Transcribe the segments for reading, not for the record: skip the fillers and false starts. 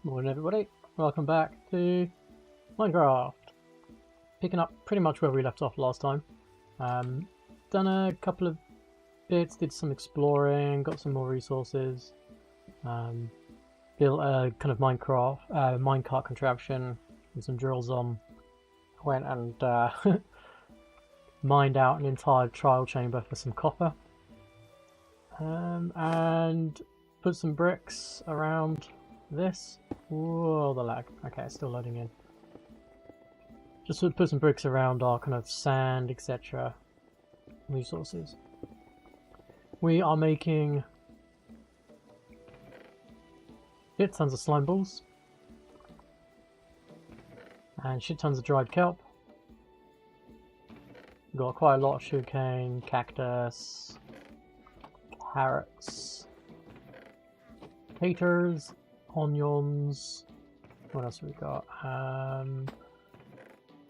Morning everybody, welcome back to Minecraft. Picking up pretty much where we left off last time. Done a couple of bits, did some exploring, got some more resources. Built a kind of minecart contraption with some drills on. Went and mined out an entire trial chamber for some copper. And put some bricks around this. Whoa, the lag. Okay, it's still loading in. Just to put some bricks around our kind of sand, etc. resources. We are making shit tons of slime balls and shit tons of dried kelp. We've got quite a lot of sugarcane, cactus, carrots, potatoes, onions. What else have we got?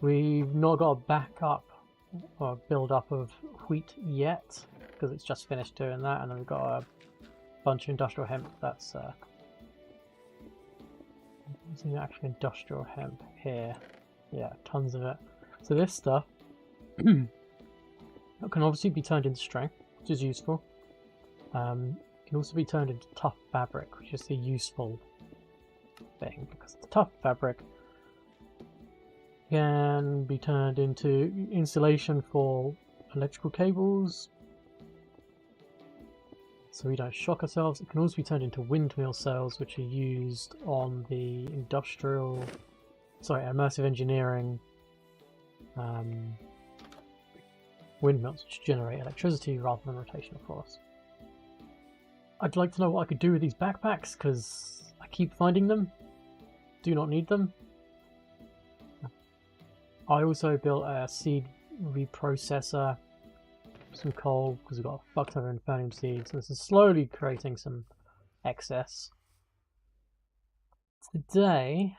We've not got a backup or build up of wheat yet because it's just finished doing that, and then we've got a bunch of industrial hemp. That's actually industrial hemp here. Yeah, tons of it. So this stuff can obviously be turned into string, which is useful. It can also be turned into tough fabric, which is the useful thing, because the tough fabric can be turned into insulation for electrical cables, so we don't shock ourselves. It can also be turned into windmill sails, which are used on the immersive engineering windmills, which generate electricity rather than rotational force. I'd like to know what I could do with these backpacks, because I keep finding them. Do not need them. I also built a seed reprocessor, some coal, because we've got a fuck ton of infernium seeds, and this is slowly creating some excess. Today,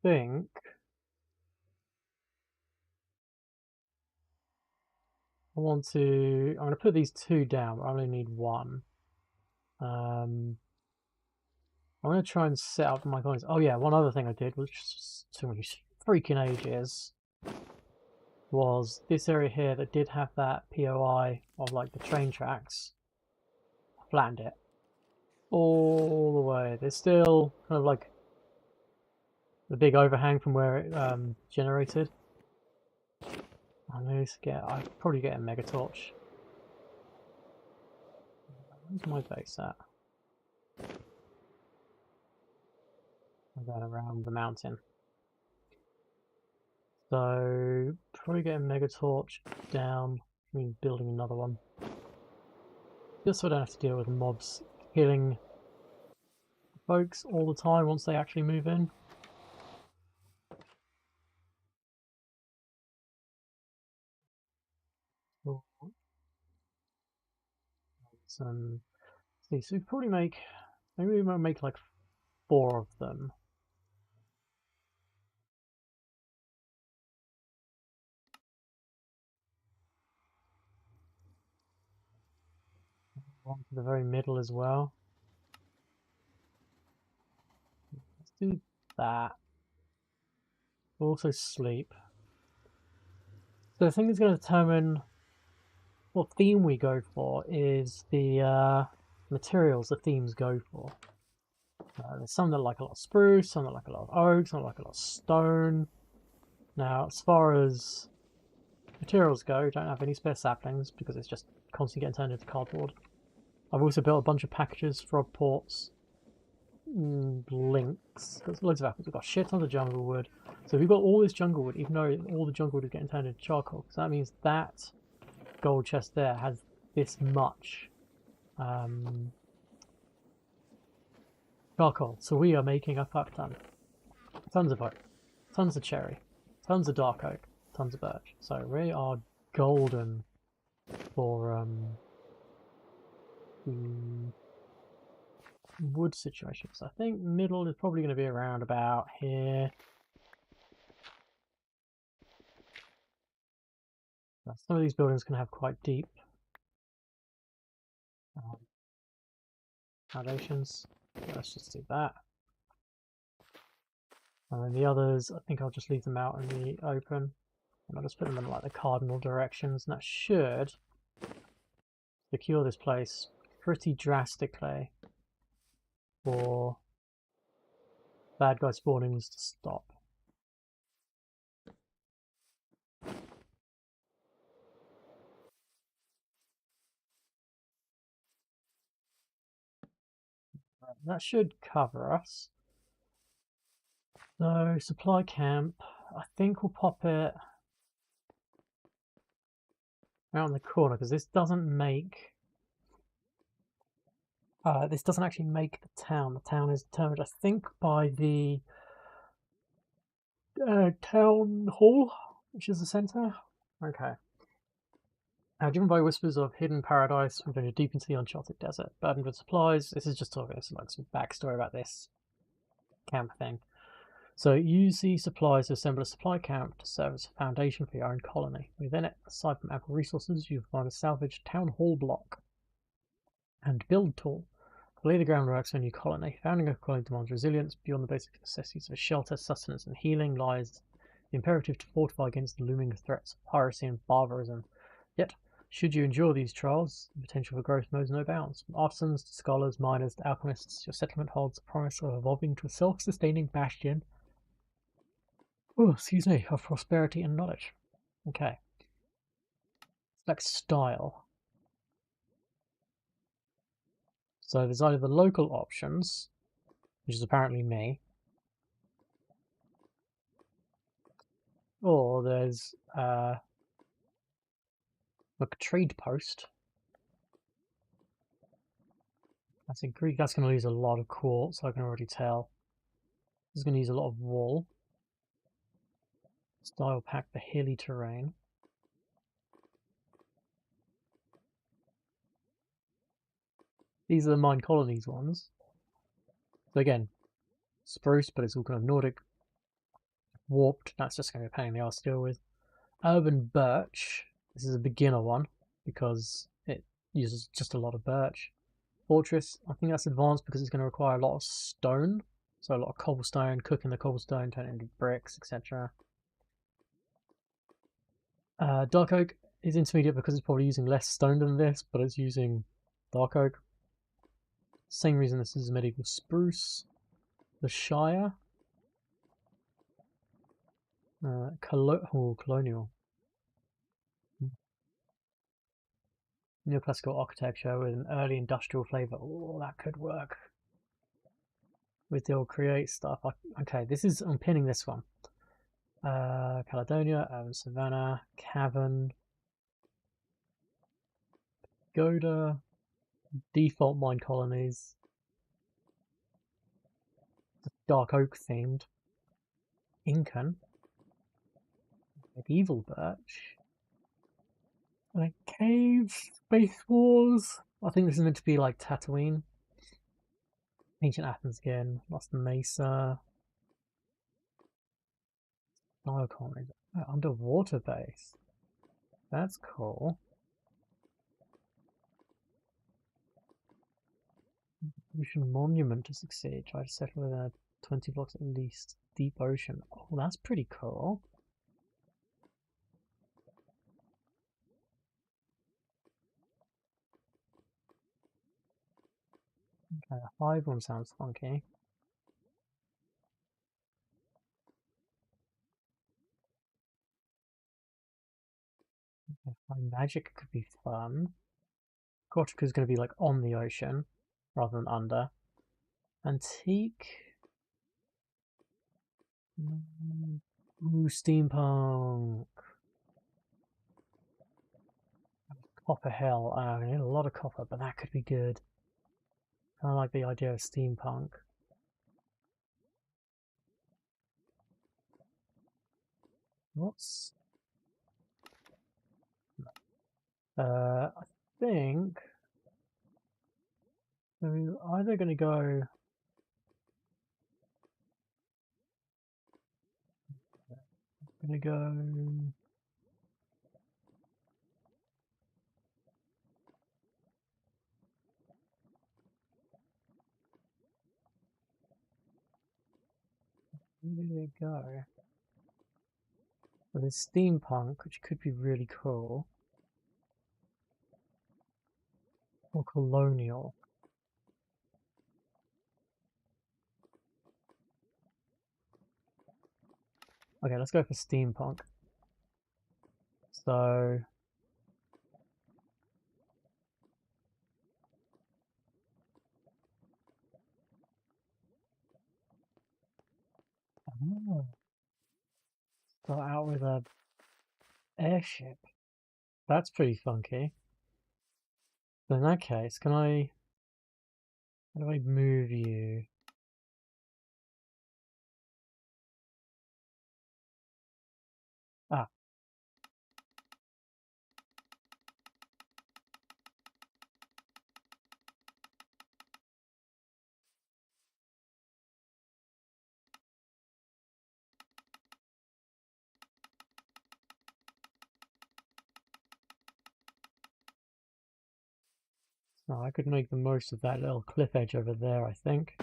I think I'm going to put these two down, but I only need one. I'm going to try and set up my coins. Oh yeah, one other thing I did, which took me freaking ages, was this area here that did have that POI of like the train tracks. I flattened it all the way. There's still kind of like the big overhang from where it generated. I'd probably get a mega torch. Where's my base at? I'm going around the mountain. So probably get a mega torch down. I mean, building another one. Just so I don't have to deal with mobs killing folks all the time once they actually move in. Some. See, so we probably maybe we might make like 4 of them. One to the very middle as well. Let's do that. We'll also sleep. So the thing that's going to determine what theme we go for is the materials the themes go for. There's some that like a lot of spruce, some that like a lot of oak, some that like a lot of stone. Now, as far as materials go, don't have any spare saplings because it's just constantly getting turned into cardboard. I've also built a bunch of packages for ports, links. Got loads of apples. We've got shit tons of jungle wood. So we've got all this jungle wood, even though all the jungle wood is getting turned into charcoal. So that means that gold chest there has this much charcoal. So we are making a fuck ton. Tons of oak, tons of cherry, tons of dark oak, tons of birch. So we are golden for wood situation. So I think middle is probably going to be around about here. Some of these buildings can have quite deep foundations. Let's just do that. And then the others, I think I'll just leave them out in the open. And I'll just put them in like the cardinal directions, and that should secure this place pretty drastically for bad guy spawnings to stop. That should cover us. So, supply camp, I think we'll pop it out in the corner because this doesn't make. This doesn't actually make the town. The town is determined, I think, by the town hall, which is the centre. Okay. Driven by whispers of hidden paradise, we're going deep into the uncharted desert, burdened with supplies. This is just talking like some backstory about this camp thing. So use the supplies to assemble a supply camp to serve as a foundation for your own colony. Within it, aside from ample resources, you'll find a salvaged town hall block and build tool. Lay the groundwork for a new colony. Founding a colony demands resilience. Beyond the basic necessities of shelter, sustenance, and healing lies the imperative to fortify against the looming threats of piracy and barbarism. Yet, should you endure these trials, the potential for growth knows no bounds. From artisans to scholars, miners to alchemists, your settlement holds the promise of evolving to a self-sustaining bastion of prosperity and knowledge. Okay. Select style. So there's either the local options, which is apparently me, or there's like a trade post. That's in Greek. That's going to use a lot of quartz, I can already tell. This is going to use a lot of wool. Style pack the hilly terrain. These are the mine colonies ones. So again, spruce, but it's all kind of Nordic. Warped, that's just going to be a pain in the arse to deal with. Urban birch. This is a beginner one because it uses just a lot of birch. Fortress, I think that's advanced because it's going to require a lot of stone. So a lot of cobblestone, cooking the cobblestone, turn it into bricks, etc. Dark oak is intermediate because it's probably using less stone than this, but it's using dark oak. Same reason this is medieval spruce. The Shire. Colonial. Neoclassical architecture with an early industrial flavour. Oh, that could work. With the old create stuff. Okay, I'm pinning this one. Caledonia, Savannah, Cavern, Goda, default mine colonies, dark oak themed, Incan, medieval birch, and a cave, Space Wars. I think this is meant to be like Tatooine. Ancient Athens again, Lost Mesa, underwater base. That's cool. Ocean monument to succeed. Try to settle within 20 blocks at least. Deep ocean. Oh, that's pretty cool. Okay, the hive one sounds funky. Okay, magic could be fun. Cortica is going to be like on the ocean rather than under. Antique. Ooh, steampunk. Copper hell. I need a lot of copper, but that could be good. I like the idea of steampunk. What's... I think... we're either going to go... I'm going to go... Where did it go? Well, there's steampunk, which could be really cool. Or colonial. Okay, let's go for steampunk. So... Oh, start out with a airship. That's pretty funky. So in that case, can I... How do I move you? Ah. Oh, I could make the most of that little cliff edge over there, I think.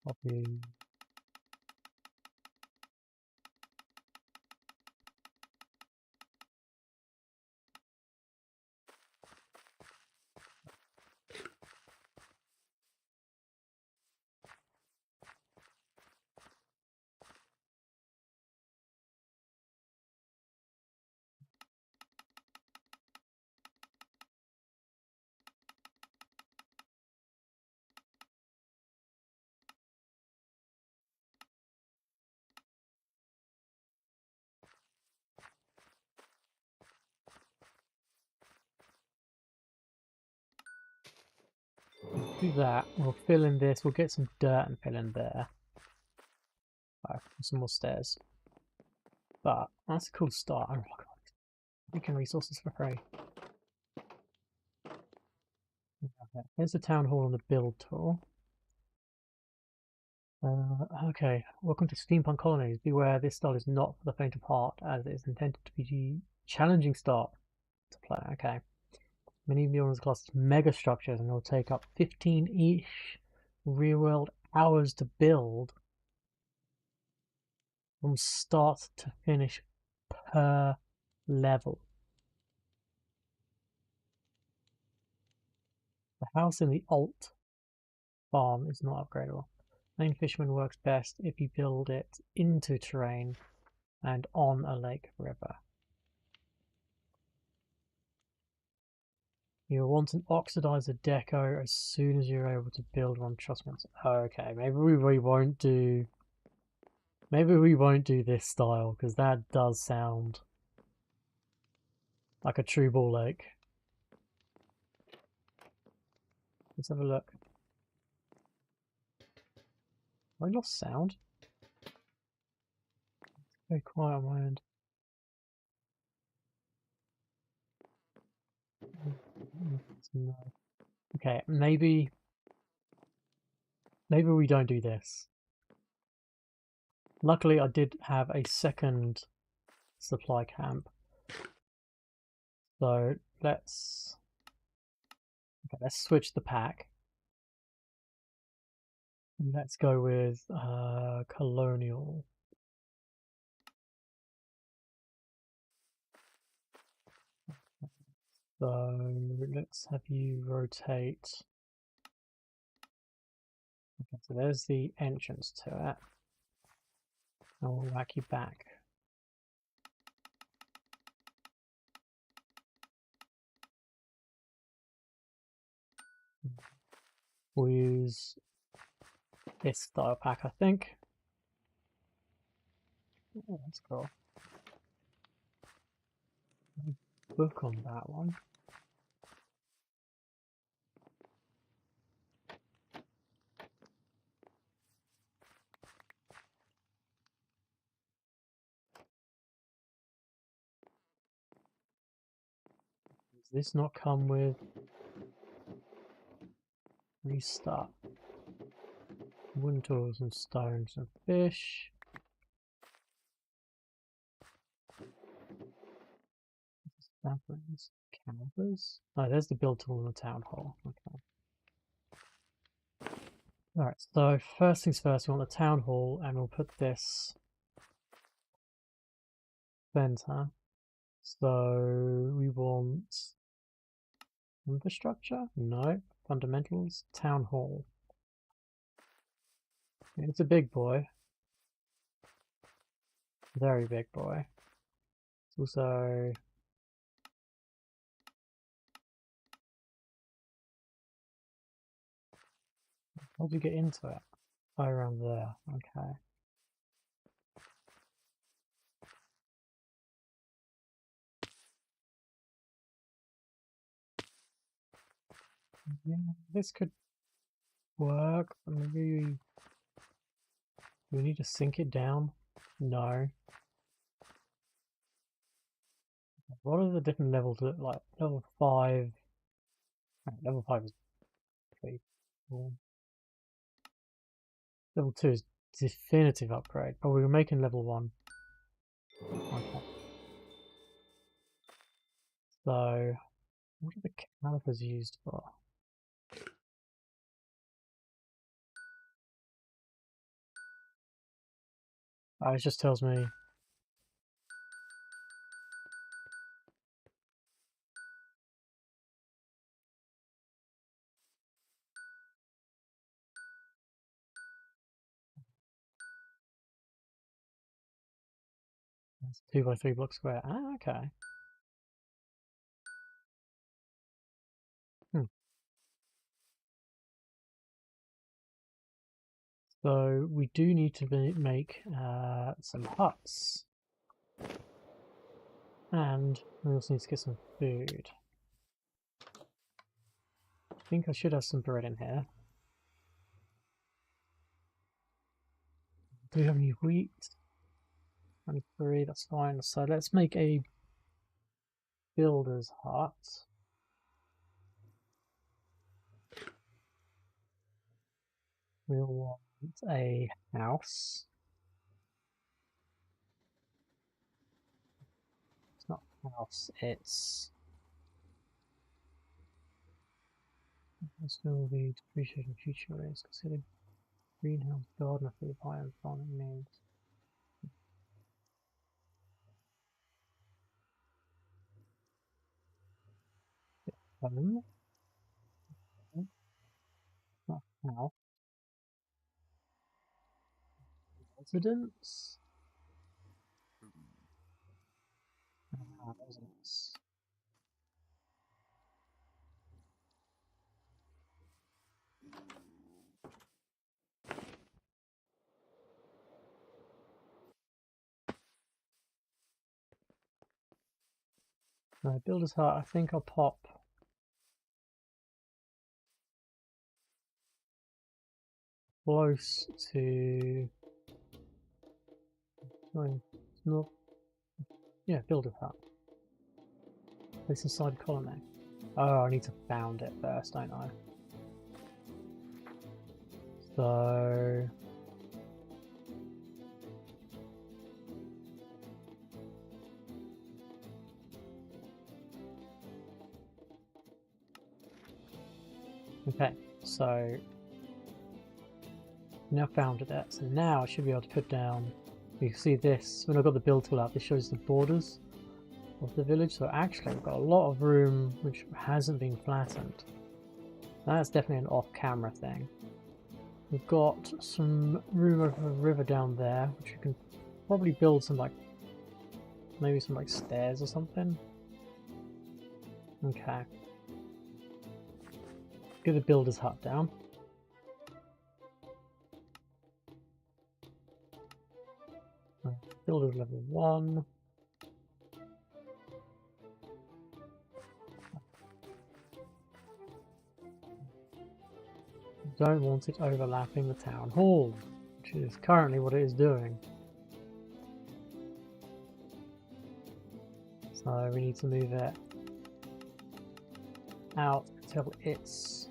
Copy. Do that. We'll fill in this. We'll get some dirt and fill in there. Oh, some more stairs. But that's a cool start. Oh my god. Making resources for free. Okay. Here's the town hall on the build tool. Okay, welcome to Steampunk Colonies. Beware, this style is not for the faint of heart, as it is intended to be a challenging start to play. Okay. Many of the class mega structures and will take up 15-ish real-world hours to build from start to finish per level. The house in the alt farm is not upgradable. Main fisherman works best if you build it into terrain and on a lake river. You'll want an oxidizer deco as soon as you're able to build one. Trust me. Okay, maybe we won't do. Maybe we won't do this style because that does sound like a true ball lake. Let's have a look. Have I lost sound? It's very quiet on my end. No. Okay, maybe we don't do this. Luckily, I did have a second supply camp, so let's switch the pack. Let's go with colonial. So let's have you rotate. Okay, so there's the entrance to it. And we'll whack you back. We'll use this style pack, I think. Oh, that's cool. Book on that one. Does this not come with restart? Wooden tools and stones and fish. Saplings, Canvas? Oh, there's the build tool in the town hall. Okay. Alright, so first things first, we want the town hall, and we'll put this center. So we want infrastructure? No. Fundamentals? Town hall. It's a big boy. Very big boy. It's also... How do you get into it? Oh, around there. Okay. Yeah, this could work, but maybe we need to sink it down. No. What are the different levels look like? Level 5. Level 5 is pretty cool. Level 2 is definitive upgrade, but we were making level 1. Okay. So, what are the calipers used for? Oh, it just tells me. It's 2 by 3 block square. Ah, okay. So we do need to make some huts. And we also need to get some food. I think I should have some bread in here. Do we have any wheat? 23, that's fine. So let's make a builder's hut. We'll want a house. It's not a house, it's... This will be depreciating future rates. Consider greenhouse gardener for the bio farming needs. Home. Not house. Residence. Residence. Builder's hut, I think I'll pop close to... No, yeah, builder's hut. This inside colony. Oh, I need to found it first, don't I? So... Okay, so now founded it. So now I should be able to put down, you can see this, when I've got the build tool up, this shows the borders of the village. So actually we've got a lot of room which hasn't been flattened. That's definitely an off-camera thing. We've got some room over the river down there, which you can probably build some like, maybe some like stairs or something. Okay. Get the builder's hut down. Builder's level 1. Don't want it overlapping the town hall, which is currently what it is doing. So we need to move it out until it's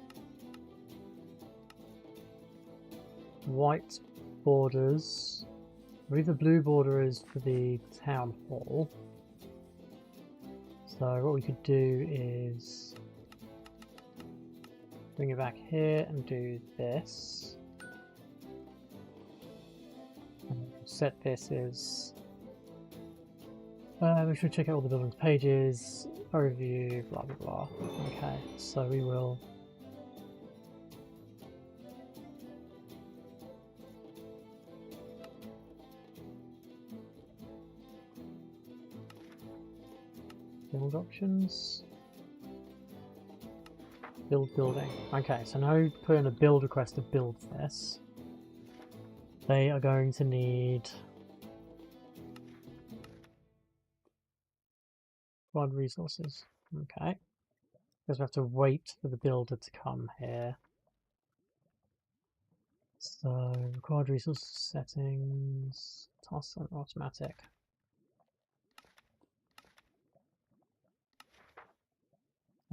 white borders. I believe the blue border is for the town hall. So what we could do is bring it back here and do this. And set this as we should check out all the buildings pages, overview, blah blah blah. Okay, so we will build options. Build building. Okay, so now we put in a build request to build this. They are going to need quad resources. Okay. Because we have to wait for the builder to come here. So required resource settings, toss on automatic.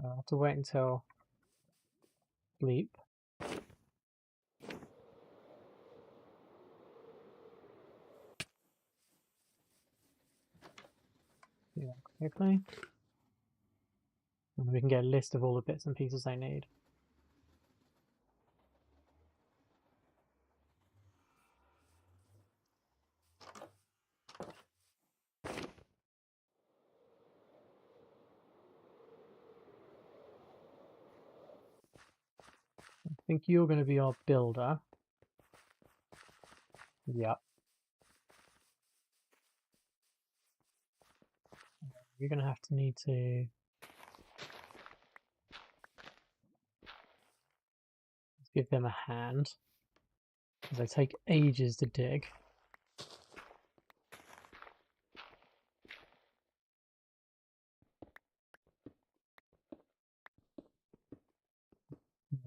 I'll have to wait until sleep. Yeah, quickly. And we can get a list of all the bits and pieces they need. I think you're going to be our builder. Yep. You're going to have to need to give them a hand, because they take ages to dig.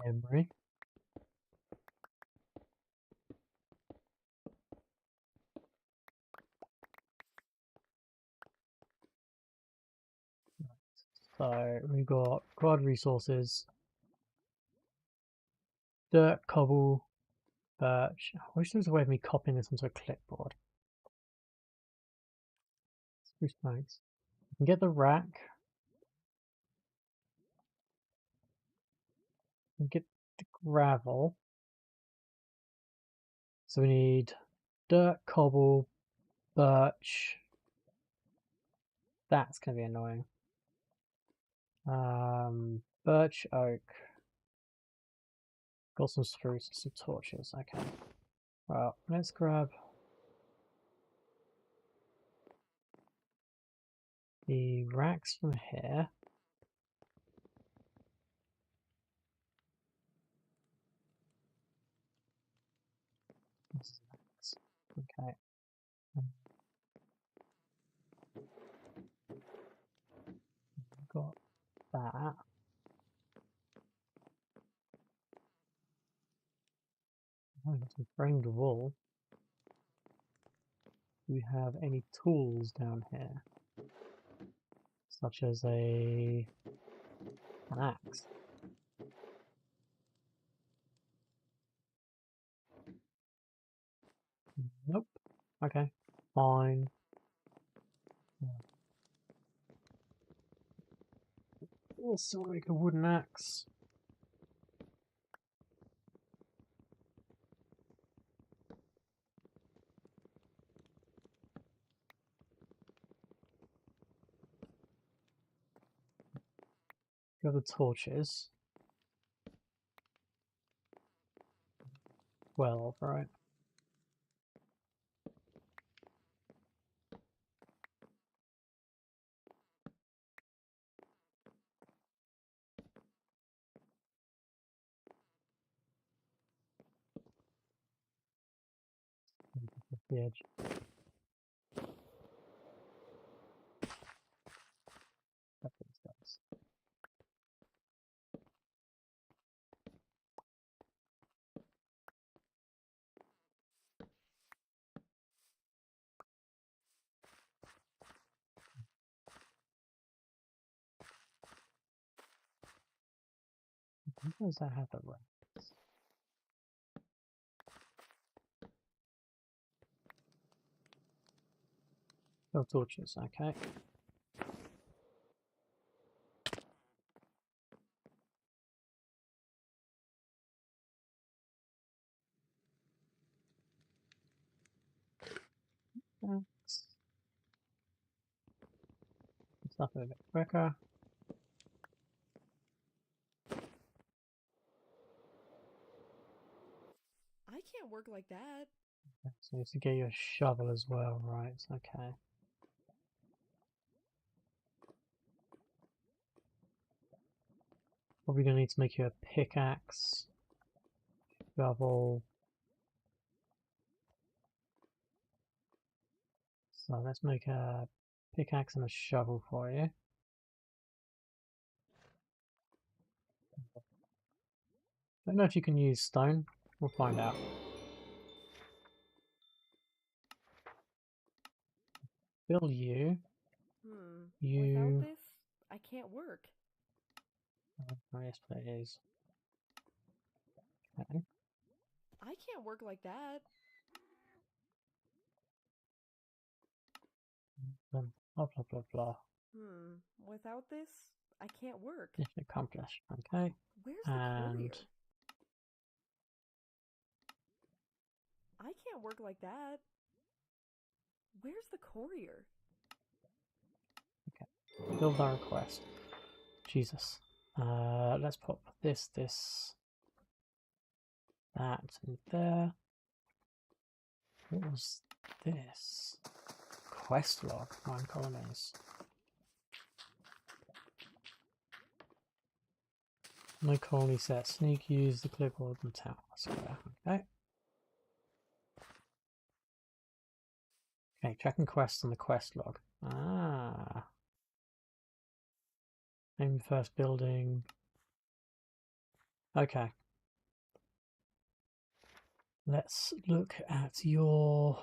Memory. So we've got quad resources, dirt, cobble, birch. I wish there was a way of me copying this onto a clipboard. Spruce planks. We can get the rack. We can get the gravel. So we need dirt, cobble, birch. That's going to be annoying. Birch, oak. Got some spruce, some torches. Okay. Well, let's grab the racks from here. Okay. Got that. Oh, got some framed wool. Do we have any tools down here? Such as an axe. Nope. Okay. Fine. Also make a wooden axe. Got the torches. 12, right? The edge. Got these guys. Why does that have the racks? Oh, torches, okay. Stuff a bit quicker. I can't work like that. So you need to get you a shovel as well, right? Okay. Probably gonna need to make you a pickaxe, shovel. So let's make a pickaxe and a shovel for you. Don't know if you can use stone. We'll find out. Build you. Without You. this, I can't work. Oh, yes, please. Okay. I can't work like that. Blah blah blah blah. Without this, I can't work. Mission accomplished. Okay. Where's the And courier? I can't work like that. Where's the courier? okay. Build our request. Jesus. Let's put this, that, and there. What was this? Quest log. 9 colonies. No colony set. Sneak, use the clipboard and tower square. Okay. Okay, checking quests on the quest log. Ah. Aim first building. Okay. Let's look at your...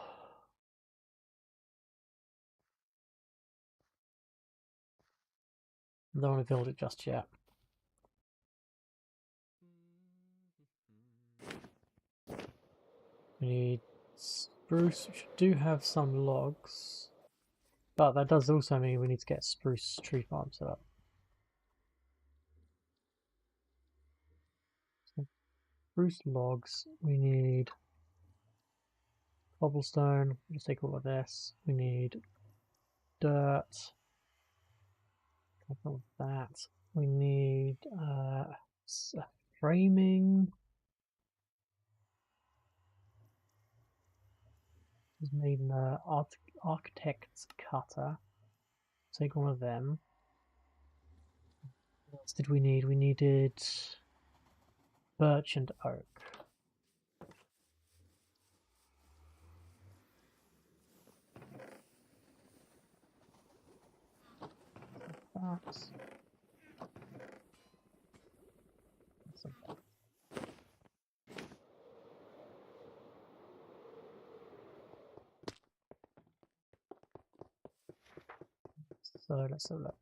I don't want to build it just yet. We need spruce, which do have some logs. But that does also mean we need to get spruce tree farm set up. So spruce logs, we need cobblestone, just take all of this. We need dirt, couple of that. We need framing. Is made in the architect's cutter. Take one of them. What else did we need? We needed birch and oak. That's so let's have a look.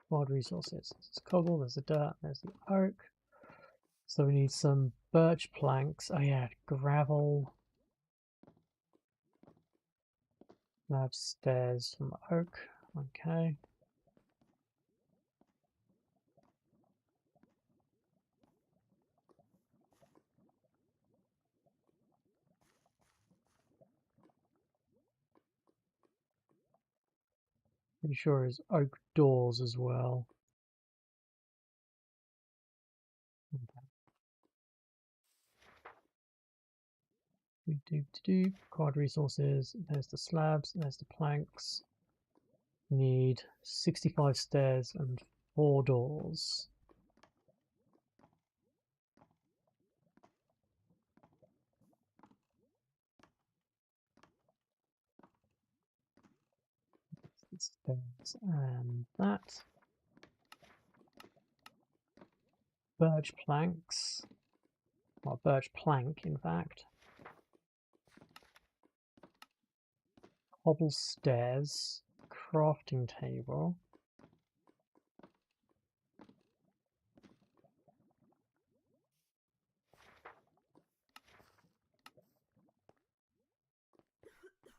Wild resources. There's cobble, there's the dirt, there's the oak. So we need some birch planks. Oh yeah, gravel. We have stairs from oak. Okay. Pretty sure there's oak doors as well. Okay. Do required resources. There's the slabs, there's the planks. Need 65 stairs and 4 doors. Stairs and that. Birch planks. Well, birch plank, in fact. Cobble stairs. Crafting table.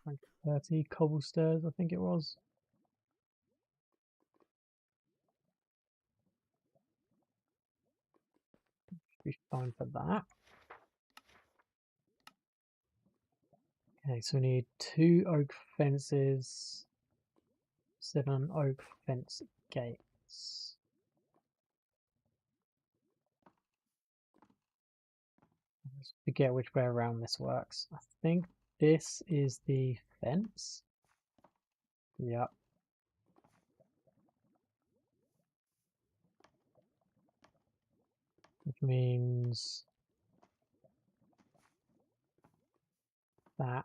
Like 30 cobble stairs, I think it was. Should be fine for that. Okay, so we need 2 oak fences, 7 oak fence gates. Let's forget which way around this works. I think this is the fence. Yep. Which means that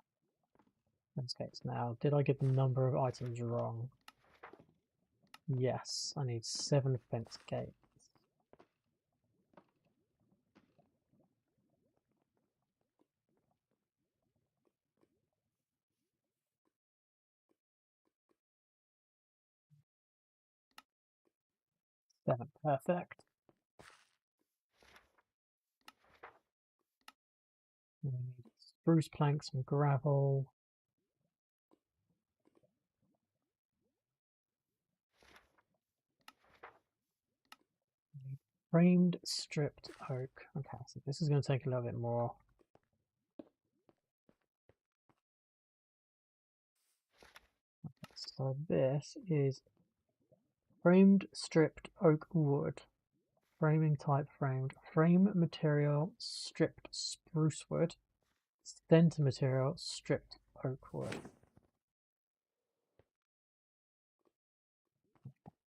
fence gates. Now, did I get the number of items wrong? Yes, I need 7 fence gates. Seven, perfect. We need spruce planks and gravel. Framed stripped oak. Okay, so this is going to take a little bit more. Okay, so this is framed stripped oak wood. Framing type framed. Frame material stripped spruce wood. Center material stripped oak wood.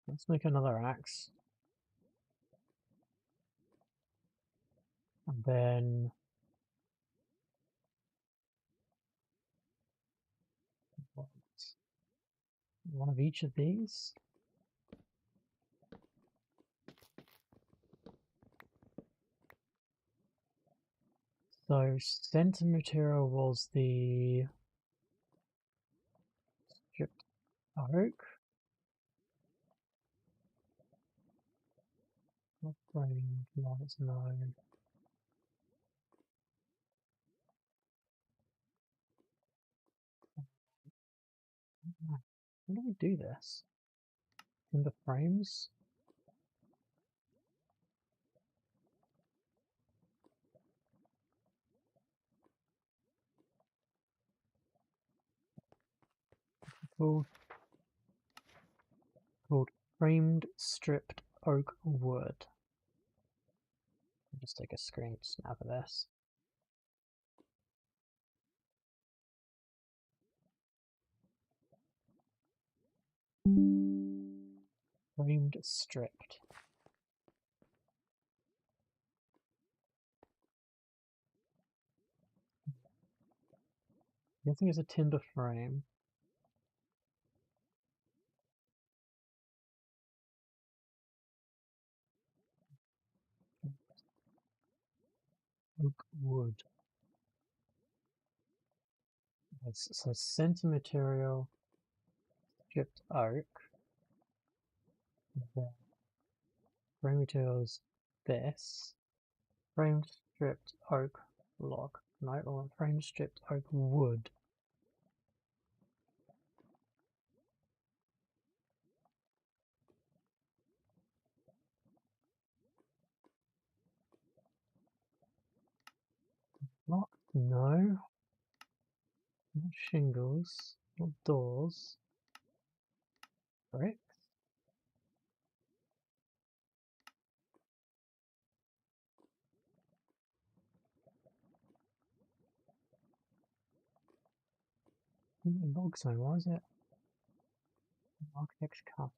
Let's make another axe. And then one of each of these. So center material was the stripped oak. Not framed, lights, no. How do we do this? In the frames? Called framed stripped oak wood. I'll just take a screen snap of this. Framed stripped. I think it's a timber frame. Oak wood. So center material stripped oak. The frame material is this. Framed stripped oak log. No, or framed stripped oak wood. Block? No. Not shingles. Not doors. Bricks? Log zone, why is it? Architecture cover.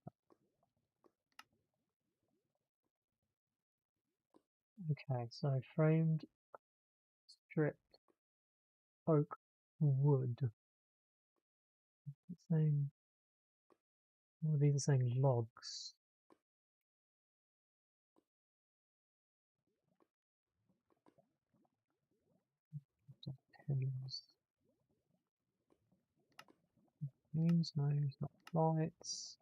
Okay, so framed stripped oak wood. It's saying, well, these are saying logs. Pillars. Names, no, it's not lights.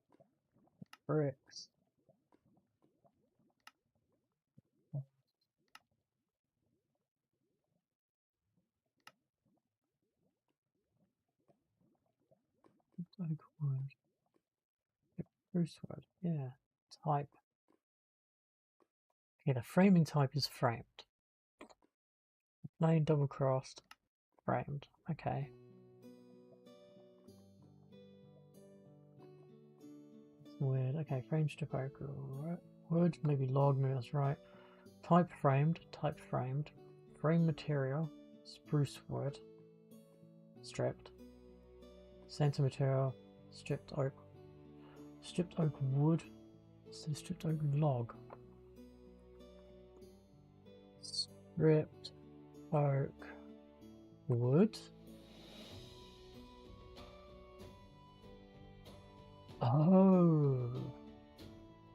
Bricks. Oak wood. Spruce wood, yeah. Type. Okay, the framing type is framed. Plain double crossed, framed. Okay. Weird. Okay, frame strip oak. Wood, maybe log, maybe that's right. Type framed. Frame material, spruce wood. Stripped. Center material, stripped oak. Stripped oak wood. So stripped oak log. Stripped oak wood. Oh,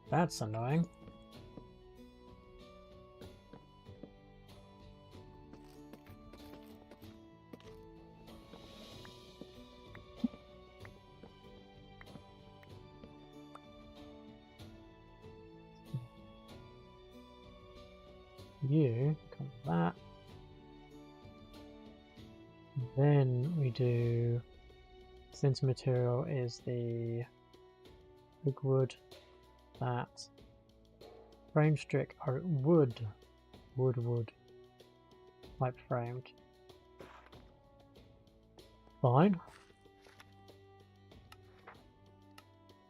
that's annoying. You come that. Then we do center material is the big wood, that frame strick or wood type framed. Fine.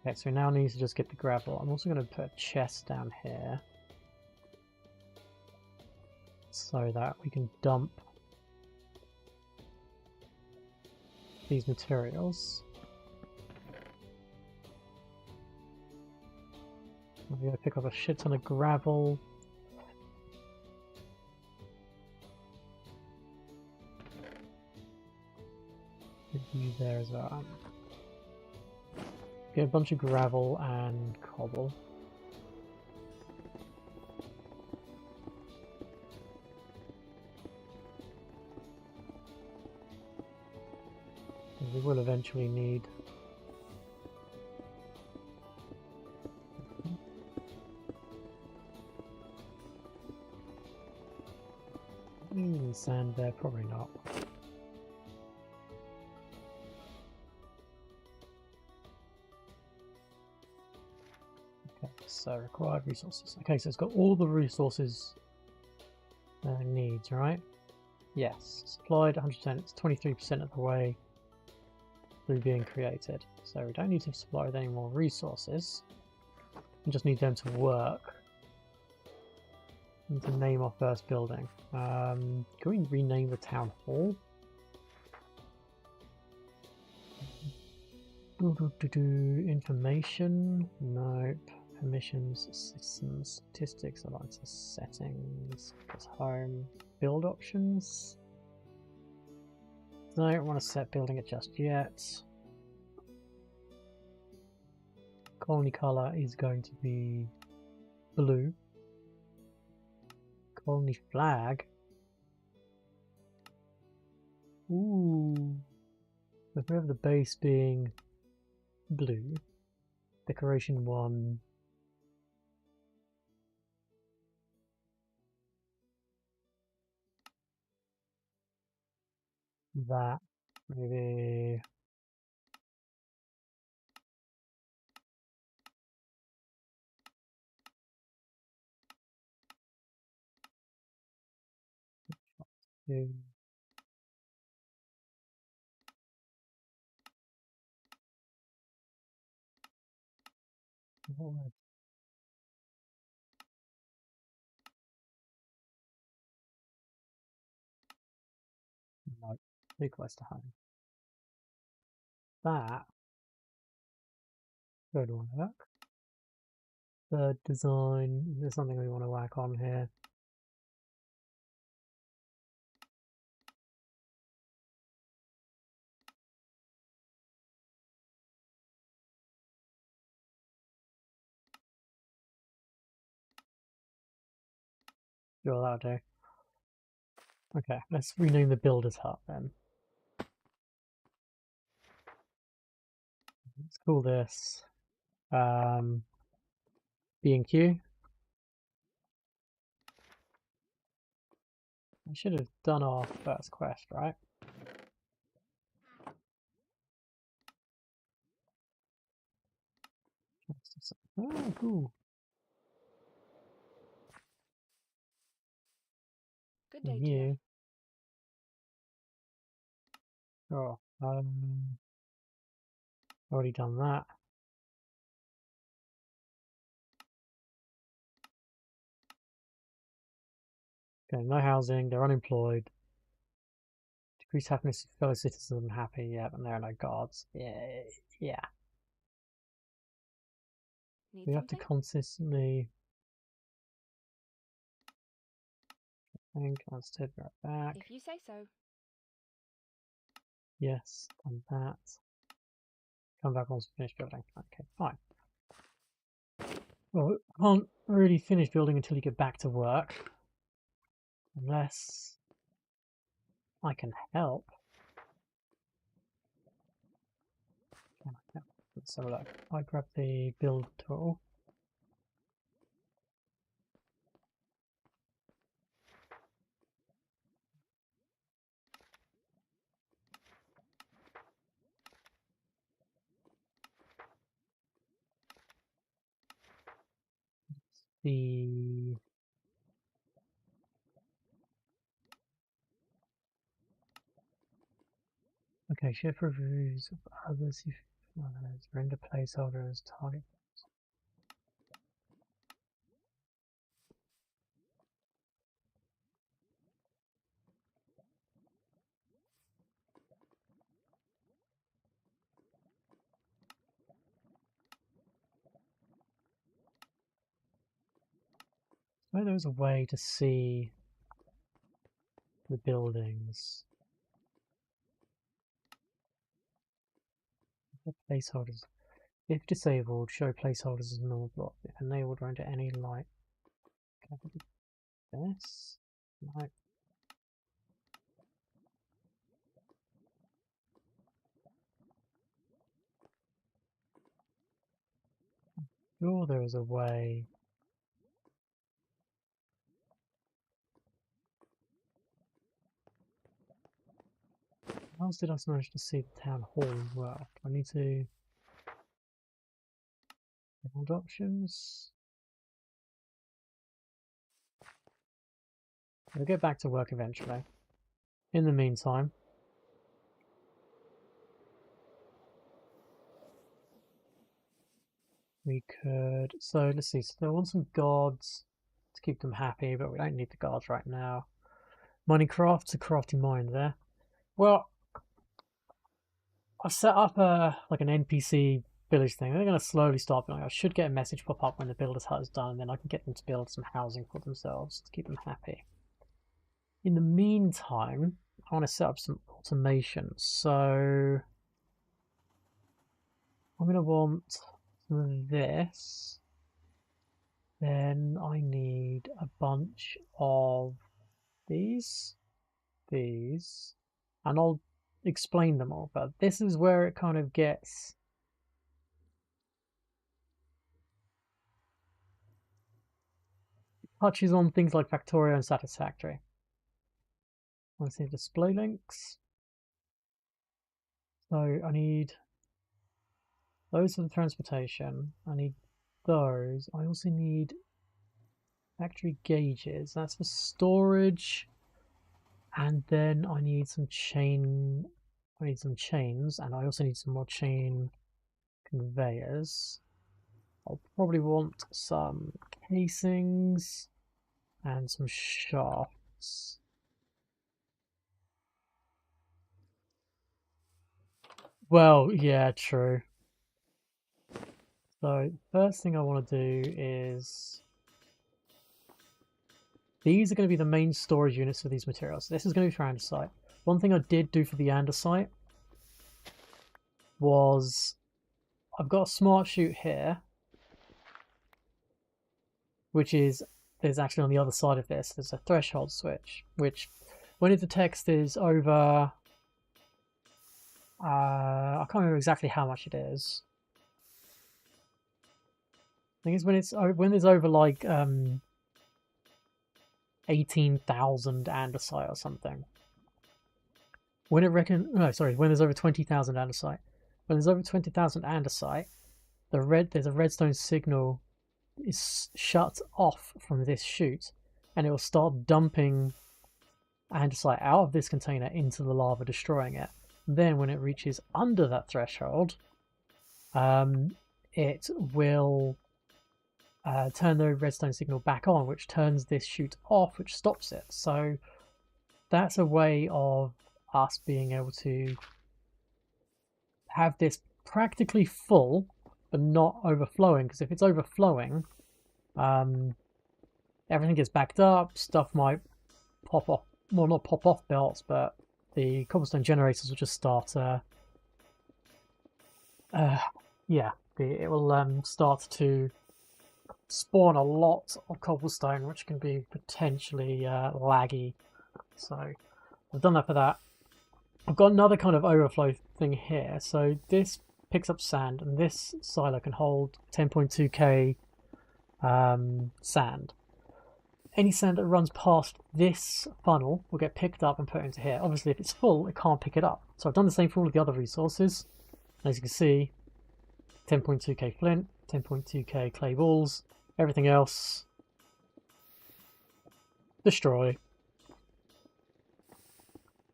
Okay, so we now need to just get the gravel. I'm also going to put a chest down here so that we can dump these materials. I'm going to pick up a shit ton of gravel. Put you there as well. Get a bunch of gravel and cobble. We will eventually need sand there, probably not. Okay, so required resources. Okay, so it's got all the resources it needs, right? Yes, supplied 100%, it's 23% of the way through being created. So we don't need to supply with any more resources. We just need them to work. We need to name our first building. Can we rename the town hall? Information? Nope. Permissions, systems, statistics, alliances, settings, press home, build options. I don't want to set building it just yet. Colony color is going to be blue. Colony flag. Ooh. If we have the base being blue, decoration 1. That maybe two. No, too close to home. That could work. Third design, there's something we want to whack on here. Sure, that'll do. Okay, let's rename the builder's hut then. Let's call this B&Q. I should have done our first quest, right? Oh, cool. Good day, You. TM. Oh, already done that. Okay, no housing, they're unemployed. Decrease happiness of fellow citizens unhappy, yeah, but there are no guards. Yeah. Need We have to something? consistently think, let's take that back. If you say so. Yes, done that. Come back once we finish building. Okay, fine. Well, can't really finish building until you get back to work. Unless I can help. Let's have a look. I grab the build tool. The okay, shift reviews of others. Render placeholders, target. So there was a way to see the buildings. The placeholders. If disabled, show placeholders as normal block. If enabled, render any light. Can I do this? No. Sure, there is a way. How else did I manage to see the town hall as well? I need to build options. We'll get back to work eventually. In the meantime, we could. So let's see. So they want some gods to keep them happy, but we don't need the gods right now. Mining crafts, a crafting mine there. Well, I've set up like an NPC village thing. They're going to slowly start building. I should get a message pop up when the builder's hut is done, and then I can get them to build some housing for themselves to keep them happy. In the meantime, I want to set up some automation. So I'm going to want some of this. Then I need a bunch of these, and I'll explain them all. But this is where it kind of gets touches on things like Factorio and Satisfactory. Let's see display links. So I need those for the transportation. I need those. I also need factory gauges. That's for storage. And then I need some chain. I need some chains, and I also need some more chain conveyors. I'll probably want some casings and some shafts. Well, yeah, true. So first thing I want to do is these are going to be the main storage units for these materials. This is going to be for andesite. One thing I did do for the andesite was I've got a smart chute here, which is there's actually on the other side of this. There's a threshold switch, which when the text is over, I can't remember exactly how much it is. I think it's when there's over like 18,000 andesite or something. When there's over 20,000 andesite. When there's over 20,000 andesite, there's a redstone signal is shut off from this chute, and it will start dumping andesite out of this container into the lava, destroying it. Then when it reaches under that threshold, it will turn the redstone signal back on, which turns this chute off, which stops it. So that's a way of us being able to have this practically full, but not overflowing. Because if it's overflowing, everything gets backed up. Stuff might pop off. Well, not pop off belts, but the cobblestone generators will just start. Yeah, it will start to spawn a lot of cobblestone, which can be potentially laggy. So I've done that for that. I've got another kind of overflow thing here. So this picks up sand, and this silo can hold 10.2k sand. Any sand that runs past this funnel will get picked up and put into here. Obviously, if it's full, it can't pick it up. So I've done the same for all of the other resources. As you can see, 10.2k flint, 10.2k clay balls, everything else, destroy.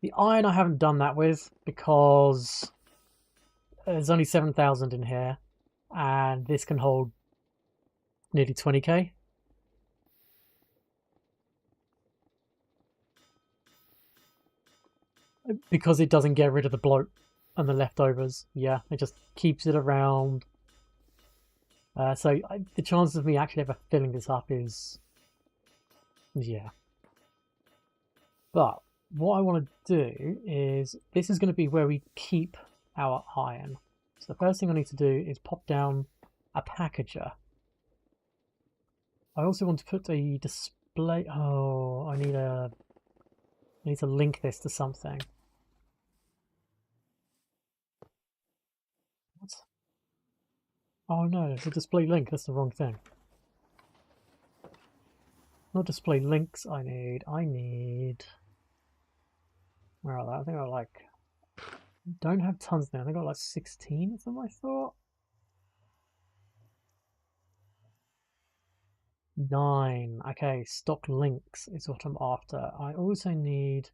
The iron I haven't done that with because there's only 7,000 in here, and this can hold nearly 20k. Because it doesn't get rid of the bloat and the leftovers. Yeah, it just keeps it around. So the chances of me actually ever filling this up is, yeah. But what I want to do is, this is going to be where we keep our iron. So the first thing I need to do is pop down a packager. I also want to put a display. Oh, I need to link this to something. What? Oh no, it's a display link. That's the wrong thing. Not display links I need. Where are they? I think I like... Don't have tons now. I think I got like 16 of them, I thought. 9. Okay, stock links is what I'm after. I also need...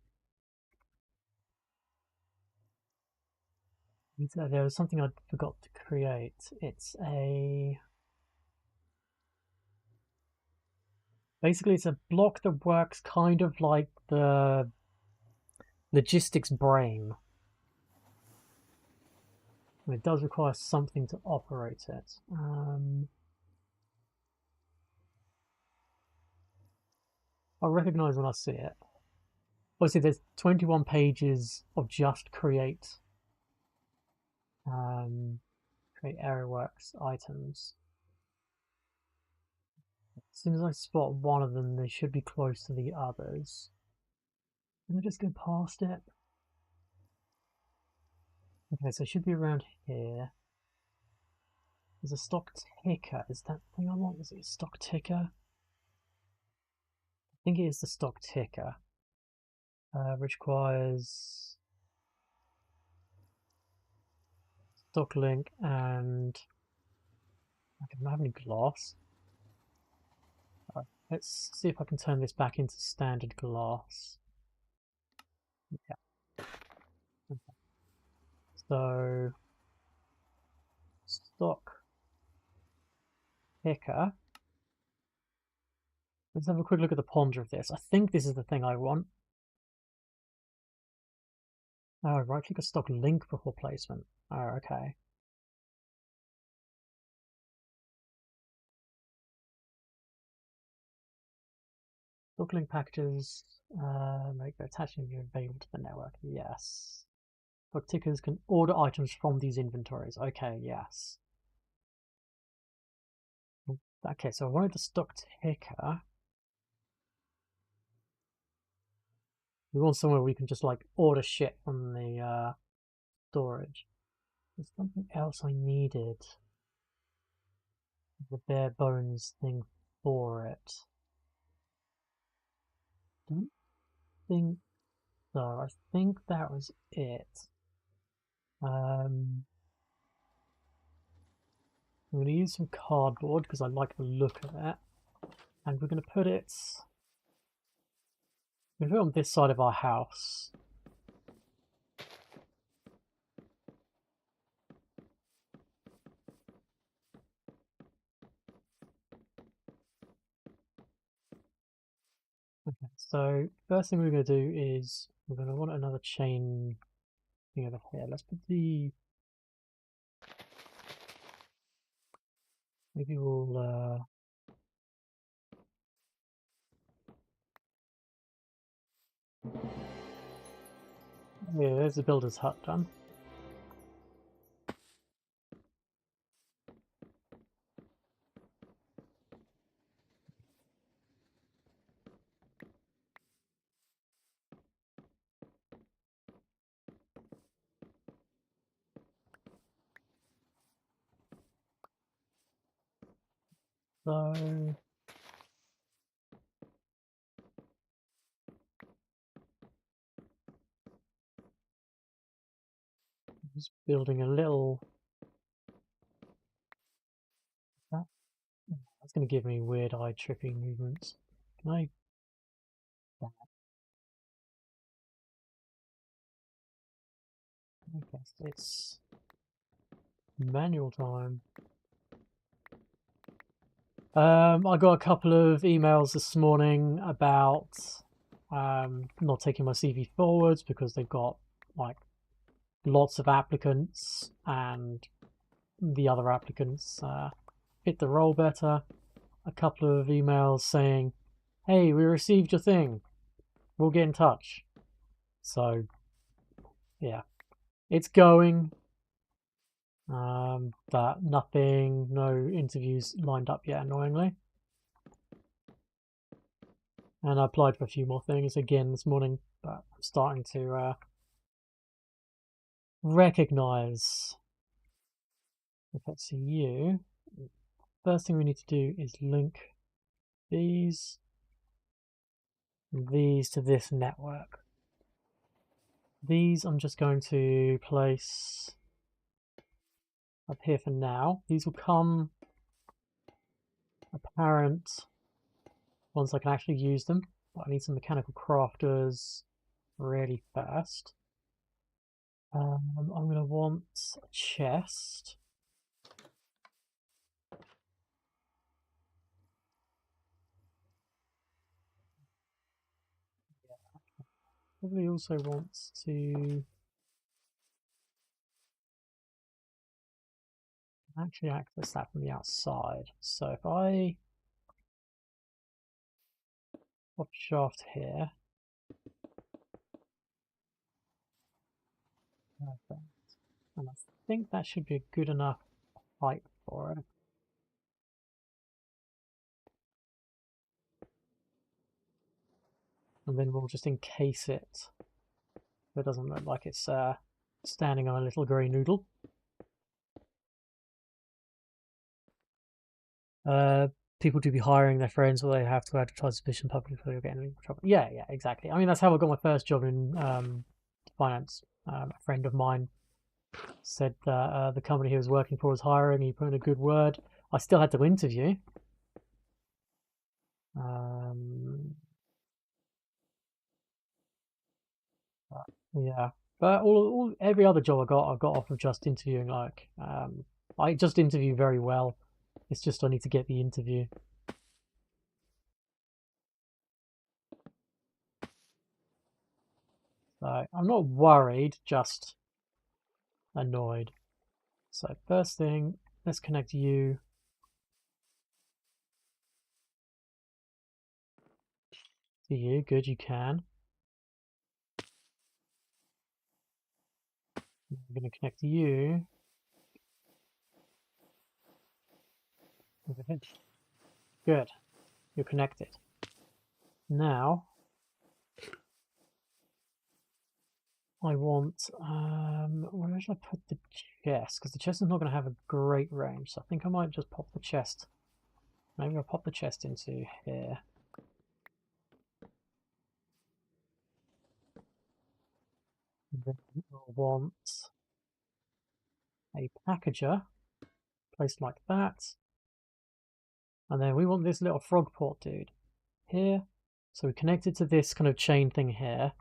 There was something I forgot to create. It's a... Basically, it's a block that works kind of like the logistics brain. And it does require something to operate it. I'll recognize when I see it. Obviously, there's 21 pages of just create AeroWorks items. As soon as I spot one of them, they should be close to the others. Let me just go past it. Okay, so it should be around here. There's a stock ticker. Is that the thing I want? Is it a stock ticker? I think it is the stock ticker. Which requires stock link, and I don't have any glass. Right, let's see if I can turn this back into standard glass. Yeah. Okay. So stock ticker. Let's have a quick look at the ponder of this. I think this is the thing I want. Oh, right click a stock link before placement. Oh, okay. Stock link packages, make the attachment available to the network. Yes. Stock tickers can order items from these inventories. Okay, yes. Okay, so I wanted the stock ticker. We want somewhere we can just like order shit from the storage. There's something else I needed. The bare bones thing for it. Don't think so. I think that was it. I'm going to use some cardboard because I like the look of it. And we're going to put it on this side of our house. Okay, so first thing we're going to do is we're going to want another chain thing over here. Let's put the... Maybe we'll... Yeah, there's the builder's hut done. So... Just building a little... That's going to give me weird eye tripping movements. Can I... I guess it's manual time. I got a couple of emails this morning about not taking my CV forwards because they've got like lots of applicants and the other applicants fit the role better. A couple of emails saying, "Hey, we received your thing. We'll get in touch." So yeah, it's going. But nothing, no interviews lined up yet, annoyingly. And I applied for a few more things again this morning, but I'm starting to recognize if it's you. First thing we need to do is link these to this network. These I'm just going to place up here for now. These will come apparent once I can actually use them. But I need some mechanical crafters really fast. I'm going to want a chest. Probably also wants to actually access that from the outside. So if I pop shaft here, perfect. And I think that should be a good enough height for it. And then we'll just encase it so it doesn't look like it's standing on a little grey noodle. People do be hiring their friends, or they have to advertise the position publicly before you're getting in trouble. Yeah, exactly. I mean, that's how I got my first job in finance. A friend of mine said that the company he was working for was hiring. He put in a good word. I still had to interview. Yeah, but every other job I got off of just interviewing. Like, I just interview very well. It's just I need to get the interview. So I'm not worried, just annoyed. So first thing, let's connect you to you. Good, you can. I'm going to connect you over here. Good, you're connected. Now I want, where should I put the chest? Because the chest is not going to have a great range, so I think I might just pop the chest. Maybe I'll pop the chest into here. Then we'll want a packager placed like that. And then we want this little frog port dude here. So we connect it to this kind of chain thing here.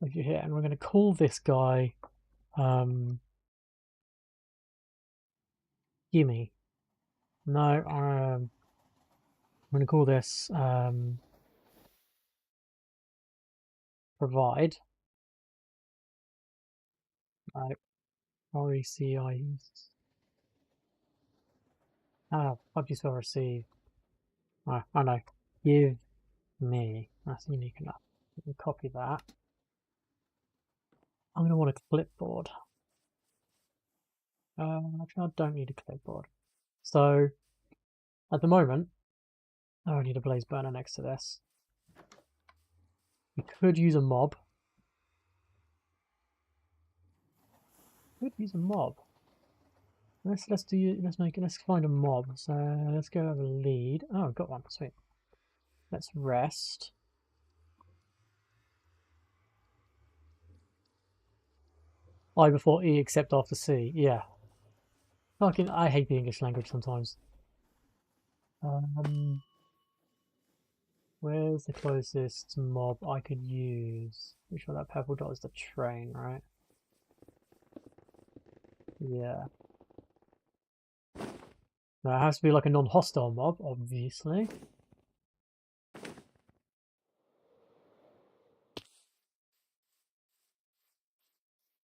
Over here, and we're going to call this guy Gimme. No, going to call this provide. RECI. How do you spell receive? Oh, I know. Give me. That's unique enough. You can copy that. I'm going to want a clipboard. Actually, I don't need a clipboard. So, at the moment, I don't need a blaze burner next to this. We could use a mob. Let's find a mob. So let's go have a lead. Oh, I've got one. Sweet. Let's rest. I before E except after C. Yeah. Fucking, I hate the English language sometimes. Where's the closest mob I could use? Pretty sure that purple dot is the train, right? Yeah. Now it has to be like a non-hostile mob, obviously.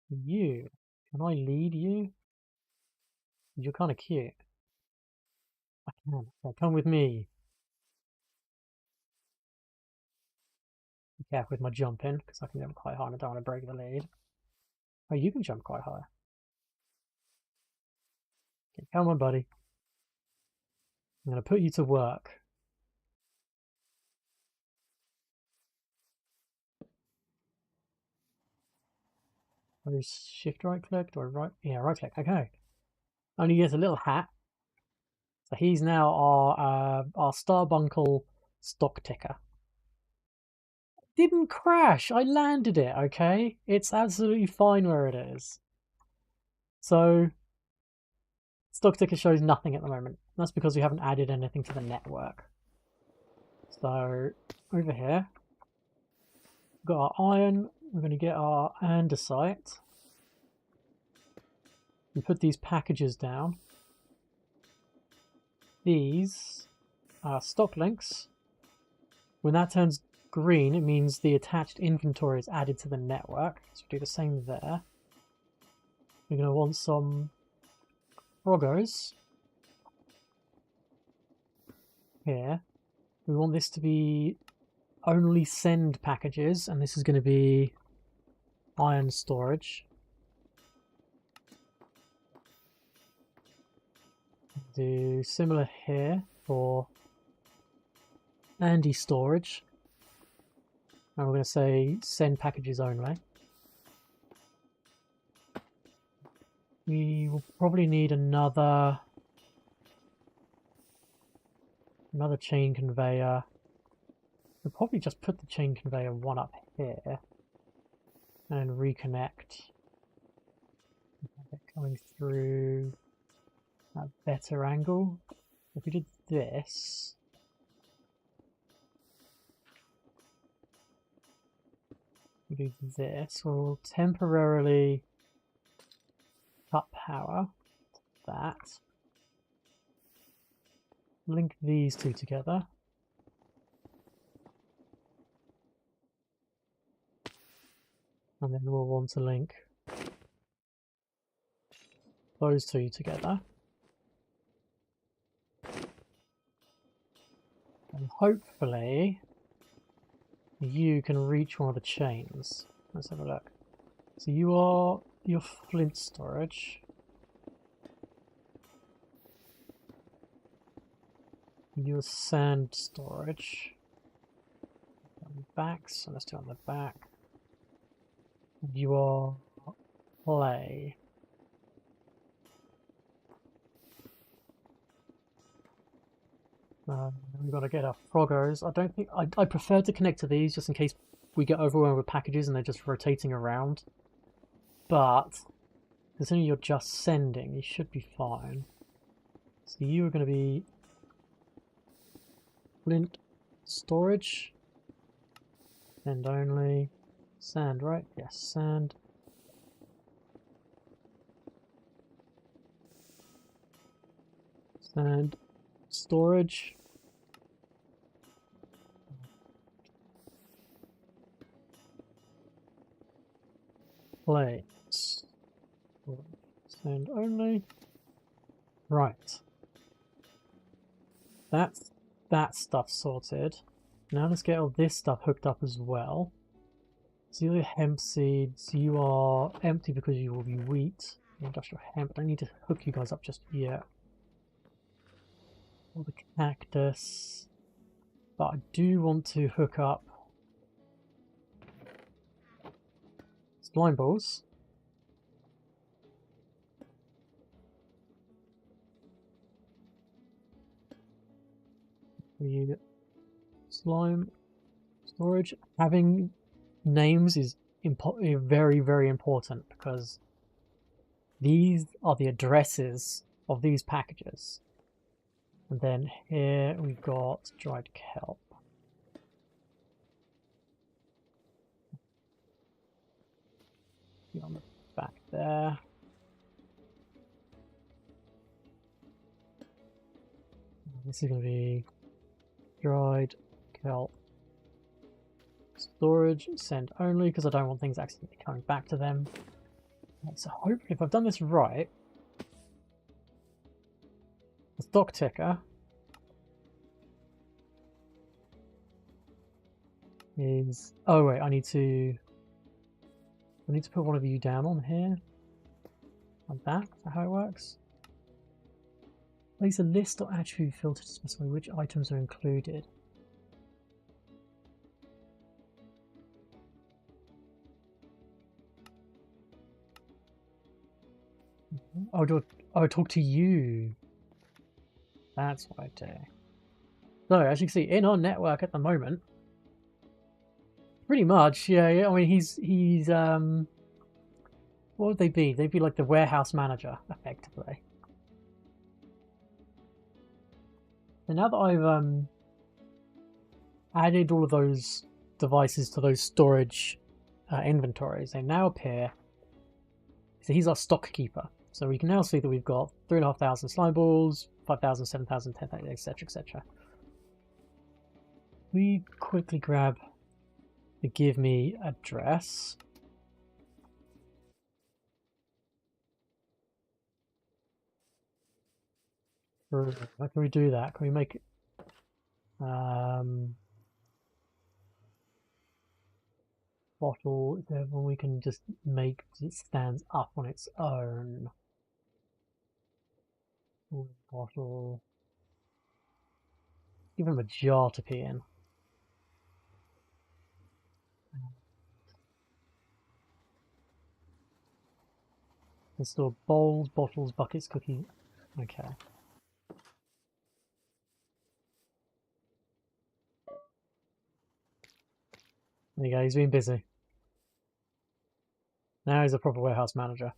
You. Can I lead you? You're kind of cute. I can. Okay, come with me. Be careful with my jumping, because I can jump quite high and I don't want to break the lead. Oh, you can jump quite high. Okay, come on, buddy. I'm going to put you to work. Do I shift right click? Do I right? Yeah, right click. Okay. Only gets a little hat. So he's now our Starbuncle stock ticker. Didn't crash. I landed it. Okay, it's absolutely fine where it is. So stock ticker shows nothing at the moment. That's because we haven't added anything to the network. So over here, we've got our iron. We're going to get our andesite. We put these packages down. These are stock links. When that turns green, it means the attached inventory is added to the network. So we do the same there. We're going to want some proggers here. We want this to be only send packages, and this is going to be iron storage. Do similar here for Andy storage. And we're going to say send packages only. We will probably need another chain conveyor. We'll probably just put the chain conveyor one up here and reconnect. Coming through at a better angle. If we did this, we'll temporarily cut power to that. Link these two together. And then we'll want to link those two together. And hopefully you can reach one of the chains. Let's have a look. So you are your flint storage. Your sand storage. On the back, so let's do it on the back. You are clay. We've got to get our froggers. I don't think I prefer to connect to these just in case we get overwhelmed with packages and they're just rotating around. But considering you're just sending, you should be fine. So you are going to be flint storage. Send only. Sand, right? Yes, sand. Sand storage. plates. Send only. Right. That's that stuff sorted. Now let's get all this stuff hooked up as well. So your hemp seeds, you are empty because you will be wheat. Industrial hemp. I don't need to hook you guys up just yet. All the cactus. But I do want to hook up slime balls. We need slime storage. Having names is very, very important because these are the addresses of these packages. And then here we've got dried kelp. On the back there. This is going to be dried kelp storage, send only, because I don't want things accidentally coming back to them. So hopefully if I've done this right, the stock ticker is... Oh wait, I need to put one of you down on here. Like that. Is that how it works? Place a list or attribute filter to specify which items are included. Oh, talk to you. That's what I do. So, as you can see, in our network at the moment, pretty much, yeah. I mean, he's what would they be? They'd be like the warehouse manager, effectively. So now that I've added all of those devices to those storage inventories, they now appear. So he's our stock keeper. So we can now see that we've got 3,500 slime balls, 5,000, 7,000, 10,000, etc., etc. We quickly grab the give me address. How can we do that? Can we make bottle? Is there one we can just make it stands up on its own? Bottle. Give him a jar to pee in. Install bowls, bottles, buckets, cookies. Okay. There you go, he's been busy. Now he's a proper warehouse manager.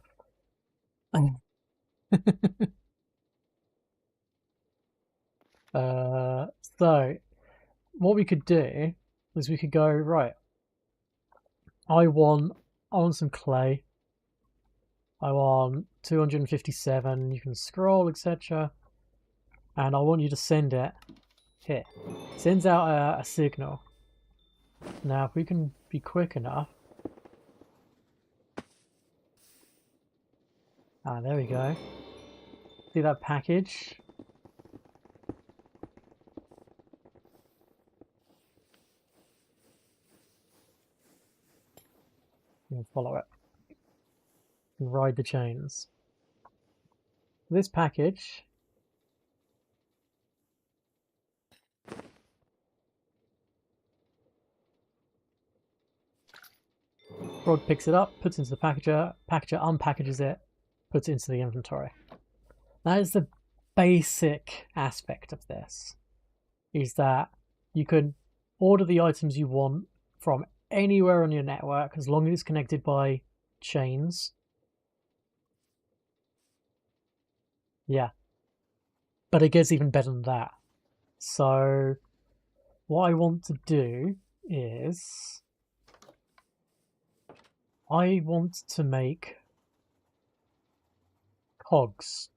So, what we could do is we could go, right, I want some clay. I want 257, you can scroll, etc. And I want you to send it here. It sends out a signal. Now, if we can be quick enough. Ah, there we go. See that package? You can follow it. And ride the chains. This package Rod picks it up, puts it into the packager unpackages it, puts it into the inventory. That is the basic aspect of this, is that you can order the items you want from anywhere on your network as long as it's connected by chains. Yeah. But it gets even better than that. So what I want to do is I want to make cogs.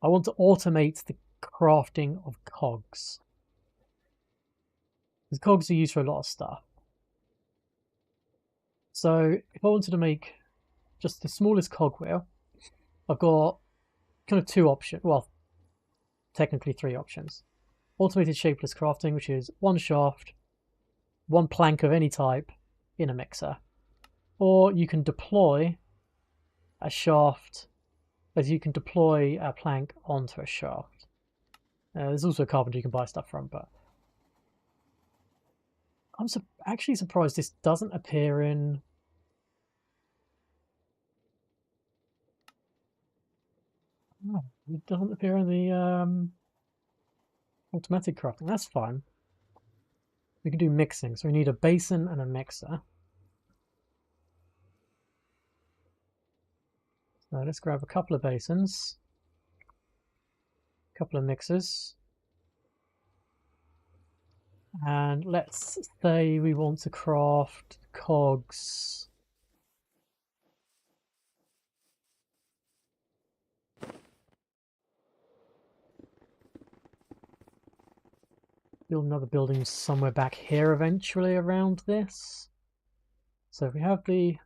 I want to automate the crafting of cogs. Because cogs are used for a lot of stuff. So if I wanted to make just the smallest cogwheel, I've got kind of two options. Well, technically three options. Automated shapeless crafting, which is one shaft, one plank of any type in a mixer. Or you can deploy a shaft, as you can deploy a plank onto a shaft. There's also a carpenter you can buy stuff from, but I'm actually surprised this doesn't appear in... Oh, it doesn't appear in the automatic crafting. That's fine. We can do mixing, so we need a basin and a mixer. So let's grab a couple of basins, a couple of mixers, and let's say we want to craft cogs. Build another building somewhere back here eventually around this. So if we have the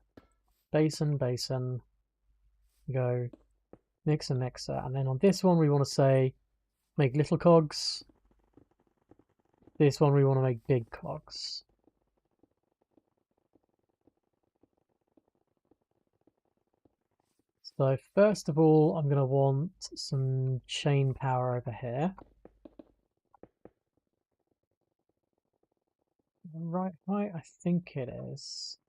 basin, go mixer, and then on this one we want to say make little cogs. This one we want to make big cogs. So first of all, I'm going to want some chain power over here. Right, I think it is.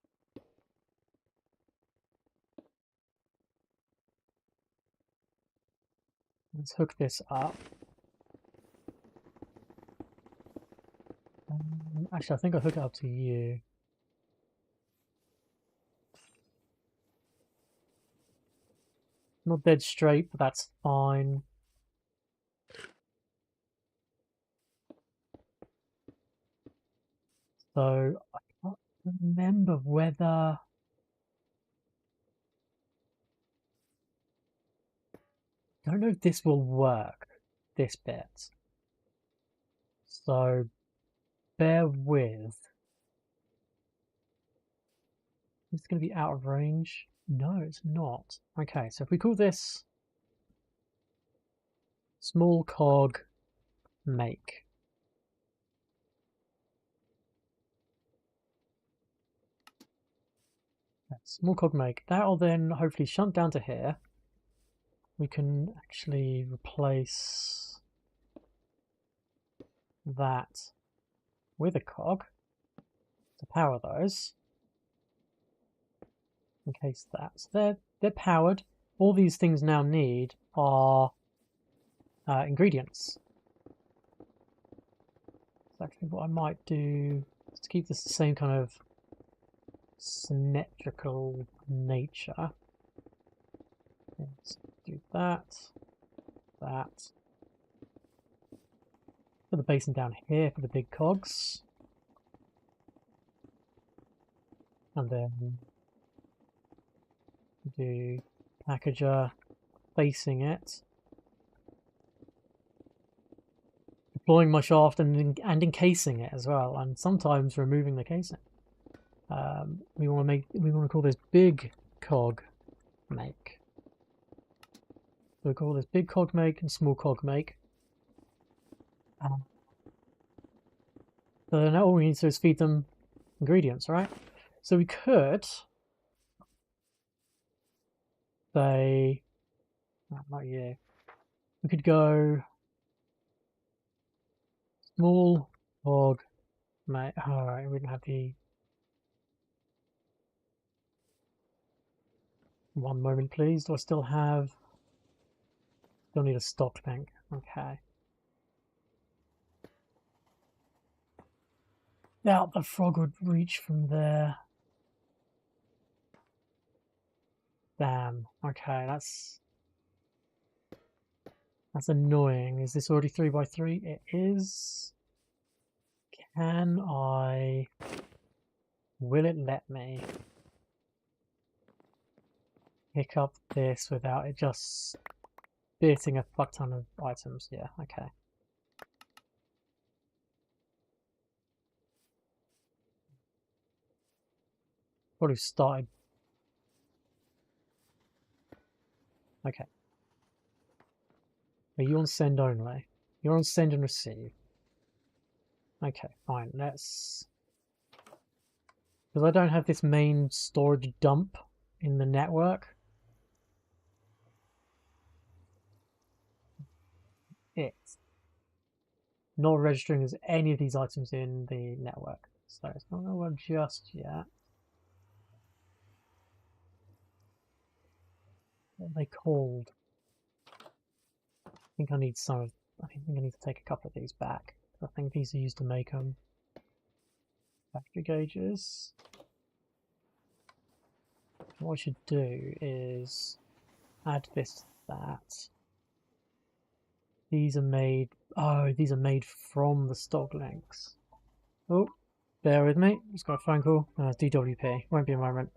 Let's hook this up. Actually, I think I'll hook it up to you. Not dead straight, but that's fine. So I can't remember whether... I don't know if this will work, this bit. So bear with. It's going to be out of range. No, it's not. Okay, so if we call this small cog make. Small cog make. That'll then hopefully shunt down to here. We can actually replace that with a cog to power those. In case that. So they're powered. All these things now need are ingredients. So actually what I might do is to keep this the same kind of symmetrical nature. Let's do that. Put the basin down here for the big cogs. And then do packager facing it. Deploying my shaft and encasing it as well, and sometimes removing the casing. We want to call this big cog make. We'll call this big cog make and small cog make. So now all we need to do is feed them ingredients, right? So we could say, not you. We could go small cog make. All right, we don't have the. One moment, please. Do I still have? Still need a stock tank. Okay. Doubt the frog would reach from there. Damn. Okay, that's annoying. Is this already 3x3? It is. Can I? Will it let me pick up this without it just spitting a fuck ton of items? Yeah, okay. Probably started. Okay. Are you on send only? You're on send and receive. Okay, fine. Let's... Because I don't have this main storage dump in the network. It's not registering as any of these items in the network. So it's not going to work just yet. What are they called? I think I need some of... I think I need to take a couple of these back. I think these are used to make factory gauges. What I should do is add this to that. These are made... Oh, these are made from the stock links. Oh, bear with me. Just got a phone call. DWP. Won't be a moment.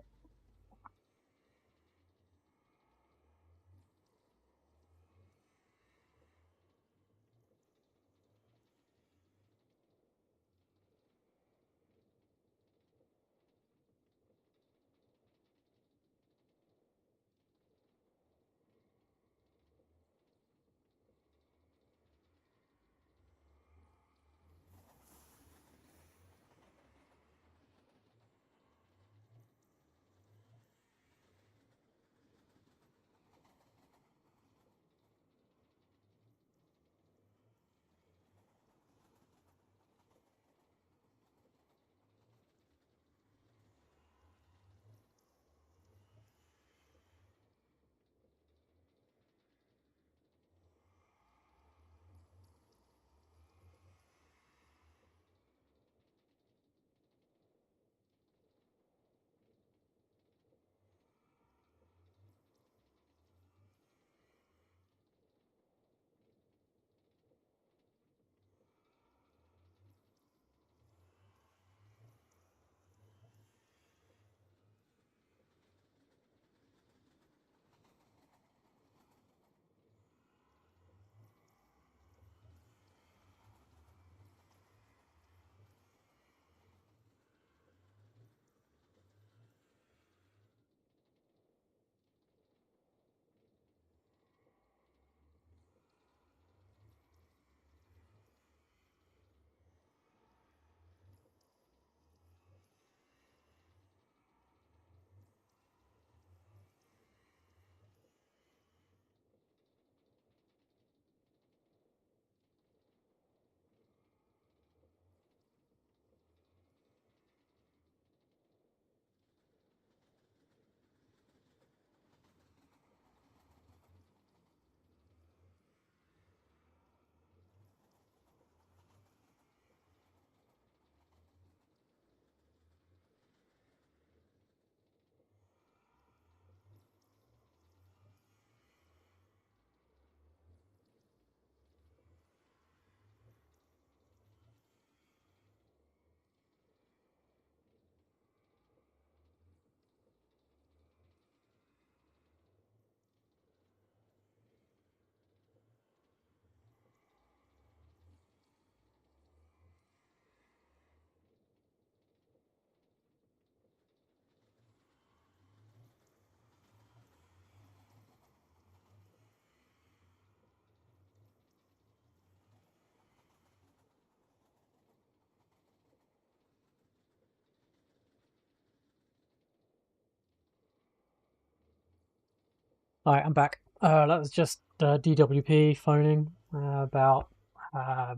Alright, I'm back. That was just DWP phoning about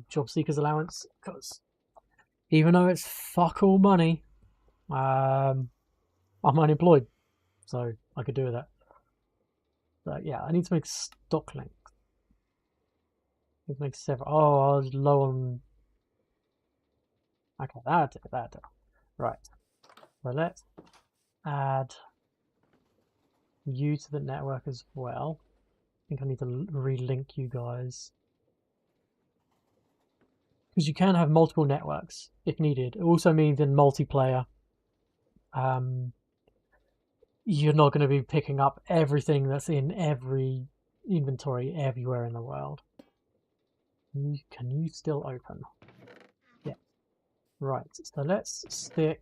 job seekers allowance, because even though it's fuck all money, I'm unemployed, so I could do with that. But yeah, I need to make stock links. I need to make several. Oh, I was low on. Okay, that'll do. Right. So let's add you to the network as well. I think I need to relink you guys, because you can have multiple networks if needed. It also means in multiplayer, you're not going to be picking up everything that's in every inventory everywhere in the world. Can you still open? Yeah. Right, so let's stick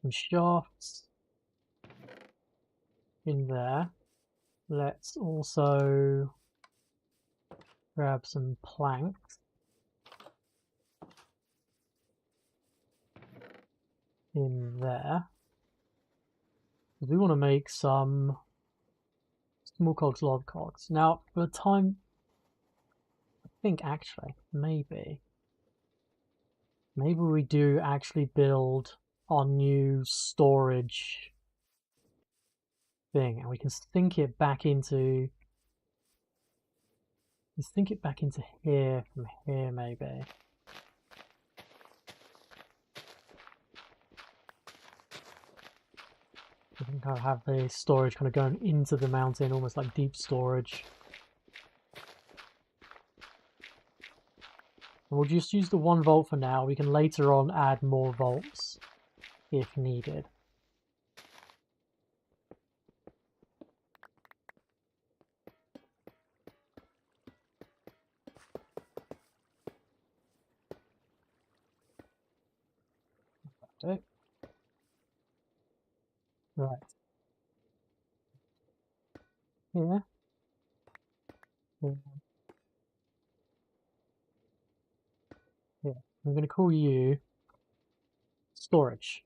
some shafts in there. Let's also grab some planks in there. We want to make some small cogs, large cogs. Now, for the time, I think actually, maybe we do actually build our new storage thing, and we can sink it back into. Let's think it back into here from here, maybe. I think I'll have the storage kind of going into the mountain, almost like deep storage. And we'll just use the 1 vault for now. We can later on add more vaults if needed. Okay. Right. Here. Here. Here. I'm going to call you storage.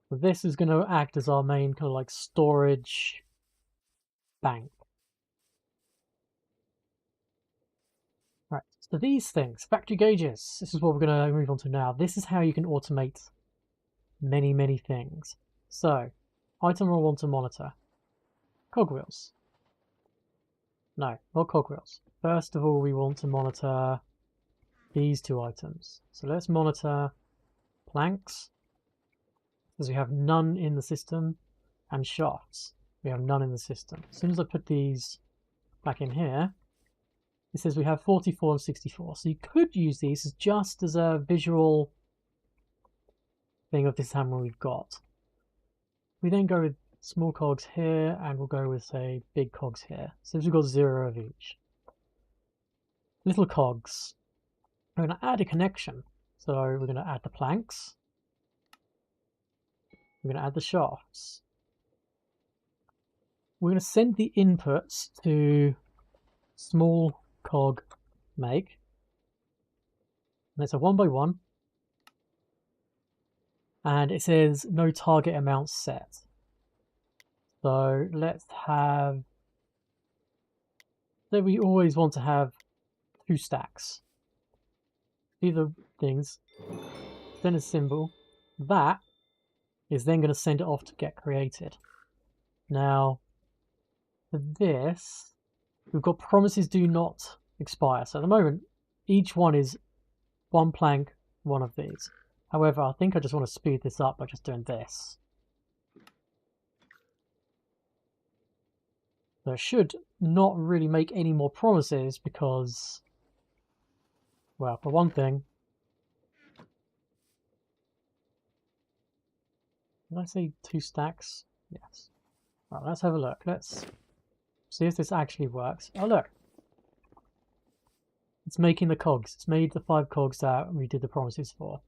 So this is going to act as our main kind of like storage bank. Right, so these things, factory gauges, this is what we're going to move on to now. This is how you can automate many, many things. So, item we want to monitor. Cogwheels. No, not cogwheels. First of all, we want to monitor these 2 items. So let's monitor planks, because we have none in the system, and shafts. We have none in the system. As soon as I put these back in here, it says we have 44 and 64. So you could use these just as a visual thing of this hammer we've got. We then go with small cogs here, and we'll go with, say, big cogs here. So we've got 0 of each. Little cogs. We're going to add a connection. So we're going to add the planks. We're going to add the shafts. We're going to send the inputs to small cog make. And it's a 1 by 1. And it says no target amount set. So let's have, so we always want to have 2 stacks. Either things, then a symbol. That is then going to send it off to get created. Now, for this, we've got promises do not expire. So at the moment, each one is 1 plank, 1 of these. However, I think I just want to speed this up by just doing this. So it should not really make any more promises because, well, for one thing, did I say 2 stacks? Yes. Right, let's have a look. Let's see if this actually works. Oh, look. It's making the cogs. It's made the 5 cogs that we did the promises for.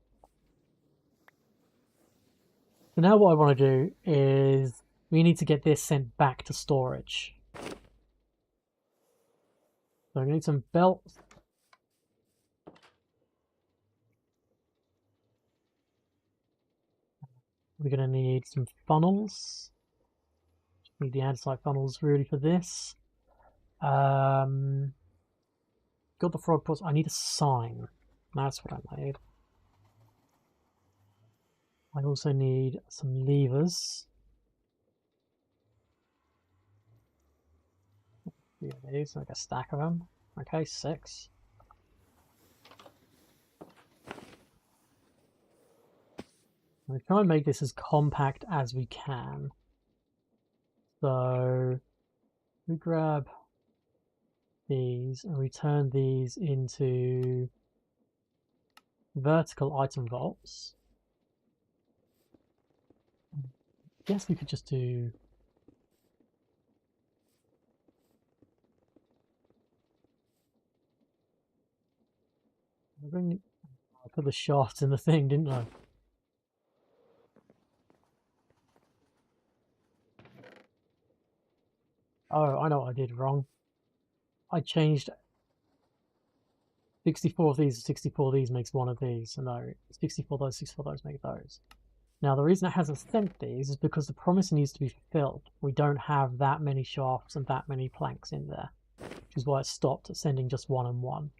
So now what I want to do is we need to get this sent back to storage. So I need some belts. We're going to need some funnels. Need the andesite funnels really for this. Got the frog pots. I need a sign. That's what I need. I also need some levers. Yeah, these, like a stack of them. Okay, 6. We try and make this as compact as we can. So we grab these and we turn these into vertical item vaults. I guess we could just do I put the shafts in the thing, didn't I? Oh, I know what I did wrong. I changed 64 of these, 64 of these makes one of these. So no, 64 of those, 64 of those make those. Now the reason it hasn't sent these is because the promise needs to be fulfilled. We don't have that many shafts and that many planks in there, which is why it stopped at sending just one and one.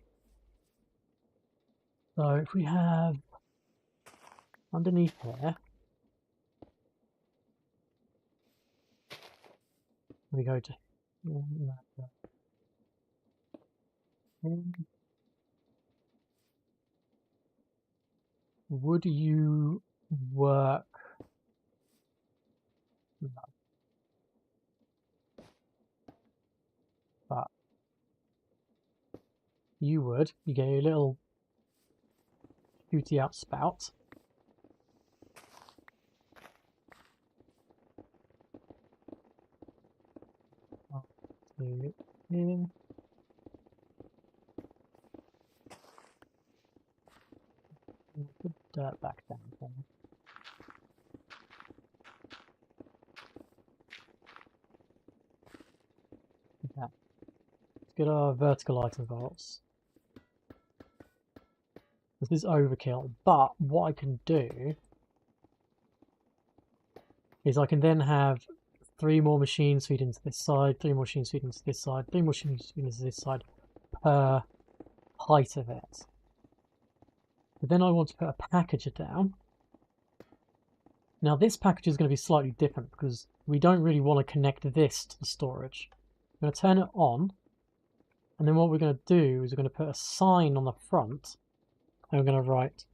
So if we have underneath here, we go to would you work? No. But you would. You get a little shooty out spout. Here. Put dirt back down for me. Okay. Let's get our vertical item vaults. This is overkill, but what I can do is I can then have 3 more machines feed into this side, 3 more machines feed into this side, 3 more machines feed into this side per height of it. But then I want to put a packager down. Now this package is going to be slightly different because we don't really want to connect this to the storage. I'm going to turn it on, and then what we're going to do is we're going to put a sign on the front, and we're going to write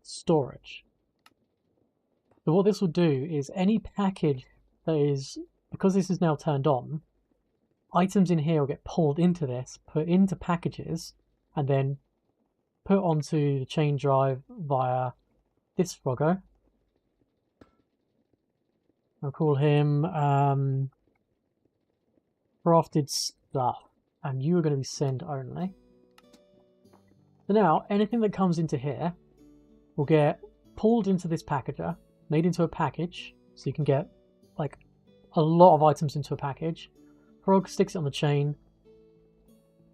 storage. So what this will do is any package that is, because this is now turned on, items in here will get pulled into this, put into packages, and then put onto the chain drive via this froggo. I'll call him crafted stuff, and you are going to be send only. So now anything that comes into here will get pulled into this packager, made into a package, so you can get like a lot of items into a package. Frog sticks it on the chain,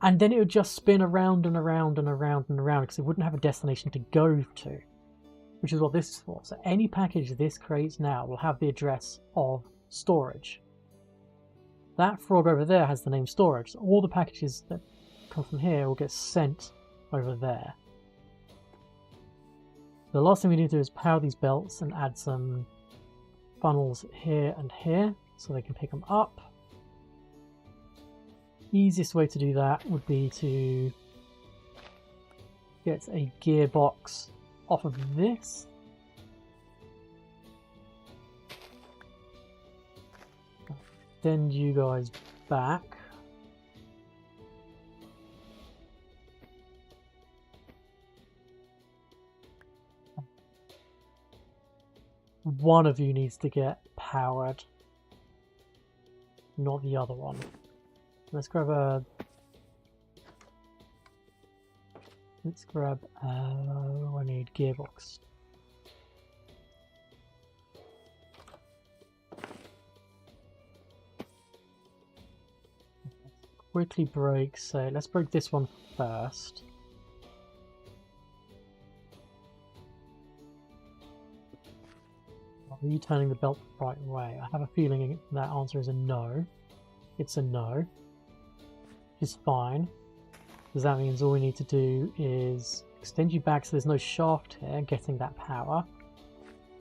and then it would just spin around and around and around and around because it wouldn't have a destination to go to, which is what this is for. So any package this creates now will have the address of storage. That frog over there has the name storage. So all the packages that come from here will get sent over there. The last thing we need to do is power these belts and add some funnels here and here so they can pick them up. Easiest way to do that would be to get a gearbox off of this. Send you guys back. One of you needs to get powered, not the other one. Let's grab a... Let's grab... I need gearbox. Quickly break, so let's break this one first. Are you turning the belt the right way? I have a feeling that answer is a no. It's a no. Which is fine. Because that means all we need to do is extend you back so there's no shaft here, getting that power.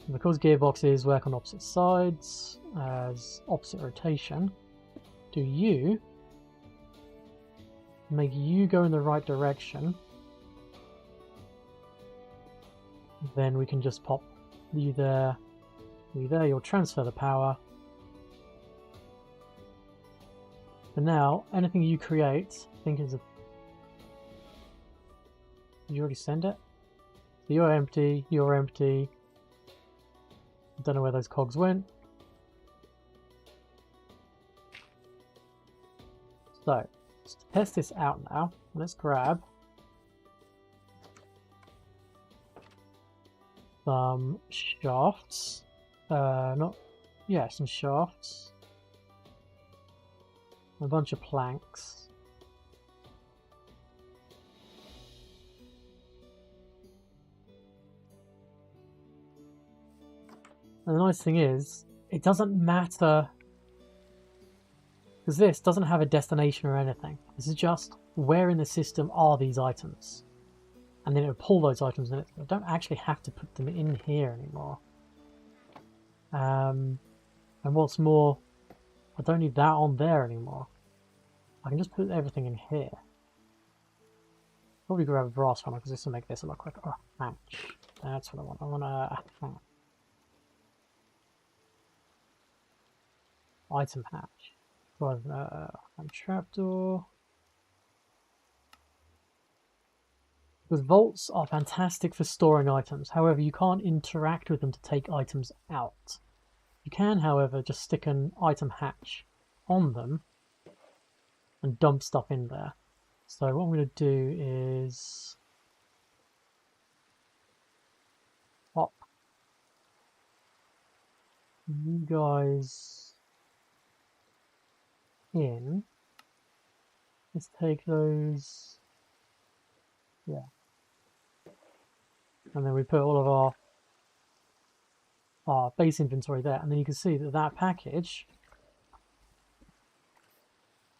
And because gearboxes work on opposite sides, as opposite rotation, do you make you go in the right direction, then we can just pop you there, you'll transfer the power. And now, anything you create, I think is a... Did you already send it? So you're empty, you're empty. I don't know where those cogs went. So, let's test this out now. Let's grab some shafts. Some shafts. a bunch of planks. And the nice thing is, it doesn't matter, because this doesn't have a destination or anything. This is just where in the system are these items. And then it'll pull those items in it. I don't actually have to put them in here anymore. And what's more, I don't need that on there anymore. I can just put everything in here. Probably grab a brass funnel because this will make this a lot quicker. Oh, hatch. That's what I want. I want a hatch. Item hatch. Trapdoor. Because vaults are fantastic for storing items. However, you can't interact with them to take items out. You can, however, just stick an item hatch on them and dump stuff in there. So what I'm going to do is pop you guys in. Let's take those. Yeah. And then we put all of our base inventory there. And then you can see that that package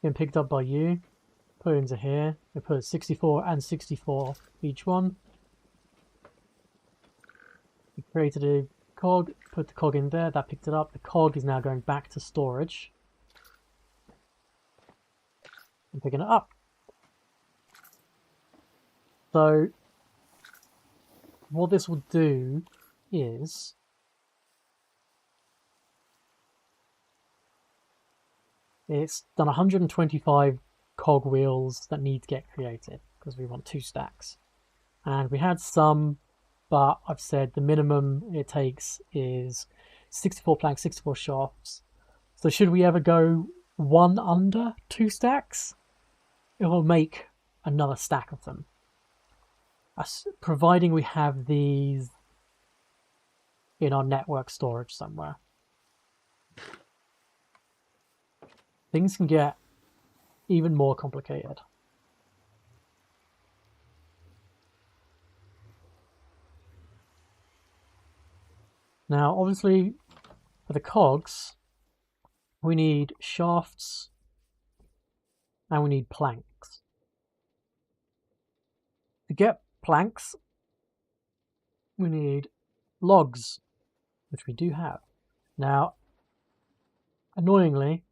been picked up by you, put into here. We put 64 and 64 each one. We created a cog, put the cog in there, that picked it up. The cog is now going back to storage and picking it up. So what this will do is it's done 125 cog wheels that need to get created because we want 2 stacks. And we had some, but I've said the minimum it takes is 64 planks, 64 shafts. So should we ever go one under 2 stacks, it will make another stack of them. Providing we have these in our network storage somewhere. Things can get even more complicated. Now, obviously, for the cogs, we need shafts and we need planks. To get planks, we need logs, which we do have. Now, annoyingly,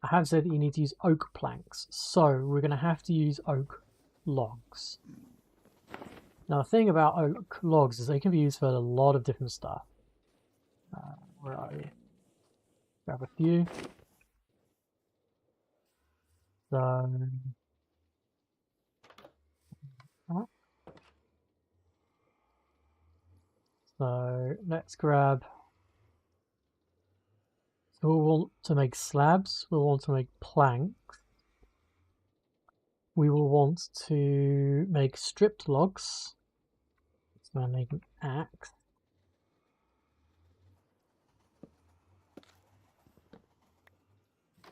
I have said that you need to use oak planks, so we're going to have to use oak logs. Now, the thing about oak logs is they can be used for a lot of different stuff. Where are you? Grab a few. So let's grab. So we'll want to make slabs. We'll want to make planks. We will want to make stripped logs. So I'm making axe.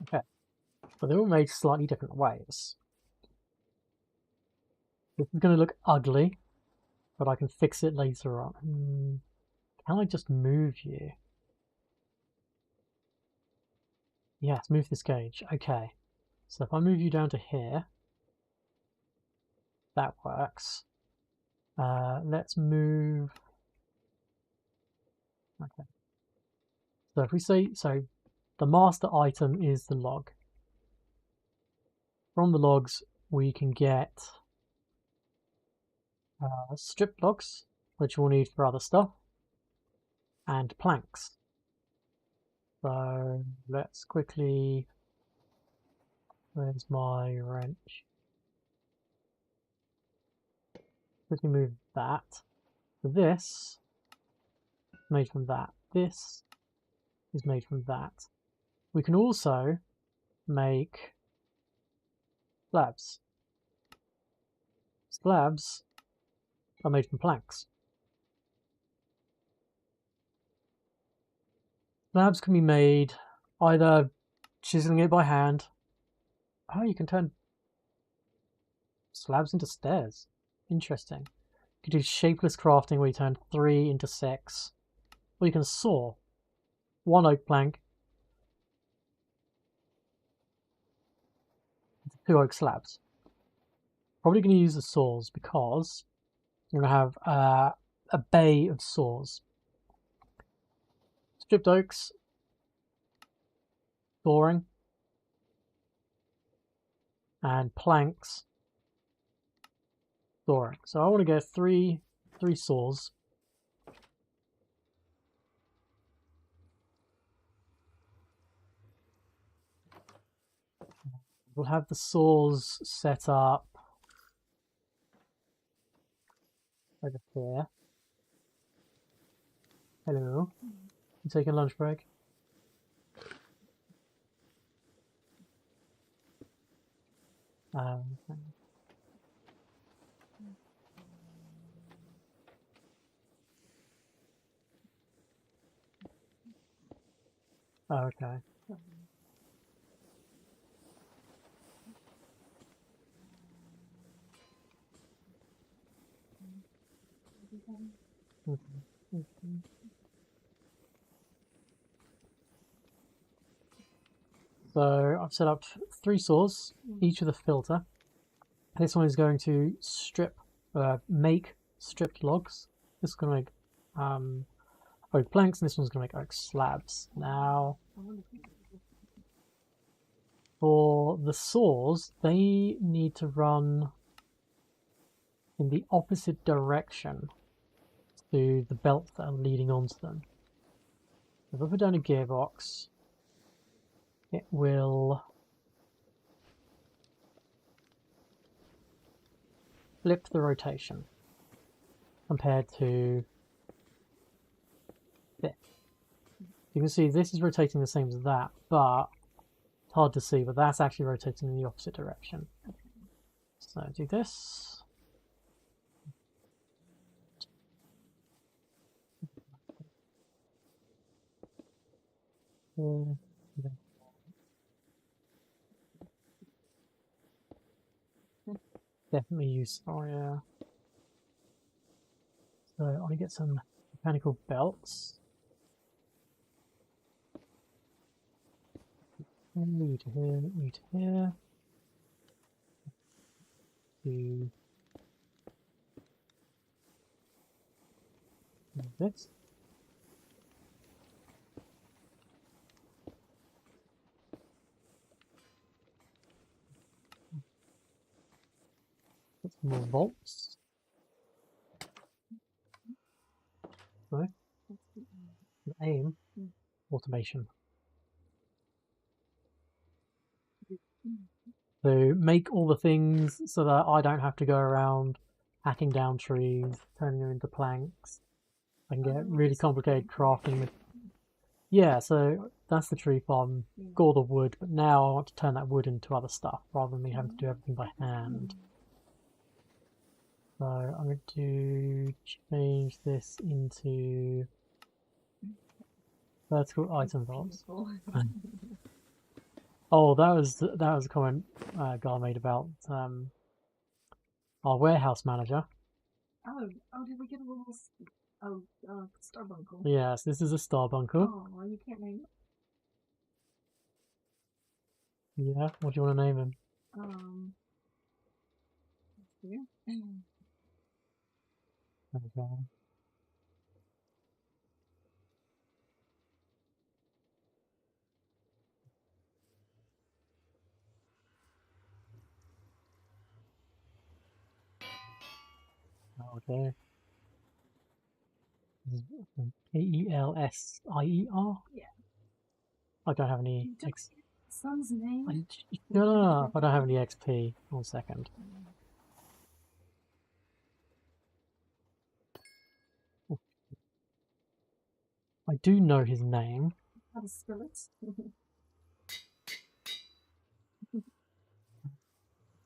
Okay, but they're all made slightly different ways. This is going to look ugly, but I can fix it later on. Can I just move you? Yes, move this gauge. Okay, so if I move you down to here, that works. Let's move. Okay. So if we say, so the master item is the log. From the logs, we can get strip logs, which we'll need for other stuff, and planks. So let's quickly, where's my wrench? Quickly move that. So this is made from that. This is made from that. We can also make slabs. Slabs are made from planks. Slabs can be made either chiseling it by hand Oh, you can turn slabs into stairs. Interesting. You can do shapeless crafting where you turn 3 into 6. Or you can saw 1 oak plank into 2 oak slabs. Probably going to use the saws because you're going to have a bay of saws. Stripped oaks, sawing, and planks, sawing. So I want to get three saws. We'll have the saws set up over here. Hello. You taking a lunch break? Okay. So I've set up 3 saws, each with a filter. This one is going to make stripped logs. This is going to make oak planks, and this one's going to make oak slabs. Now, for the saws, they need to run in the opposite direction to the belts that are leading onto them. If I put down a gearbox, it will flip the rotation compared to this. You can see this is rotating the same as that, but it's hard to see, but that's actually rotating in the opposite direction. So do this. Definitely use, oh yeah. So I want to get some mechanical belts. You to here, you to here. To this. Put some more bolts. Right. Aim. Automation. So make all the things so that I don't have to go around hacking down trees, turning them into planks. I can get really complicated crafting with. Yeah, so that's the tree farm, got all the wood, but now I want to turn that wood into other stuff rather than me having to do everything by hand. So I'm going to change this into vertical item vaults. Oh, that was a comment Gar made about our warehouse manager. Oh, did we get a little starbuncle? Yes, this is a starbuncle. Oh, well, you can't name it. Yeah, what do you want to name him? Here. Okay. Okay. Aelsier? Yeah. I don't have any son's name? No, I don't have any XP. 1 second. I do know his name. How to spell it?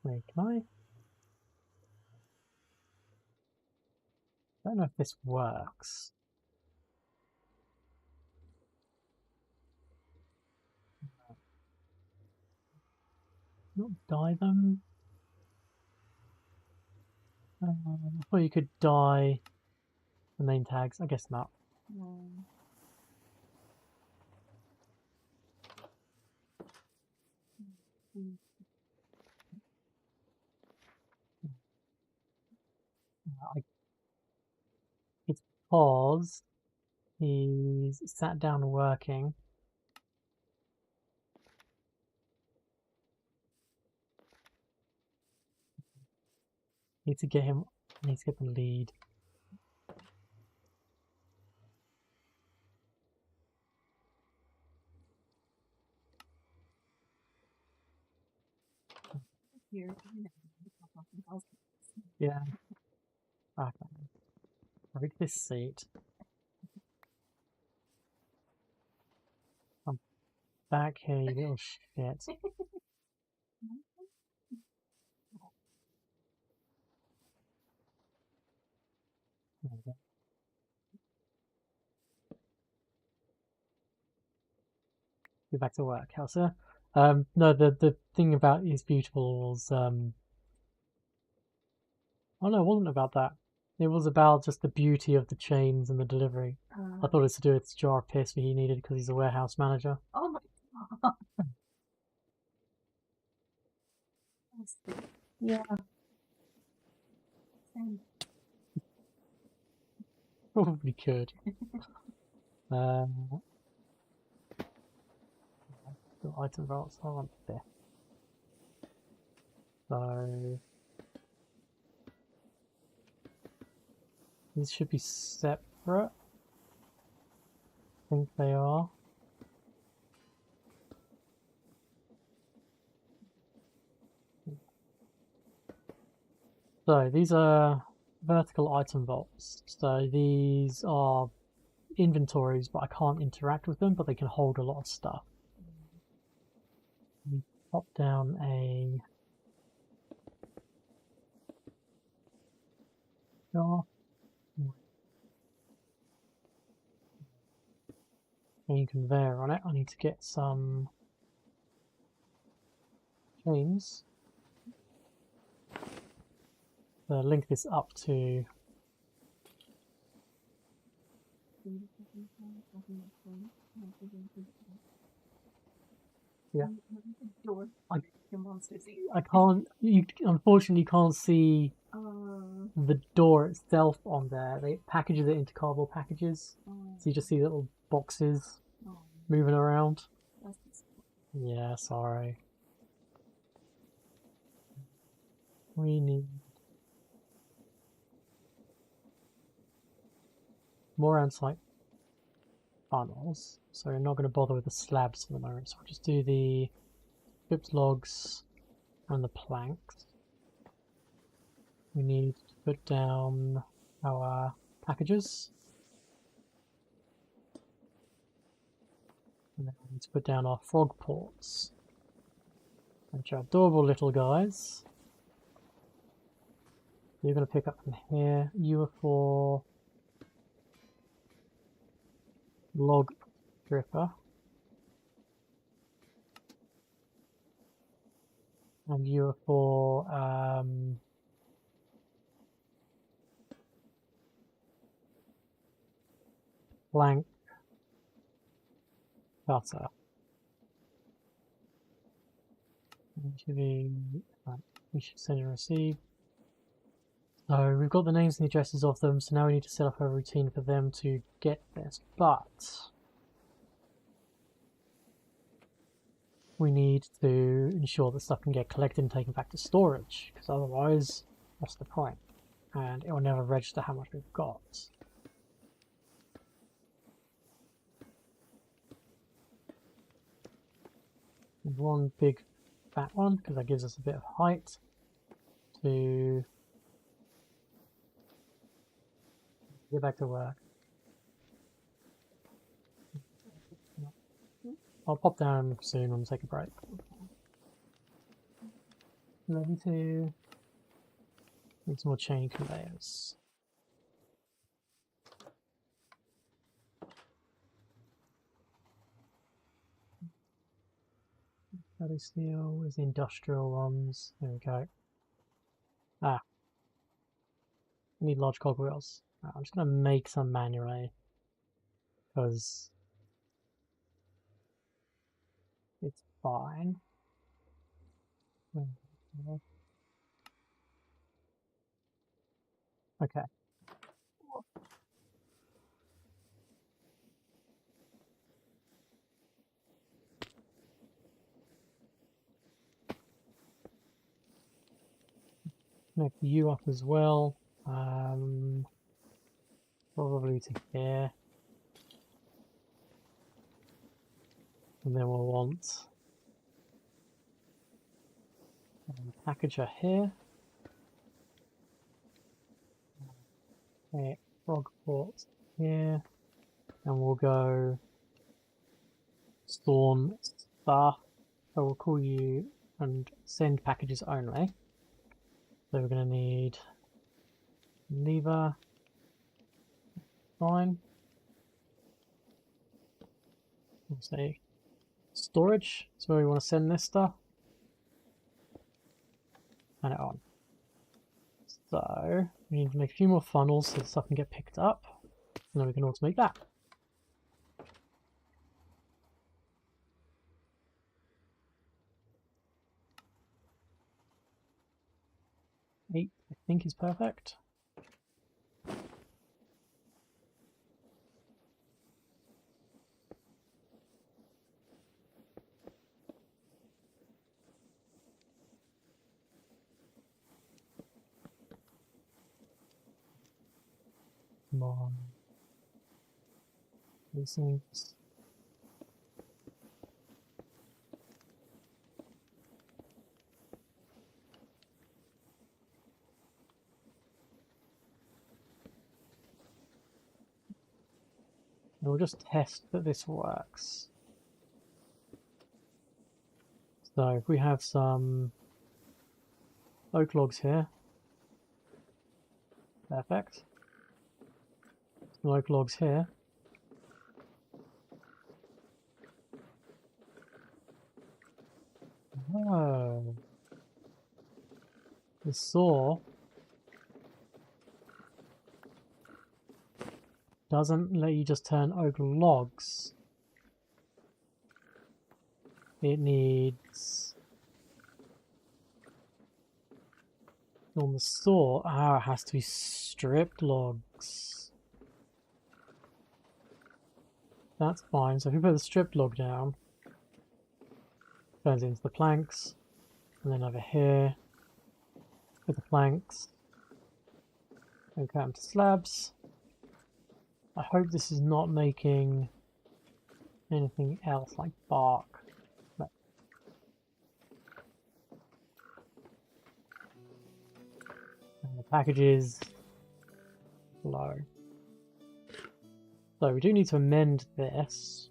Wait, can I? I don't know if this works. not dye them? I thought you could dye the name tags. I guess not. It's because he's sat down working. Need to get him. Need to get the lead. Yeah. Okay. Read this seat. I'm back here, you little shit. There we go. Get back to work, Elsa. No, the thing about is beautiful was oh no, it wasn't about that. It was about just the beauty of the chains and the delivery. I thought it was to do with the jar of piss that he needed because he's a warehouse manager. Oh my god. Yeah. Same. Probably could. The item vaults I want there. So these should be separate. I think they are. So these are vertical item vaults. So these are inventories, but I can't interact with them, but they can hold a lot of stuff. You pop down a jar. And conveyor on it. I need to get some chains. Link this up to yeah. Door. I can't. You unfortunately can't see Uh, the door itself on there. They packages it into cardboard packages, so you just see little boxes moving around. Yeah, sorry. We need more on-site funnels, so we're not going to bother with the slabs for the moment. So we'll just do the script logs and the planks. We need to put down our packages. And then we need to put down our frog ports, which are adorable little guys. You're going to pick up from here. You are for log dripper. And you are for blank cutter. We should send and receive. So we've got the names and the addresses of them, so now we need to set up a routine for them to get this. But we need to ensure that stuff can get collected and taken back to storage, because otherwise, what's the point? And it will never register how much we've got. One big fat one, because that gives us a bit of height to get back to work. I'll pop down soon and take a break. Ready to make some more chain conveyors. Belly steel is the industrial ones. There we go. Ah, I need large cogwheels. I'm just gonna make some manually because it's fine. Okay. Connect you up as well. Probably to here. And then we'll want a packager here. Okay, frog port here. And we'll go storm stuff. So we'll call you and send packages only. So we're going to need lever. Fine. We'll say storage. So where we want to send this stuff. Turn it on. So we need to make a few more funnels so the stuff can get picked up. And then we can automate that. 8, I think, is perfect. Come on. These things. And we'll just test that this works. So if we have some oak logs here, perfect. Some oak logs here. Oh, the saw doesn't let you just turn oak logs. It needs on the saw. Ah, it has to be stripped logs. That's fine. So if we put the stripped log down, turns into the planks, and then over here with the planks, and cut them to slabs. I hope this is not making anything else like bark. But and the packages low. So we do need to amend this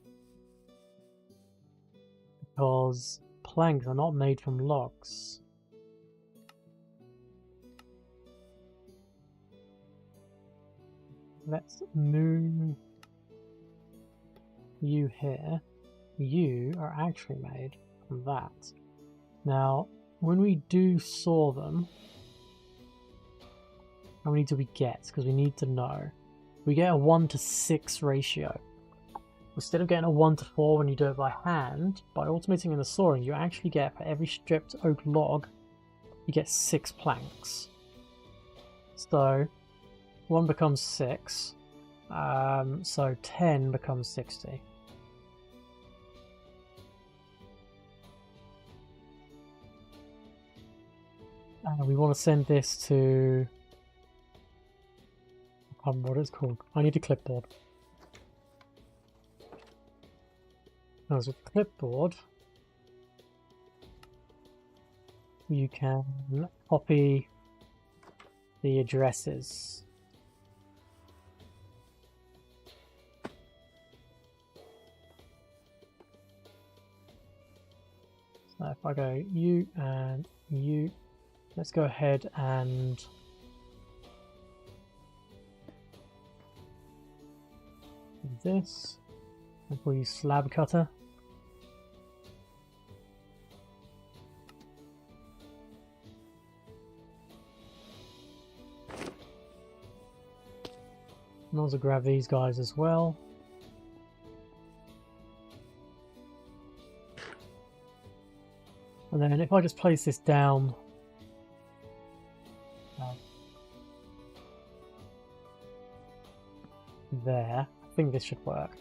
because planks are not made from logs. Let's move you here. You are actually made from that. Now, when we do saw them, how many do we get? Because we need to know. We get a 1:6 ratio. Instead of getting a 1:4 when you do it by hand, by automating in the sawing, you actually get, for every stripped oak log, you get 6 planks. So 1 becomes 6, so 10 becomes 60. And we want to send this to... I can't remember what it's called. I need a clipboard. As with clipboard, you can copy the addresses. So if I go you and you, let's go ahead and do this. And we'll use slab cutter. And also grab these guys as well. And then if I just place this down there, I think this should work.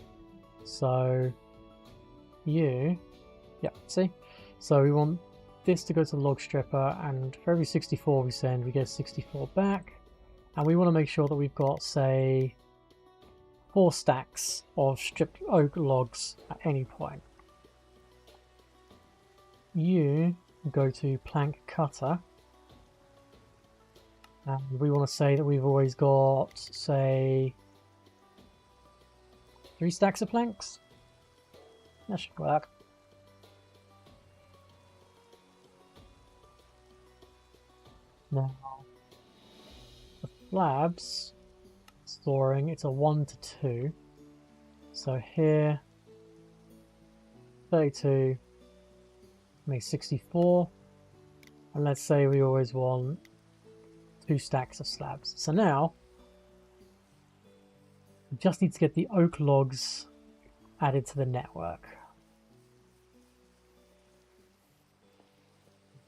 So yeah, see? So we want this to go to the log stripper, and for every 64 we send, we get 64 back. And we want to make sure that we've got, say, 4 stacks of stripped oak logs at any point. You go to plank cutter, and we want to say that we've always got, say, 3 stacks of planks. That should work. Now, the slabs storing, it's a 1 to 2. So here, 32, make 64. And let's say we always want 2 stacks of slabs. So now, we just need to get the oak logs added to the network.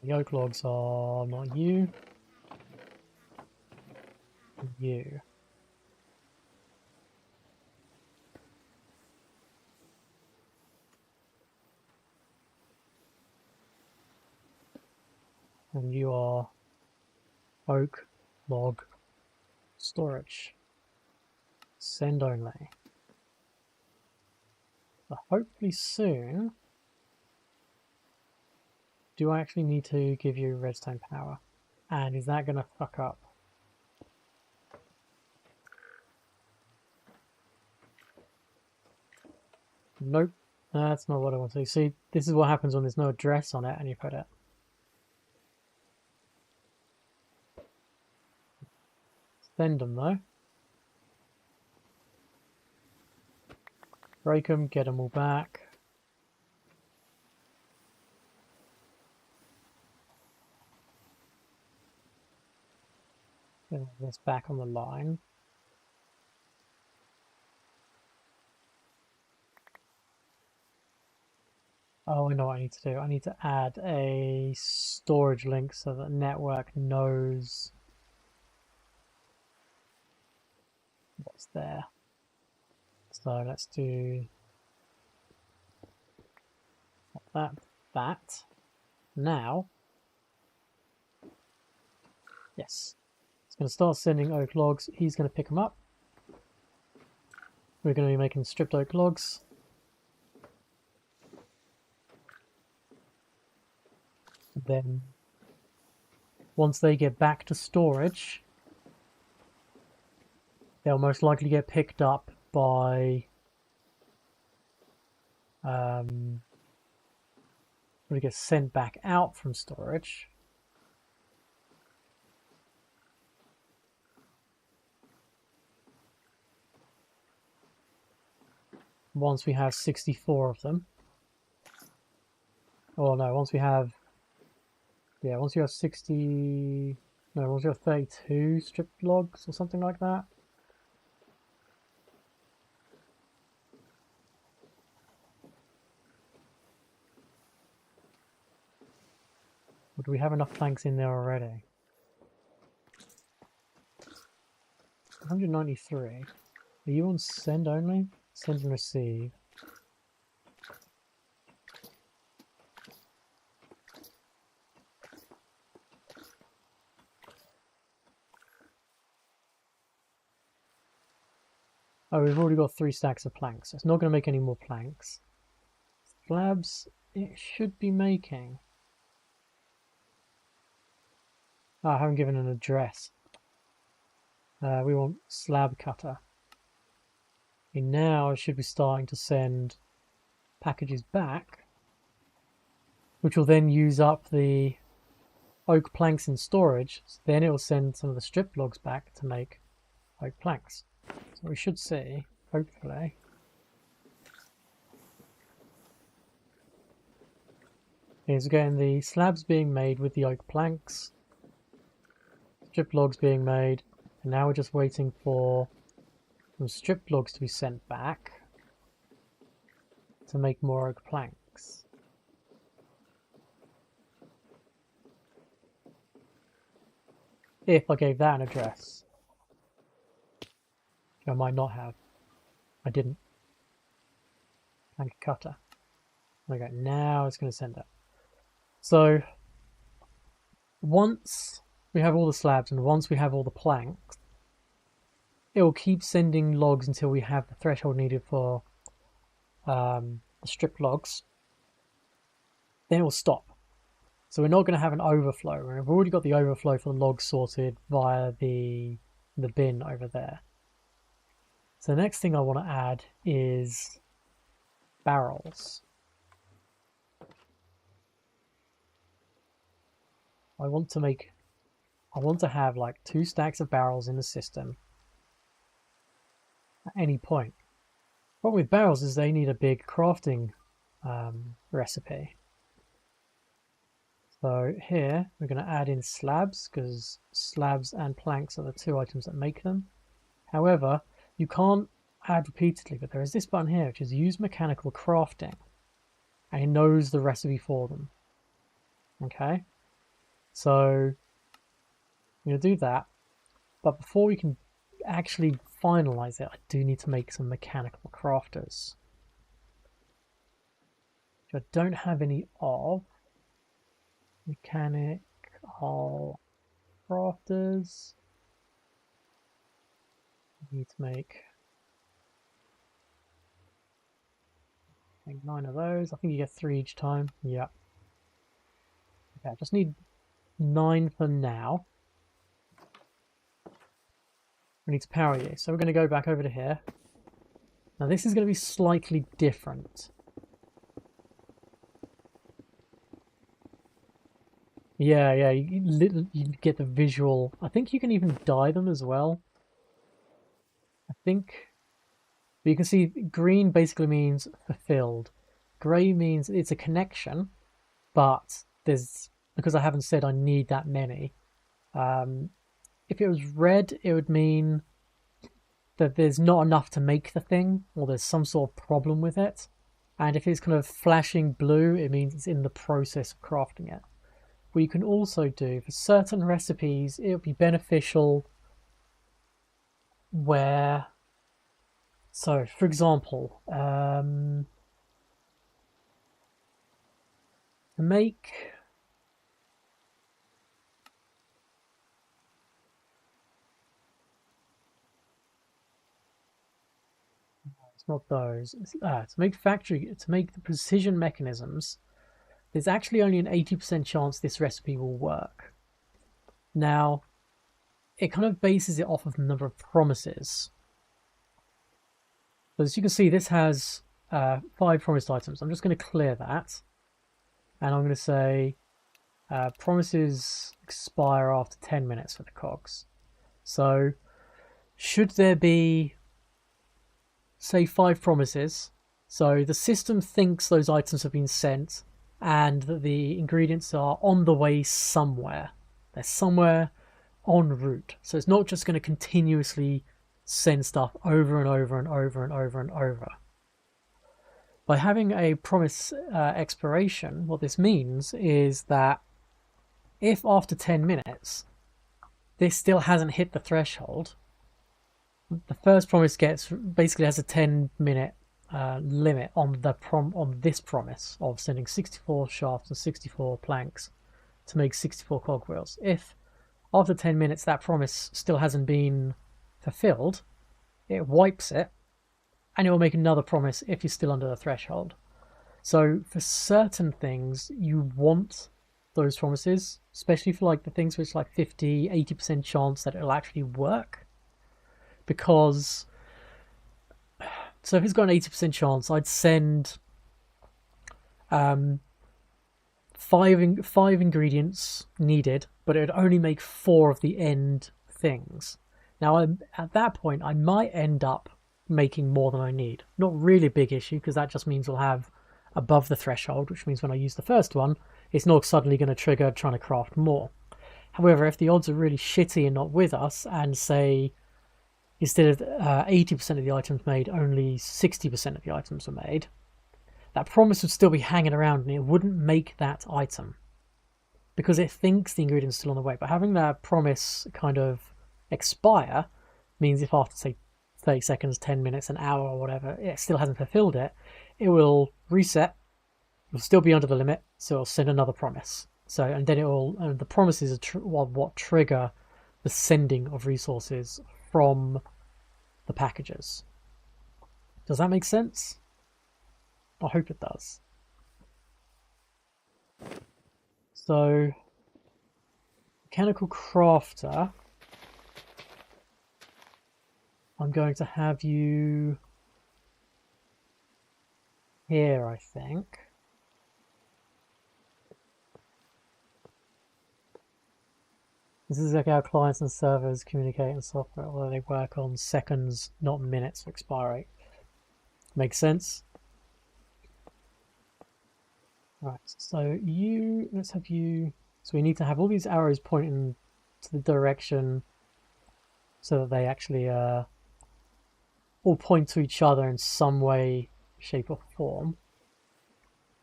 The oak logs are not you. You. And you are oak log storage. Send only. So hopefully soon. Do I actually need to give you redstone power? And is that going to fuck up? Nope, that's not what I want to do. See, this is what happens when there's no address on it and you put it. Send them though. Break them, get them all back. Get this back on the line. Oh, I know what I need to do. I need to add a storage link so that the network knows what's there. So let's do that. Now, yes, it's going to start sending oak logs. He's going to pick them up. We're going to be making stripped oak logs. Then once they get back to storage, they'll most likely get picked up by we get sent back out from storage. Once we have 64 of them. Oh no, once we have 60, no, once you have 32 stripped logs or something like that. Or do we have enough planks in there already? 193. Are you on send only? Send and receive. Oh, we've already got 3 stacks of planks. So it's not going to make any more planks. Slabs, it should be making. Oh, I haven't given an address. We want slab cutter. And now it should be starting to send packages back, which will then use up the oak planks in storage. So then it will send some of the stripped logs back to make oak planks. So we should see, hopefully, is again the slabs being made with the oak planks, stripped logs being made, and now we're just waiting for some stripped logs to be sent back to make more oak planks. If I gave that an address. I might not have. I didn't. Plank cutter. Okay, now it's going to send it. So, once we have all the slabs and once we have all the planks, it will keep sending logs until we have the threshold needed for the stripped logs. Then it will stop. So we're not going to have an overflow. We've already got the overflow for the logs sorted via the bin over there. So the next thing I want to add is barrels. I want to have like 2 stacks of barrels in the system at any point. The problem with barrels is they need a big crafting recipe. So here we're going to add in slabs because slabs and planks are the 2 items that make them. However, you can't add repeatedly, but there is this button here which is use mechanical crafting, and it knows the recipe for them. Okay, so I'm going to do that, but before we can actually finalize it, I do need to make some mechanical crafters, which I don't have any of. Mechanical crafters. I need to make 9 of those. I think you get 3 each time. Yeah. Okay, I just need 9 for now. We need to power you. So we're going to go back over to here. Now this is going to be slightly different. Yeah, you get the visual. I think you can even dye them as well. I think. But you can see green basically means fulfilled. Grey means it's a connection, but because I haven't said I need that many. If it was red, it would mean that there's not enough to make the thing, or there's some sort of problem with it. And if it's kind of flashing blue, it means it's in the process of crafting it. What you can also do, for certain recipes, it would be beneficial where... So, for example, to make... It's not those. To make the precision mechanisms, there's actually only an 80% chance this recipe will work. Now, it kind of bases it off of the number of promises. So as you can see, this has 5 promised items. I'm just going to clear that. And I'm going to say promises expire after 10 minutes for the cogs. So should there be, say, 5 promises, so the system thinks those items have been sent and that the ingredients are on the way somewhere. They're somewhere en route. So it's not just going to continuously send stuff over and over and over and over and over. By having a promise expiration, what this means is that if after 10 minutes this still hasn't hit the threshold, the first promise basically has a 10-minute limit on this promise of sending 64 shafts and 64 planks to make 64 cogwheels. If after 10 minutes that promise still hasn't been fulfilled, it wipes it, and it will make another promise if you're still under the threshold. So for certain things, you want those promises, especially for like the things which like 50-80% chance that it'll actually work. Because so if it's got an 80% chance, I'd send 5 ingredients needed, but it would only make 4 of the end things. Now at that point I might end up making more than I need. Not really a big issue, because that just means we'll have above the threshold, which means when I use the first one, it's not suddenly going to trigger trying to craft more. However, if the odds are really shitty and not with us, and say instead of 80% of the items made, only 60% of the items were made, that promise would still be hanging around and it wouldn't make that item because it thinks the ingredient's still on the way. But having that promise kind of expire means if after, say, 30 seconds, 10 minutes, an hour or whatever, it still hasn't fulfilled it, it will reset. It'll still be under the limit, so it'll send another promise. So, and then the promises are what trigger the sending of resources from the packages. Does that make sense? I hope it does. So, mechanical crafter, I'm going to have you here, I think. This is like how clients and servers communicate in software, although they work on seconds, not minutes for expiry. Makes sense? Right, so let's have you, so we need to have all these arrows pointing to the direction so that they actually all point to each other in some way, shape or form.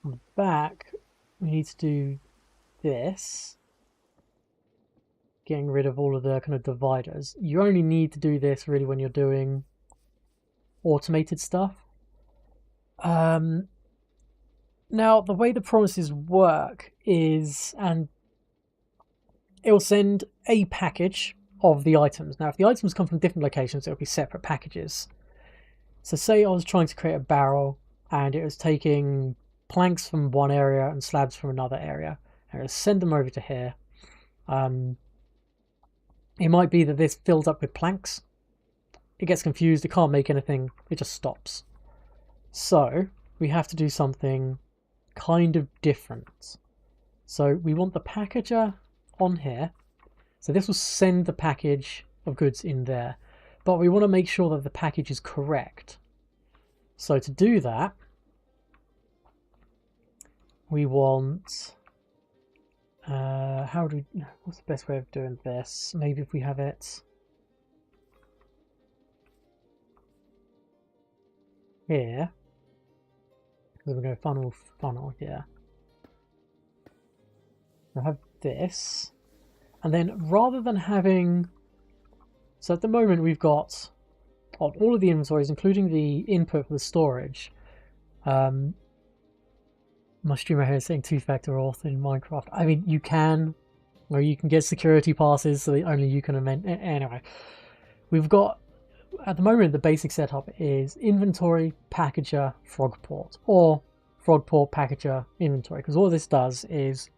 On the back, we need to do this. Getting rid of all of the kind of dividers. You only need to do this really when you're doing automated stuff. Now, the way the promises work is, and it will send a package of the items. Now, if the items come from different locations, it'll be separate packages. So say I was trying to create a barrel and it was taking planks from one area and slabs from another area. And it will send them over to here. It might be that this fills up with planks. It gets confused, it can't make anything, it just stops. So we have to do something kind of different. So we want the packager on here. So this will send the package of goods in there, but we want to make sure that the package is correct. So to do that, we want what's the best way of doing this? Maybe if we have it here, because we're going to funnel here. We'll have this, and then rather than having, so at the moment we've got on all of the inventories, including the input for the storage. My streamer here is saying two-factor auth in Minecraft. I mean, you can, or you can get security passes so that only you can amend. Anyway, we've got, at the moment, the basic setup is inventory, packager, frogport, or frogport, packager, inventory. Because all this does is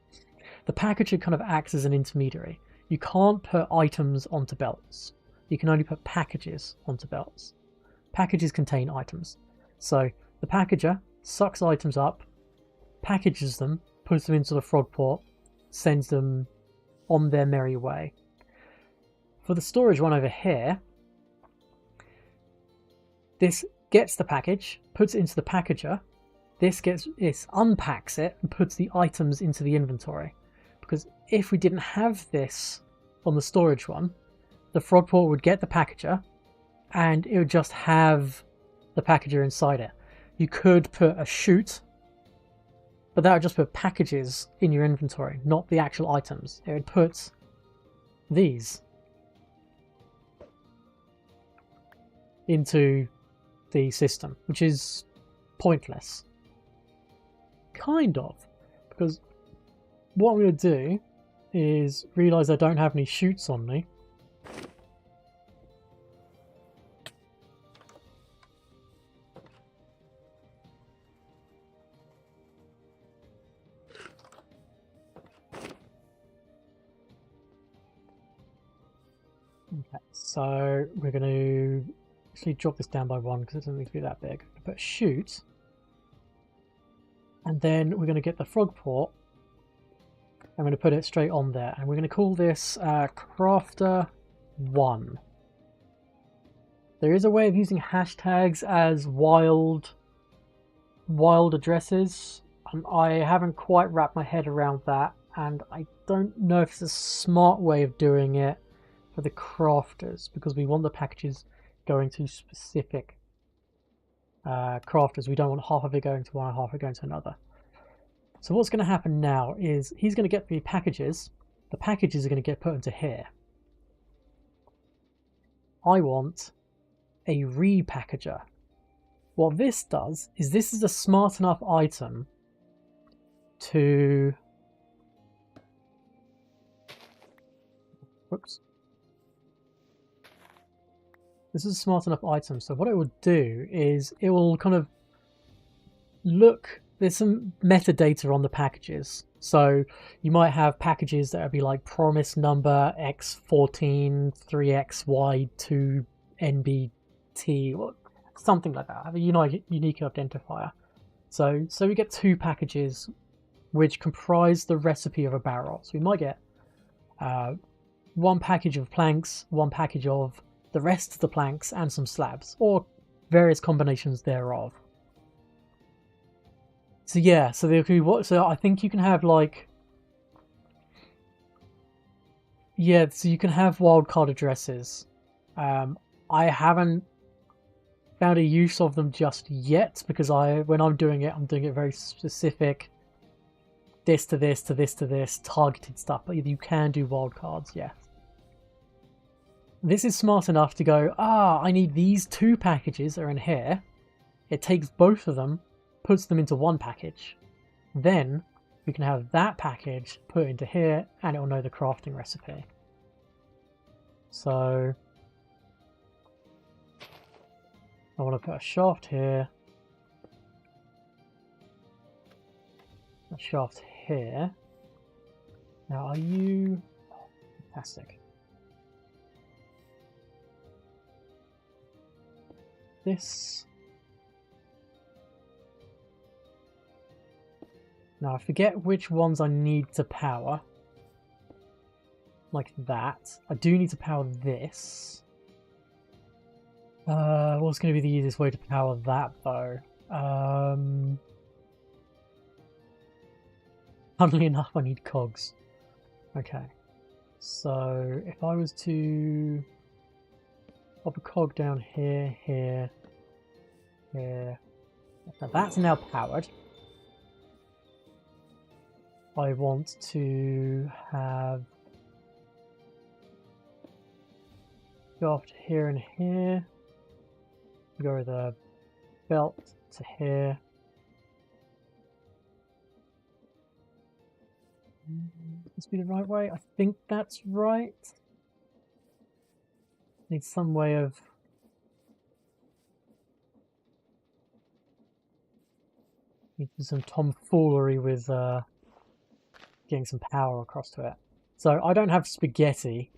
the packager kind of acts as an intermediary. You can't put items onto belts. You can only put packages onto belts. Packages contain items. So the packager sucks items up, packages them, puts them into the frogport, sends them on their merry way. For the storage one over here, this gets the package, puts it into the packager, this unpacks it and puts the items into the inventory. Because if we didn't have this on the storage one, the frogport would get the packager and it would just have the packager inside it. You could put a chute, but that would just put packages in your inventory, not the actual items. It would put these into the system, which is pointless. Kind of. Because what I'm going to do is realise I don't have any chutes on me. Okay, so we're going to actually drop this down by one because it doesn't need to be that big. But shoot, and then we're going to get the frogport. I'm going to put it straight on there, and we're going to call this crafter 1. There is a way of using hashtags as wild addresses. I haven't quite wrapped my head around that, and I don't know if it's a smart way of doing it for the crafters, because we want the packages going to specific crafters. We don't want half of it going to one and half of it going to another. So what's going to happen now is he's going to get the packages. The packages are going to get put into here. I want a repackager. What this does is this is a smart enough item to... Whoops. This is a smart enough item, so what it will do is it will kind of look... There's some metadata on the packages. So you might have packages that would be like promise number X14 3XY2 NBT or something like that. Have a unique identifier. So we get 2 packages which comprise the recipe of a barrel. So we might get 1 package of planks, 1 package of the rest of the planks, and some slabs, or various combinations thereof. So yeah, so there could be what? So I think you can have like, yeah, so you can have wildcard addresses. I haven't found a use of them just yet because when I'm doing it very specific. This to this to this to this targeted stuff, but you can do wildcards, yes. This is smart enough to go, I need these 2 packages that are in here. It takes both of them, puts them into 1 package. Then we can have that package put into here and it will know the crafting recipe. So I want to put a shaft here. A shaft here. Now are you... Oh, fantastic. This... Now I forget which ones I need to power. Like that. I do need to power this. What's going to be the easiest way to power that though? Funnily enough, I need cogs. Okay. So if I was to pop a cog down here, here, here. Now that's now powered. I want to have shaft here and here. Go with the belt to here. This be the right way? I think that's right. Need some way of... Need some tomfoolery with getting some power across to it. So I don't have spaghetti.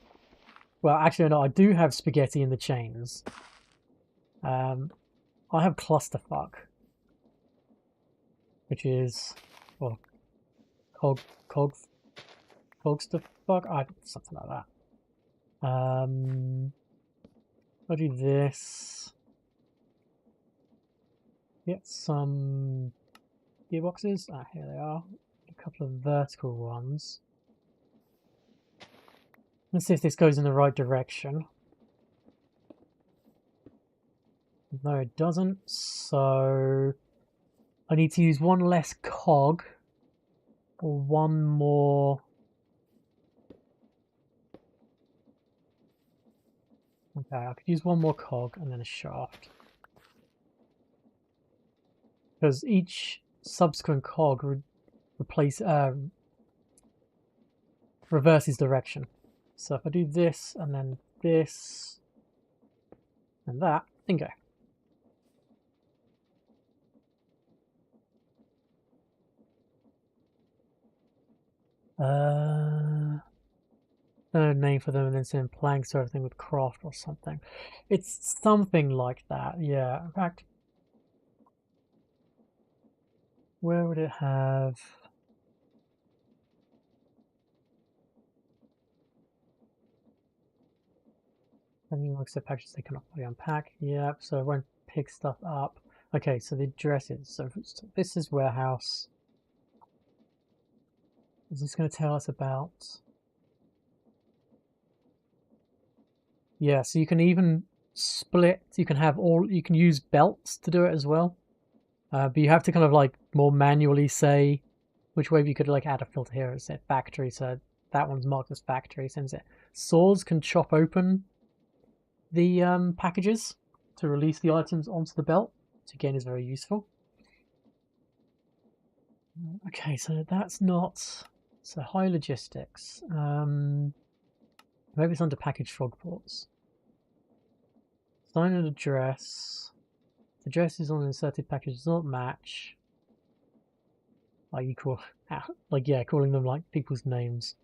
Well, actually no, I do have spaghetti in the chains. I have clusterfuck, which is, well, cogstufuck, something like that. I'll do this. Get some gearboxes. Ah, here they are. A couple of vertical ones. Let's see if this goes in the right direction. No, it doesn't. So I need to use 1 less cog or 1 more. Okay, I could use 1 more cog and then a shaft. Because each subsequent cog reverses direction. So if I do this and then this and that, bingo. No name for them and then send planks or everything with craft or something. It's something like that, yeah. In fact, where would it have... Anything looks at packages they cannot fully unpack. Yep, so it won't pick stuff up. Okay, so the addresses. So this is warehouse. Is this going to tell us about... Yeah, so you can even split. You can have you can use belts to do it as well. But you have to kind of like more manually say which way you could like add a filter here. It's at factory, so that one's marked as factory. Since it saws can chop open the packages to release the items onto the belt, which again is very useful. Okay, so that's not so high logistics. Maybe it's under package frog ports. Sign an address. The address is on the inserted package does not match. Like you call, like yeah, calling them like people's names.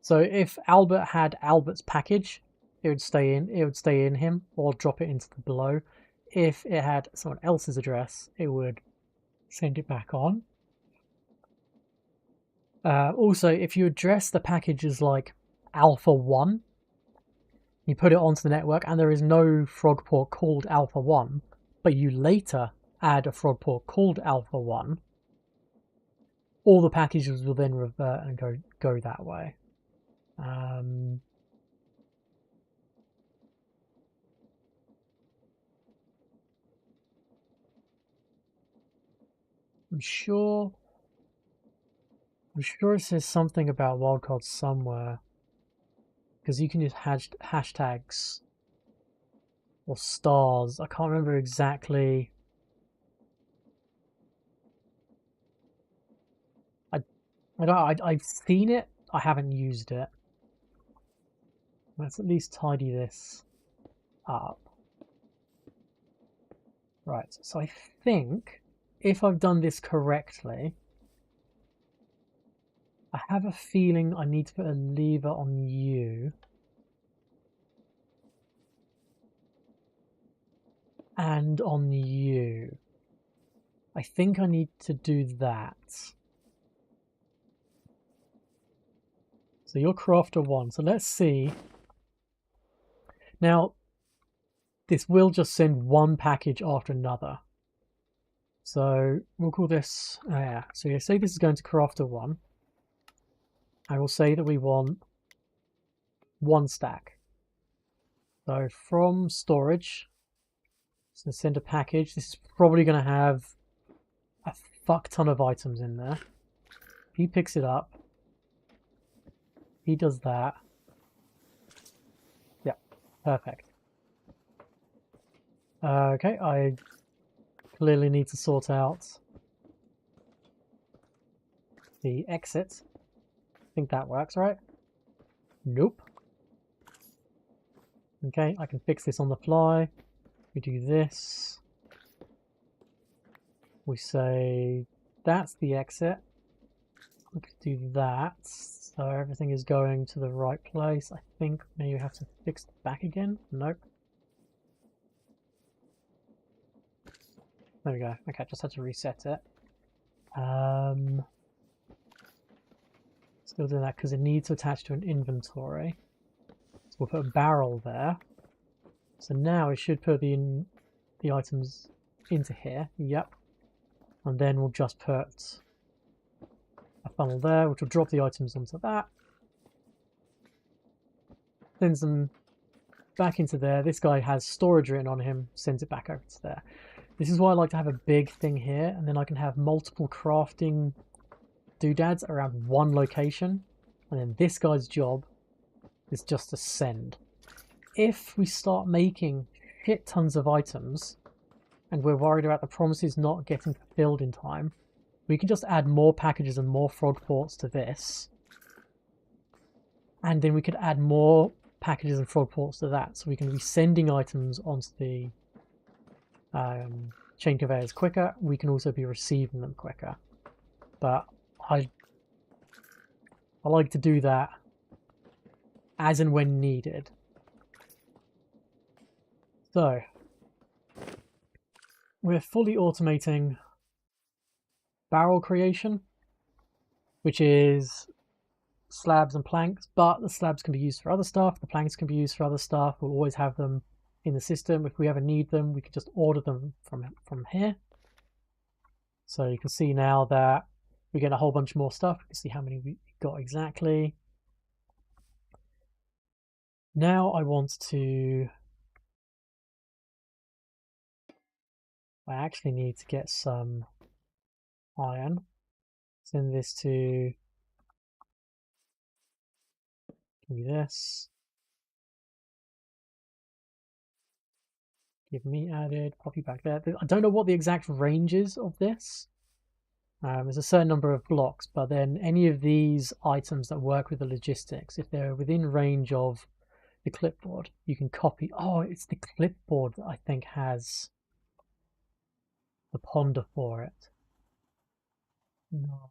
So if Albert had Albert's package, it would stay in. It would stay in him, or drop it into the below. If it had someone else's address, it would send it back on. Also, if you address the package as like Alpha 1, you put it onto the network, and there is no frog port called Alpha 1, but you later add a frog port called Alpha 1, all the packages will then revert and go that way. I'm sure it says something about wildcards somewhere, because you can use hashtags or stars. I can't remember exactly. I've seen it. I haven't used it. Let's at least tidy this up. Right, so I think if I've done this correctly, I have a feeling I need to put a lever on you. And on you. I think I need to do that. So you're crafter 1. So let's see. Now, this will just send one package after another. So we'll call this, yeah. So you say this is going to crafter 1. I will say that we want 1 stack. So from storage, so send a package. This is probably going to have a fuck ton of items in there. He picks it up. He does that. Yeah, perfect. Okay, I clearly need to sort out the exit. I think that works, right? Nope. Okay, I can fix this on the fly. We do this. We say that's the exit. We could do that. So everything is going to the right place. I think maybe we have to fix the back again. Nope. There we go. Okay, just had to reset it. Still doing that because it needs to attach to an inventory. So we'll put a barrel there. So now it should put the items into here. Yep. And then we'll just put a funnel there, which will drop the items onto that. Sends them back into there. This guy has storage written on him, sends it back over to there. This is why I like to have a big thing here, and then I can have multiple crafting doodads around one location, and then this guy's job is just to send. If we start making shit tons of items, and we're worried about the promises not getting fulfilled in time, we can just add more packages and more frog ports to this, and then we could add more packages and frog ports to that, so we can be sending items onto the chain conveyors quicker. We can also be receiving them quicker, but I like to do that as and when needed. So we're fully automating barrel creation, which is slabs and planks, but the slabs can be used for other stuff, the planks can be used for other stuff. We'll always have them in the system. If we ever need them, we can just order them from here. So you can see now that we get a whole bunch more stuff. You can see how many we got exactly. Now I want to... I actually need to get some iron. Send this to... Give me this. Give me added. Pop you back there. I don't know what the exact range is of this. There's a certain number of blocks, but then any of these items that work with the logistics, if they're within range of the clipboard, you can copy. Oh, it's the clipboard that I think has the ponder for it. No.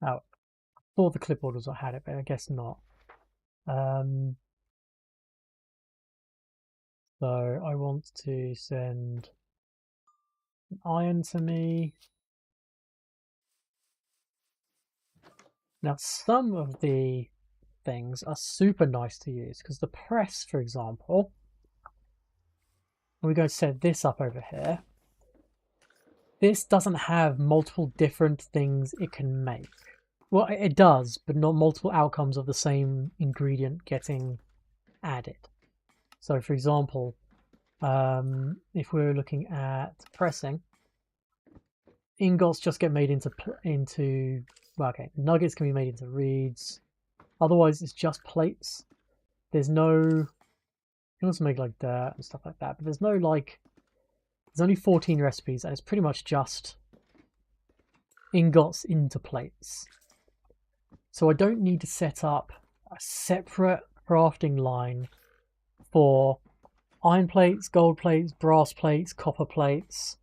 Oh, I thought the clipboard was what had it, but I guess not. So I want to send an iron to me. Now some of the things are super nice to use, because the press, for example, we're going to set this up over here. This doesn't have multiple different things it can make. Well, it does, but not multiple outcomes of the same ingredient getting added. So, for example, if we're looking at pressing, ingots just get made into well, okay, nuggets can be made into reeds. Otherwise, it's just plates. There's no... You can also make like dirt and stuff like that, but there's no like... There's only 14 recipes, and it's pretty much just ingots into plates. So I don't need to set up a separate crafting line for iron plates, gold plates, brass plates, copper plates,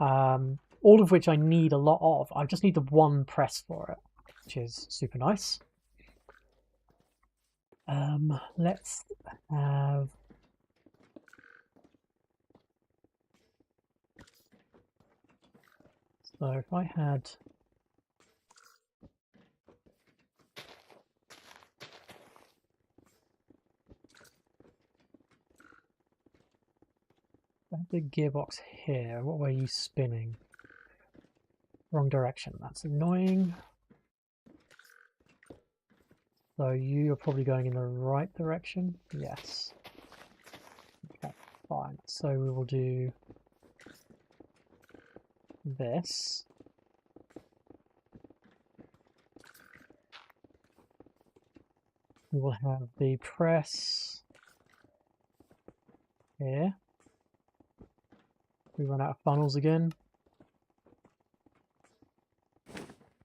all of which I need a lot of. I just need the one press for it, which is super nice. Let's have... So if I had... the gearbox here, what were you spinning? Wrong direction, that's annoying. So you're probably going in the right direction? Yes. Okay, fine. So we will do this. We will have the press here. We run out of funnels again.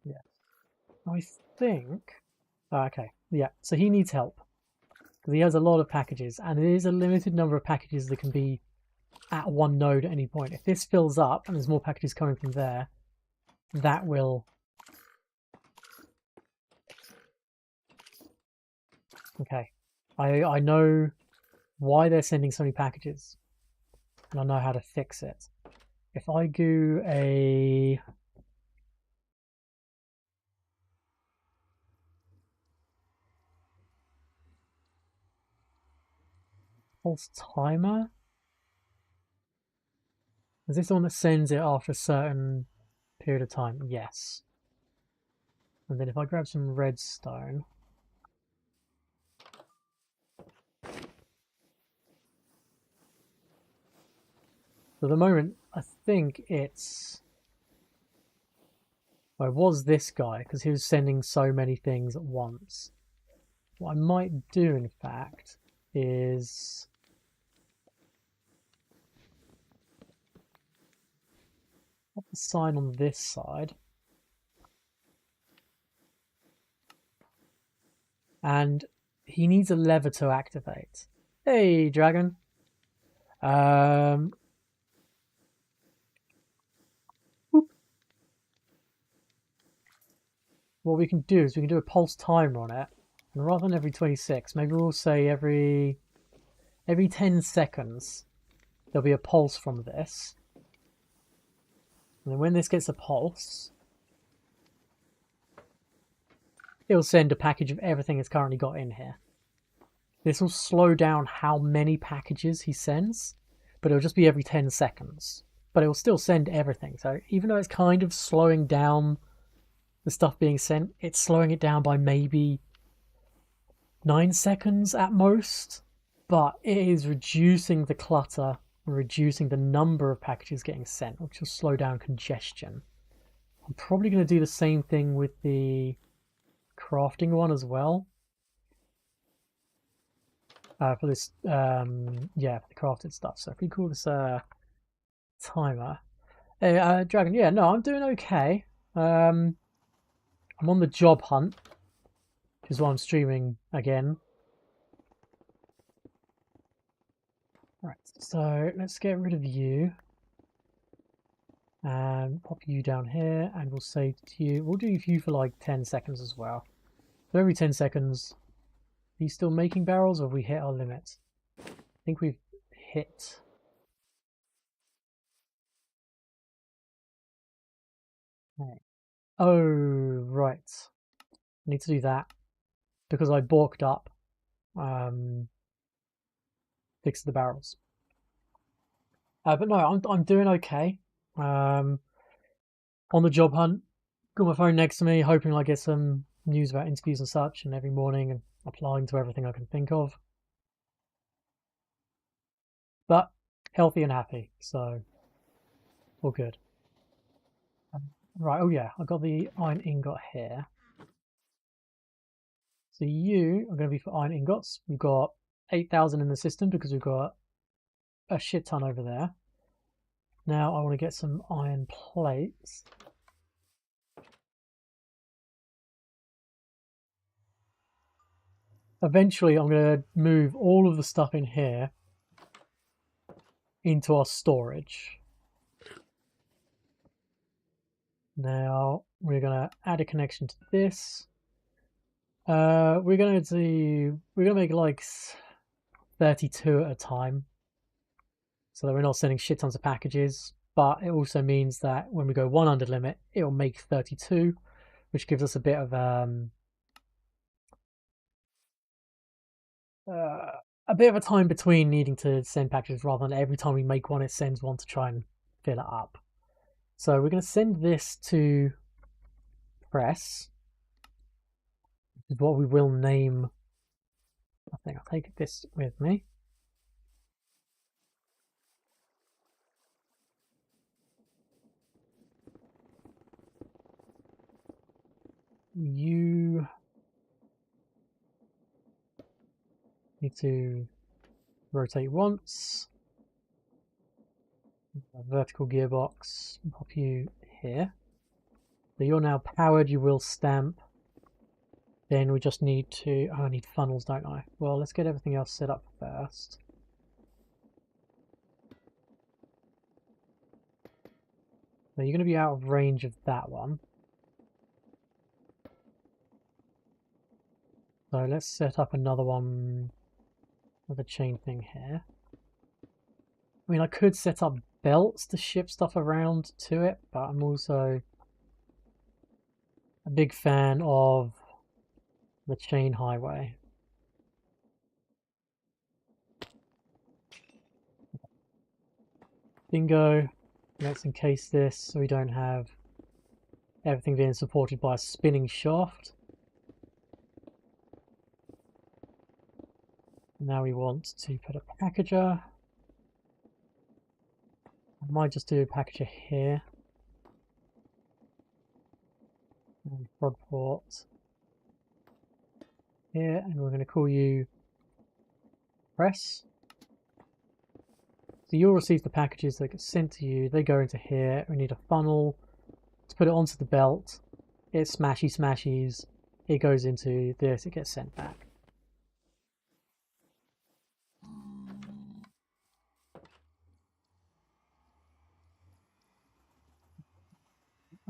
Yeah. I think... Oh, okay, yeah, so he needs help. Because he has a lot of packages, and it is a limited number of packages that can be at one node at any point. If this fills up, and there's more packages coming from there, that will... Okay, I know why they're sending so many packages, and I know how to fix it. If I do a... pulse timer? Is this the one that sends it after a certain period of time? Yes. And then if I grab some redstone... So at the moment, I think it's... Well, it was this guy, because he was sending so many things at once. What I might do, in fact, is... put the sign on this side. And he needs a lever to activate. Hey, dragon. What we can do is we can do a pulse timer on it, and rather than every 26, maybe we'll say every 10 seconds there'll be a pulse from this. And then when this gets a pulse, it'll send a package of everything it's currently got in here. This will slow down how many packages he sends, but it'll just be every 10 seconds. But it will still send everything, so even though it's kind of slowing down the stuff being sent, it's slowing it down by maybe 9 seconds at most, but it is reducing the clutter and reducing the number of packages getting sent, which will slow down congestion. I'm probably going to do the same thing with the crafting one as well. For this, yeah, for the crafted stuff. So if we call this timer. Hey, Dragon, yeah, no, I'm doing okay. I'm on the job hunt, which is why I'm streaming again. Right, so let's get rid of you. And pop you down here, and we'll say to you, we'll do you for like 10 seconds as well. So every 10 seconds, are you still making barrels, or have we hit our limit? I think we've hit. Okay. Oh, right. I need to do that because I balked up. Fix the barrels. But no, I'm doing okay. On the job hunt, got my phone next to me, hoping I get some news about interviews and such, and every morning and applying to everything I can think of. But healthy and happy, so all good. Right, oh yeah, I got the iron ingot here. So you are going to be for iron ingots. We've got 8,000 in the system because we've got a shit ton over there. Now I want to get some iron plates. Eventually I'm going to move all of the stuff in here into our storage. Now we're going to add a connection to this. We're going to make like 32 at a time, so that we're not sending shit tons of packages. But it also means that when we go one under limit, it'll make 32, which gives us a bit of a time between needing to send packages, rather than every time we make one, it sends one to try and fill it up. So we're going to send this to press, which is what we will name. I think I'll take this with me. You need to rotate once. A vertical gearbox. Pop you here. So you're now powered. You will stamp. Then we just need to. Oh, I need funnels, don't I? Well, let's get everything else set up first. So you're going to be out of range of that one. So let's set up another one with a chain thing here. I mean, I could set up belts to ship stuff around to it, but I'm also a big fan of the chain highway. Bingo. Let's encase this so we don't have everything being supported by a spinning shaft. Now we want to put a packager. I might just do a packager here. And prod port here, and we're going to call you press. So you'll receive the packages that get sent to you. They go into here. We need a funnel to put it onto the belt. It smashies. It goes into this. It gets sent back.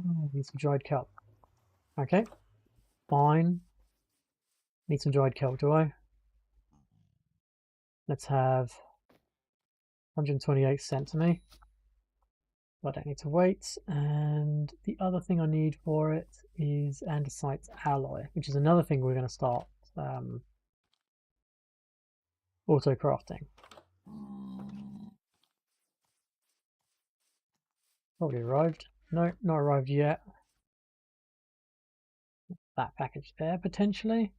Oh, need some dried kelp. Okay, fine. Need some dried kelp, do I? Let's have 128 sent to me. I don't need to wait. And the other thing I need for it is andesite alloy, which is another thing we're going to start auto crafting. Probably arrived. No, not arrived yet. That package there potentially.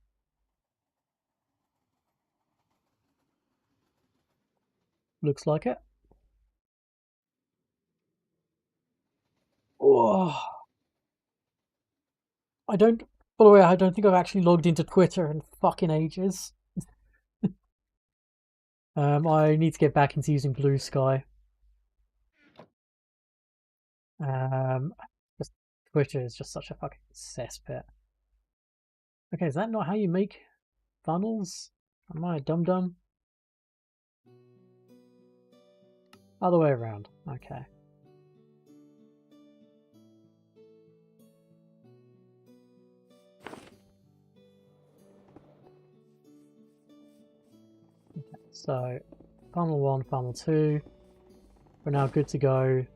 looks like it. Oh, by the way, I don't think I've actually logged into Twitter in fucking ages. I need to get back into using Blue Sky. Just Twitter is just such a fucking cesspit. Okay, is that not how you make funnels? Am I a dum-dum? Other way around. Okay. So, funnel 1, funnel 2. We're now good to go.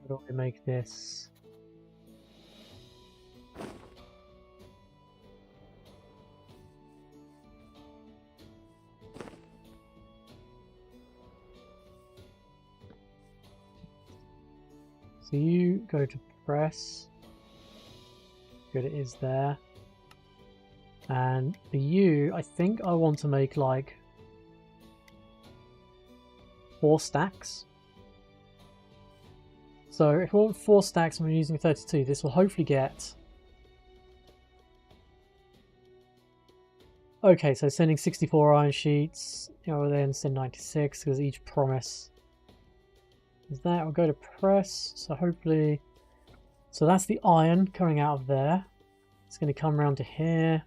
How do I make this? So you go to press. Good, it is there. And for you, I think I want to make like 4 stacks. So if I want 4 stacks and we're using 32, this will hopefully get... Okay, so sending 64 iron sheets, then send 96 because each promise is that. We'll go to press, so hopefully... So that's the iron coming out of there. It's going to come around to here.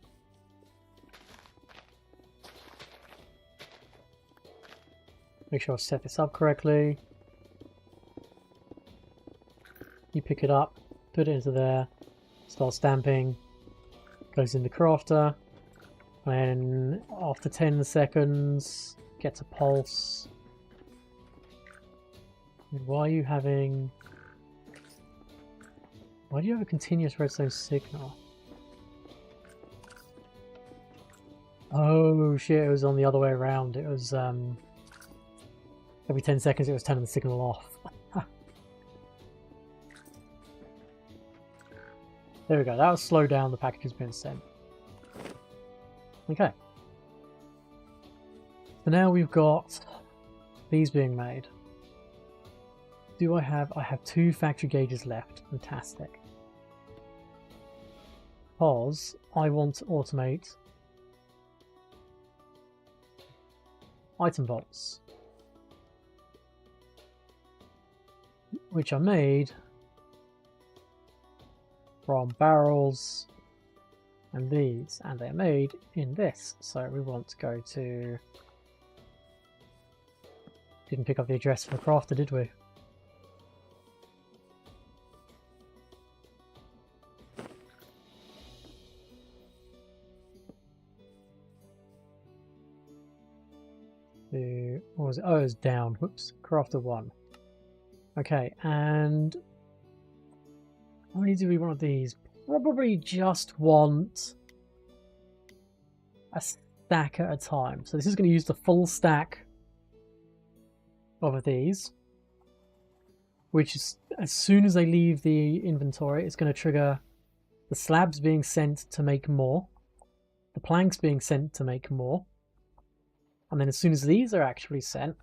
Make sure I set this up correctly. You pick it up, put it into there, start stamping, goes in the crafter, and after 10 seconds gets a pulse. Why do you have a continuous redstone signal? Oh shit, it was on the other way around. It was every 10 seconds it was turning the signal off. There we go, that will slow down the packages being sent. Okay. So now we've got these being made. I have 2 factory gauges left. Fantastic. Because I want to automate item vaults, which are made from barrels and these, and they're made in this. So we want to go to... Didn't pick up the address for the crafter, did we? What was it? Oh, it was down. Whoops. Crafter 1. Okay, and how many do we want of these? Probably just want a stack at a time. So this is going to use the full stack of these, which is, as soon as they leave the inventory, it's going to trigger the slabs being sent to make more, the planks being sent to make more, and then as soon as these are actually sent,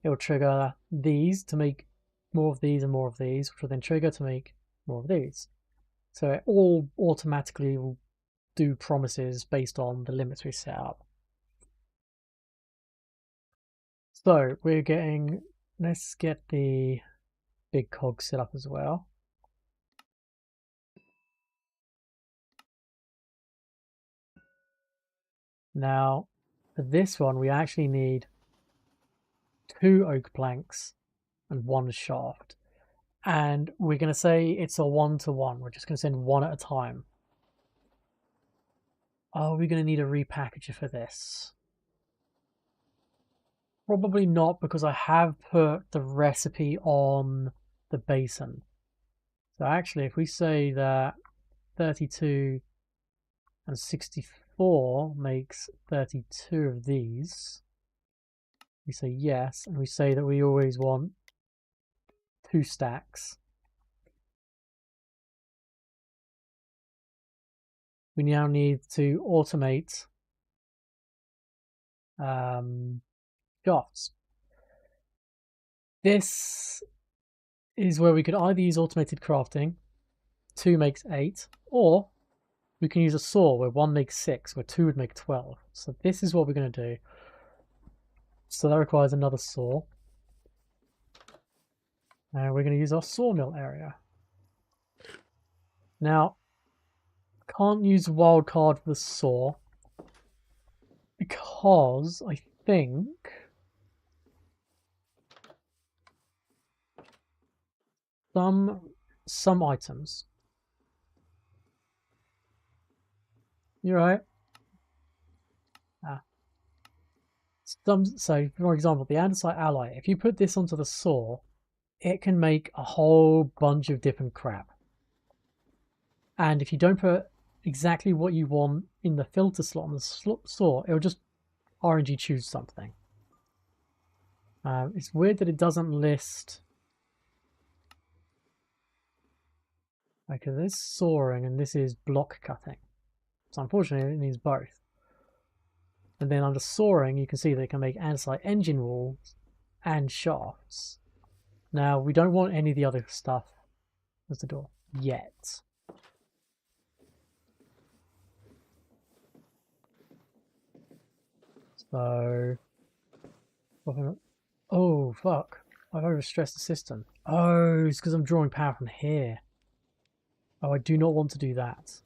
it will trigger these to make more of these and more of these, which will then trigger to make more of these. So it all automatically will do promises based on the limits we set up. So we're getting... Let's get the big cog set up as well. Now, for this one, we actually need 2 oak planks and 1 shaft. And we're going to say it's a 1-to-1. We're just going to send 1 at a time. Are we going to need a repackager for this? Probably not, because I have put the recipe on the basin. So actually, if we say that 32 and 64 makes 32 of these, we say yes, and we say that we always want 2 stacks. we now need to automate shafts. This is where we could either use automated crafting, 2 makes 8, or we can use a saw where 1 makes 6, where 2 would make 12. So this is what we're going to do. So that requires another saw. And we're going to use our sawmill area. Now, can't use wildcard for the saw because I think some items. You're right. So, for example, the andesite alloy. If you put this onto the saw, it can make a whole bunch of different crap. And if you don't put exactly what you want in the filter slot on the saw, it'll just RNG choose something. It's weird that it doesn't list. Okay, this is sawing and this is block cutting. So unfortunately, it needs both. And then under sawing, you can see they can make andesite engine walls and shafts. Now, we don't want any of the other stuff. There's the door. Yet. So... Oh, fuck. I've overstressed the system. Oh, it's because I'm drawing power from here. Oh, I do not want to do that.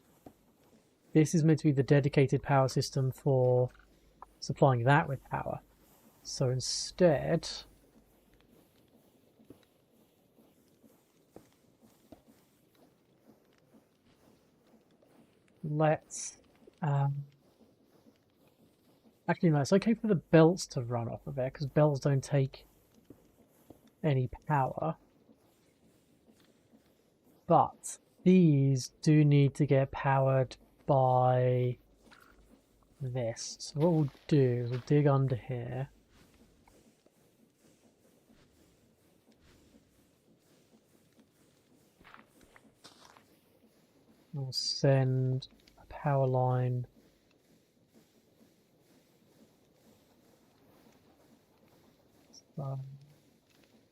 This is meant to be the dedicated power system for supplying that with power. So instead... let's... actually, no, it's okay for the belts to run off of it, because belts don't take any power. But these do need to get powered by this. So what we'll do is we'll dig under here. We'll send a power line a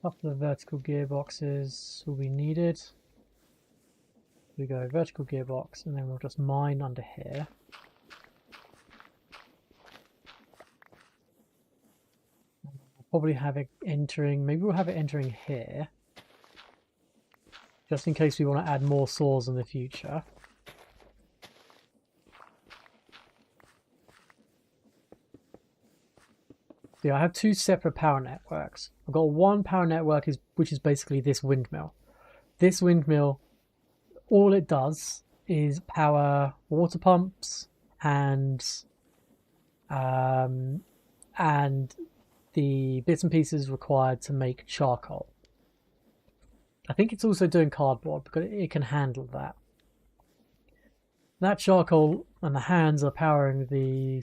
couple of vertical gearboxes will be needed. We go vertical gearbox and then we'll just mine under here. We'll probably have it entering, maybe we'll have it entering here. Just in case we want to add more saws in the future. So yeah, I have 2 separate power networks. I've got one power network which is basically this windmill. This windmill, all it does is power water pumps and the bits and pieces required to make charcoal. I think it's also doing cardboard because it can handle that. That charcoal and the hands are powering the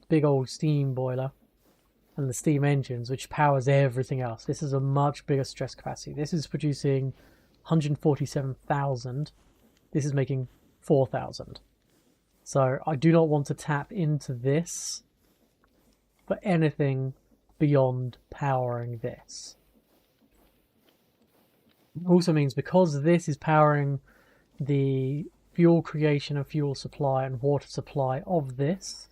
big old steam boiler and the steam engines, which powers everything else. This is a much bigger stress capacity. This is producing 147,000. This is making 4,000. So I do not want to tap into this for anything beyond powering this. It also means because this is powering the fuel creation and fuel supply and water supply of this,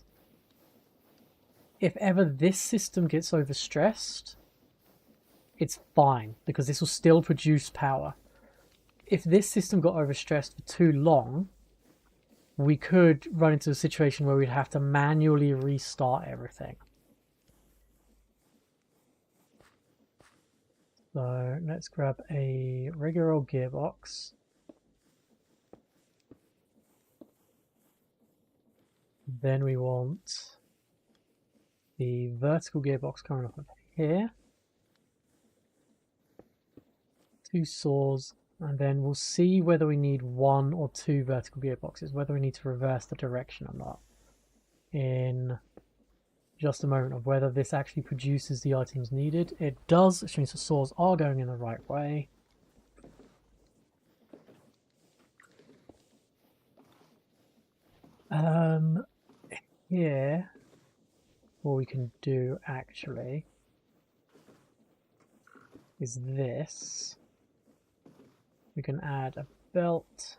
if ever this system gets overstressed, it's fine because this will still produce power. If this system got overstressed for too long, we could run into a situation where we'd have to manually restart everything. So let's grab a regular old gearbox. Then we want the vertical gearbox coming off of here. 2 saws, and then we'll see whether we need 1 or 2 vertical gearboxes, whether we need to reverse the direction or not in just a moment of whether this actually produces the items needed. It does, which means the saws are going in the right way. Here, what we can do actually is this. We can add a belt.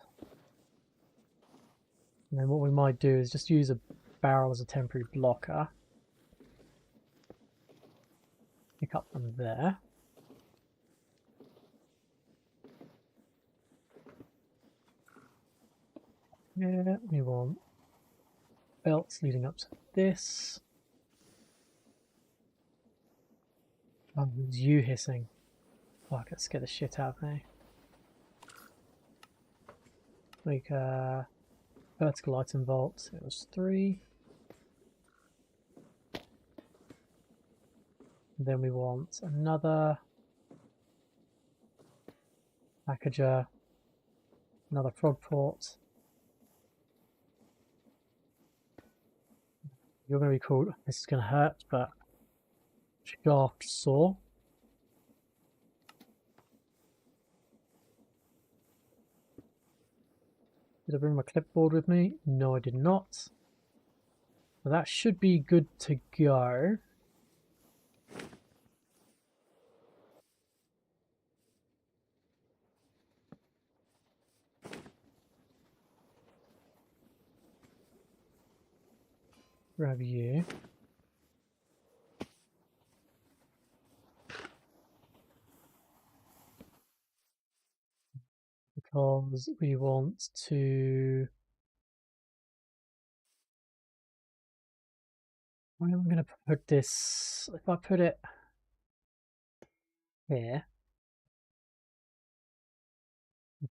And then what we might do is just use a barrel as a temporary blocker. Pick up from there. Yeah, we want belts leading up to this. Oh, it was you hissing. Fuck, that scared the shit out of me. Make a vertical item vault. It was 3. And then we want another packager, another frog port. You're going to be cool. This is going to hurt, but shaft saw. Did I bring my clipboard with me? No, I did not. Well, that should be good to go. Grab you. Because we want to... Where am I going to put this? If I put it here,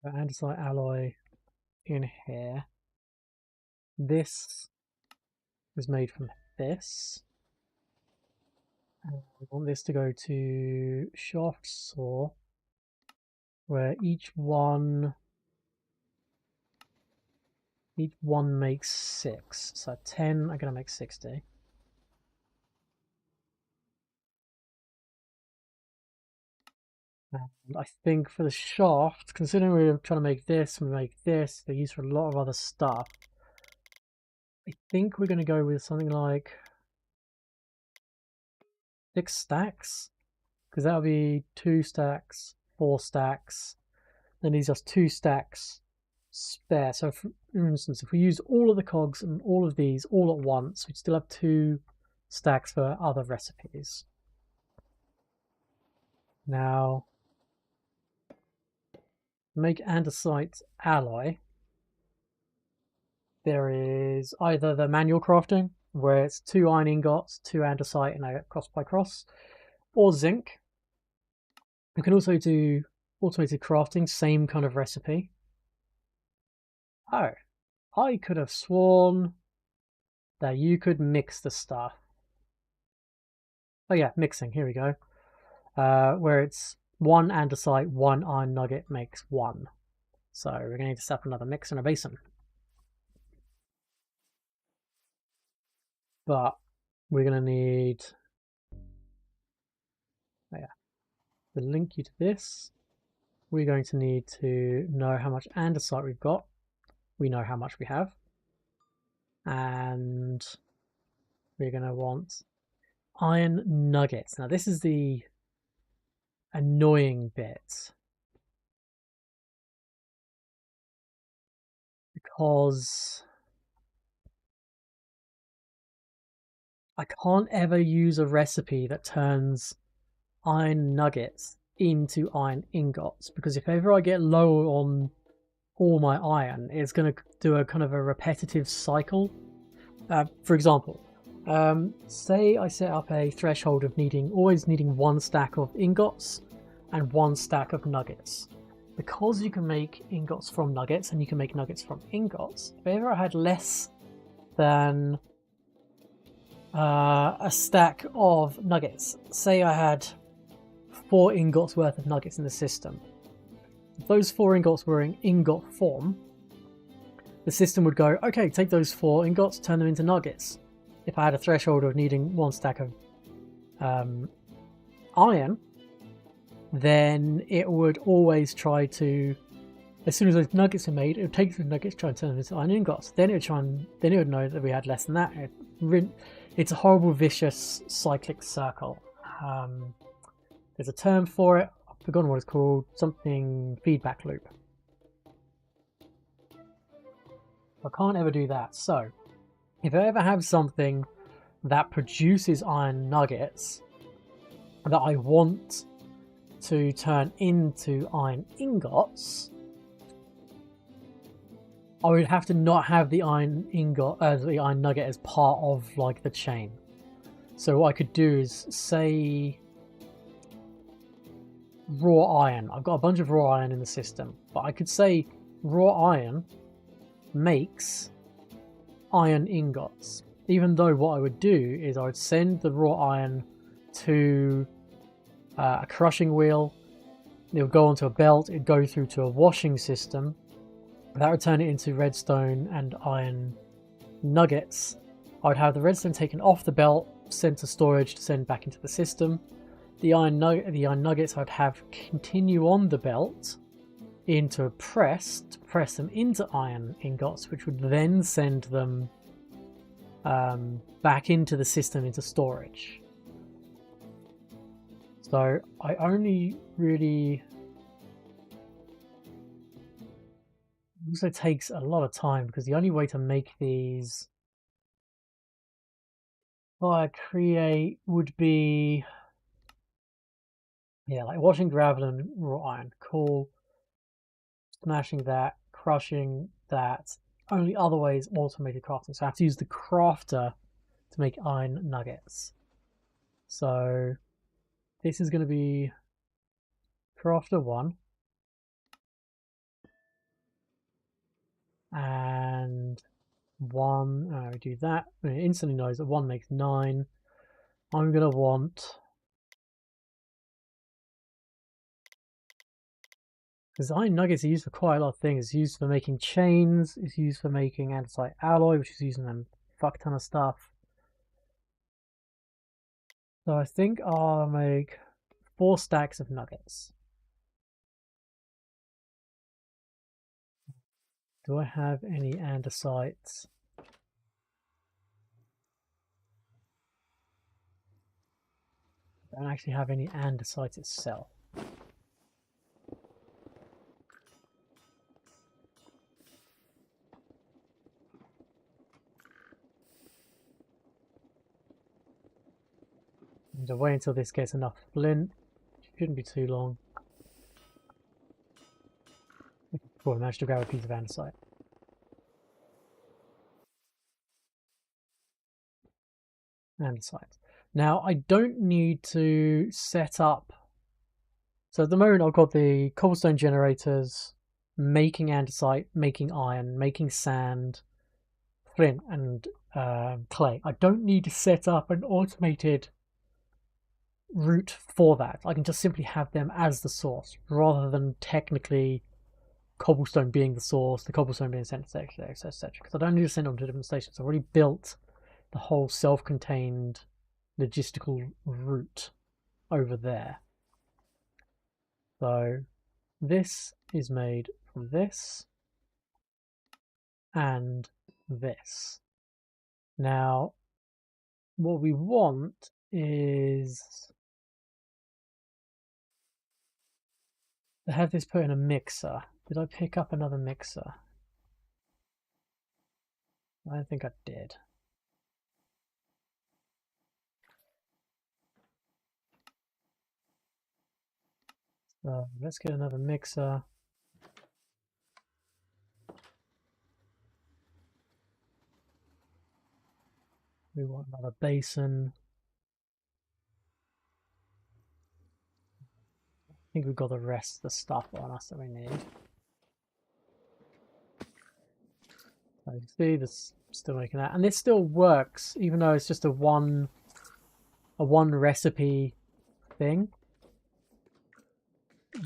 put andesite alloy in here. This was made from this. And we want this to go to shaft saw, where each one makes 6. So 10 are going to make 60. And I think for the shaft, considering we're trying to make this, we make this, they're used for a lot of other stuff. I think we're going to go with something like 6 stacks, because that'll be 2 stacks, 4 stacks, then these are 2 stacks spare. So for instance, if we use all of the cogs and all of these all at once, we'd still have 2 stacks for other recipes. Now, make andesite alloy, there is either the manual crafting, where it's 2 iron ingots, 2 andesite, and a cross by cross, or zinc. You can also do automated crafting, same kind of recipe. Oh, I could have sworn that you could mix the stuff. Oh yeah, mixing, here we go. Where it's 1 andesite, 1 iron nugget makes 1. So we're going to need to set up another mix and a basin. But we're going to need... Oh yeah, to link you to this, we're going to need to know how much andesite we've got. We know how much we have. And we're going to want iron nuggets. Now this is the annoying bit, because I can't ever use a recipe that turns iron nuggets into iron ingots, because if ever I get low on all my iron, it's going to do a kind of a repetitive cycle. For example, say I set up a threshold of always needing 1 stack of ingots and 1 stack of nuggets. Because you can make ingots from nuggets and you can make nuggets from ingots, if ever I had less than a stack of nuggets, say I had 4 ingots worth of nuggets in the system, if those 4 ingots were in ingot form, the system would go, okay, take those 4 ingots, turn them into nuggets. If I had a threshold of needing 1 stack of iron, then it would always try to as soon as those nuggets are made, it would take the nuggets, try and turn them into iron ingots. Then it would then it would know that we had less than that. It's a horrible, vicious, cyclic circle. There's a term for it. I've forgotten what it's called. Something feedback loop. I can't ever do that. So, if I ever have something that produces iron nuggets that I want to turn into iron ingots, I would have to not have the iron ingot, the iron nugget as part of like the chain. So what I could do is say raw iron. I've got a bunch of raw iron in the system, but I could say raw iron makes iron ingots. Even though what I would do is I would send the raw iron to a crushing wheel. It would go onto a belt. It'd go through to a washing system. That would turn it into redstone and iron nuggets. I would have the redstone taken off the belt, sent to storage to send back into the system. The iron nuggets I'd have continue on the belt into a press to press them into iron ingots, which would then send them back into the system into storage. So I only really... It also takes a lot of time because the only way to make these via create would be, yeah, like washing gravel and raw iron. Cool. Smashing that, crushing that. Only other way is automated crafting. So I have to use the crafter to make iron nuggets. So this is going to be crafter 1. And 1, we do that. It instantly knows that 1 makes 9. I'm going to want... Because iron nuggets are used for quite a lot of things. It's used for making chains, it's used for making andesite alloy, which is used in a fuck ton of stuff. So I think I'll make 4 stacks of nuggets. Do I have any andesites? I don't actually have any andesite itself. I'm going to wait until this gets enough flint. Shouldn't be too long. Cool, I managed to grab a piece of andesite. Andesite. Now, I don't need to set up... So at the moment I've got the cobblestone generators making andesite, making iron, making sand, flint and clay. I don't need to set up an automated route for that. I can just simply have them as the source rather than technically cobblestone being the source, the cobblestone being sent, etc, etc, because I don't need to send them to different stations. I've already built the whole self-contained logistical route over there. So this is made from this and this. Now what we want is to have this put in a mixer. Did I pick up another mixer? I don't think I did. So let's get another mixer. We want another basin. I think we've got the rest of the stuff on us that we need. So you see this still making that, and this still works even though it's just a one recipe thing.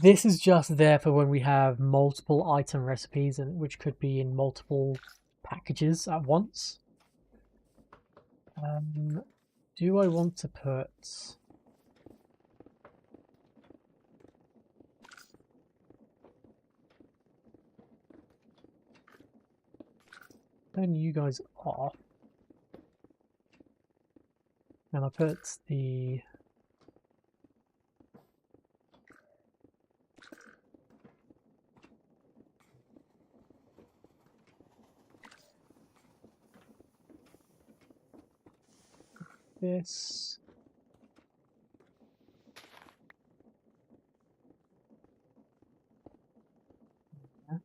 This is just there for when we have multiple item recipes, and which could be in multiple packages at once. Do I want to put... turn you guys off. And I put the this. Yeah.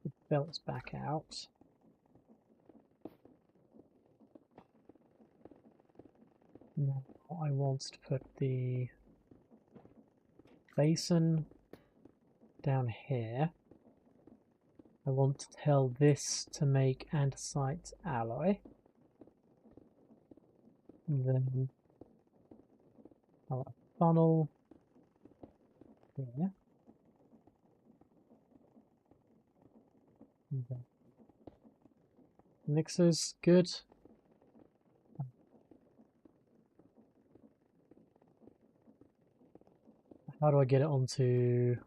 The belts back out. Now I want to put the basin down here. I want to tell this to make andesite alloy. And then I'll have a funnel here. And then mixers, good. How do I get it onto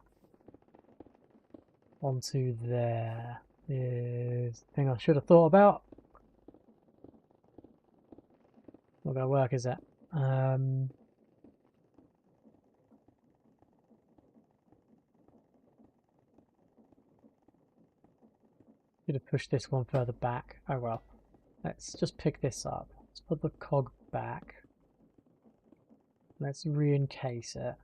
there? Is the thing I should have thought about. Not gonna work, is it? Should have pushed this one further back. Oh well. Let's just pick this up. Let's put the cog back. Let's re-encase it.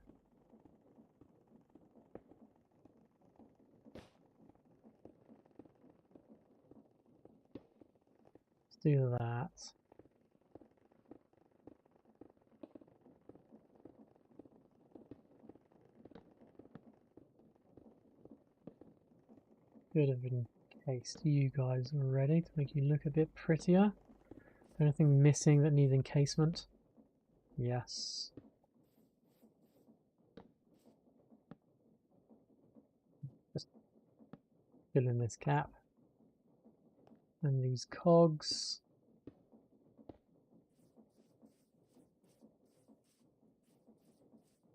Let's do that. Could have encased you guys already to make you look a bit prettier. Anything missing that needs encasement? Yes. Just fill in this gap. And these cogs.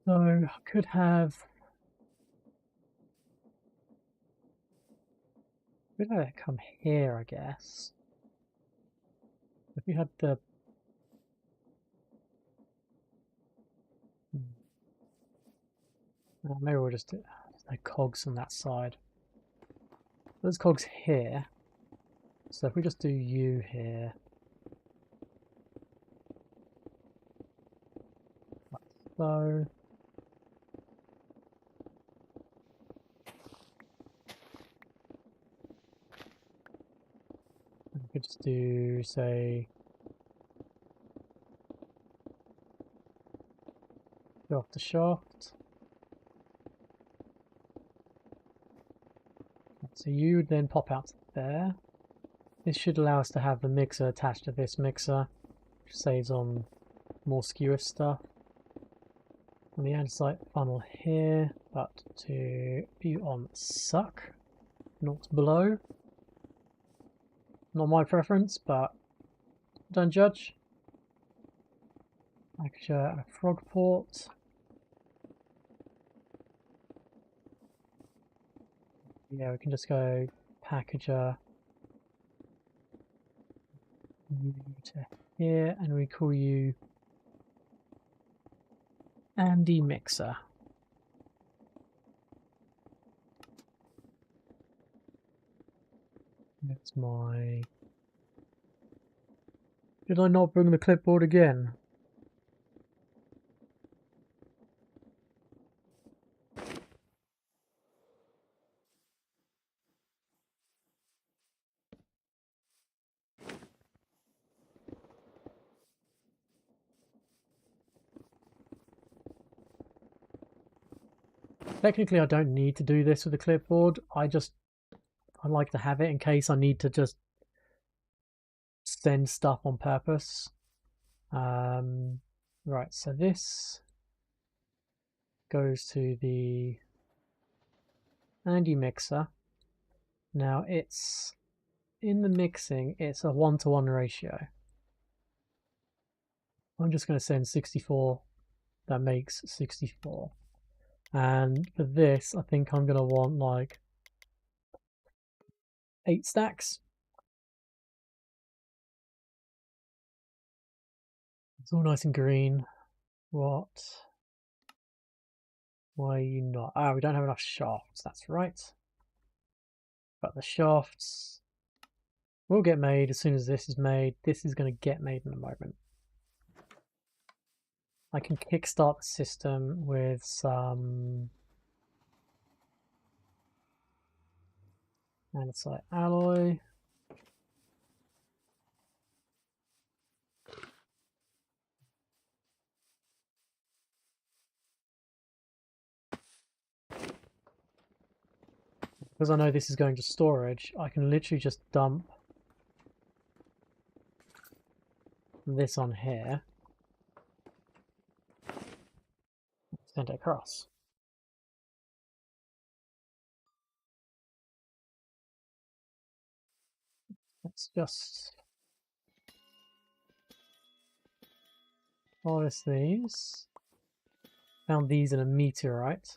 So I could have it come here, I guess. If we had the maybe we'll just do no cogs on that side. There's cogs here. So if we just do you here. Like so. And we could just do, say, go off the shaft. So you would then pop out there. This should allow us to have the mixer attached to this mixer, which saves on more skewer stuff. And the andesite funnel here, but to be on suck, not below. Not my preference, but don't judge. Actually, a frog port. Yeah, we can just go packager you to here, and we call you Andy Mixer. That's my... Did I not bring the clipboard again? Technically, I don't need to do this with the clipboard. I like to have it in case I need to just send stuff on purpose. Right, so this goes to the Andy Mixer. Now it's in the mixing, it's a 1-to-1 ratio. I'm just going to send 64. That makes 64. And for this, I think I'm going to want like 8 stacks. It's all nice and green. What? Why are you not? Ah, we don't have enough shafts, that's right. But the shafts will get made as soon as this is made. This is going to get made in a moment. I can kickstart the system with some andesite alloy. Because I know this is going to storage, I can literally just dump this on here. Send it across. Let's just harvest these. Found these in a meteorite.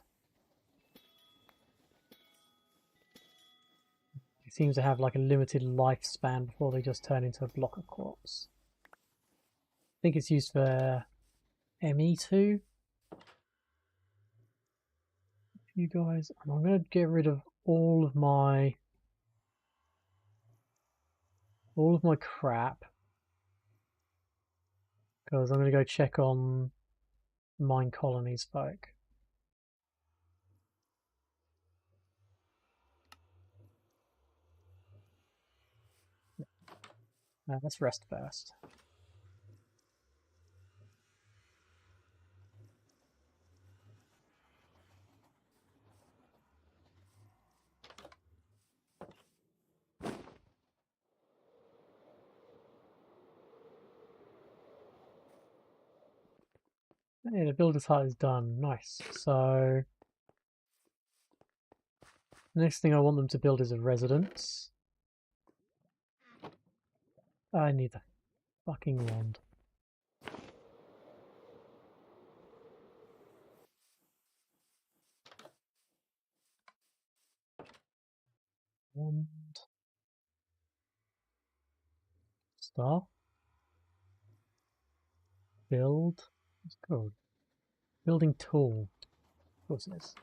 They seem to have like a limited lifespan before they just turn into a block of quartz. I think it's used for ME2. You guys, I'm going to get rid of all of my crap because I'm going to go check on mine colonies folk. Let's rest first. Hey, the builder's hut is done. Nice. So next thing I want them to build is a residence. I need the fucking wand. Wand. Star. Build. What's it called? Building tool. Of course it is.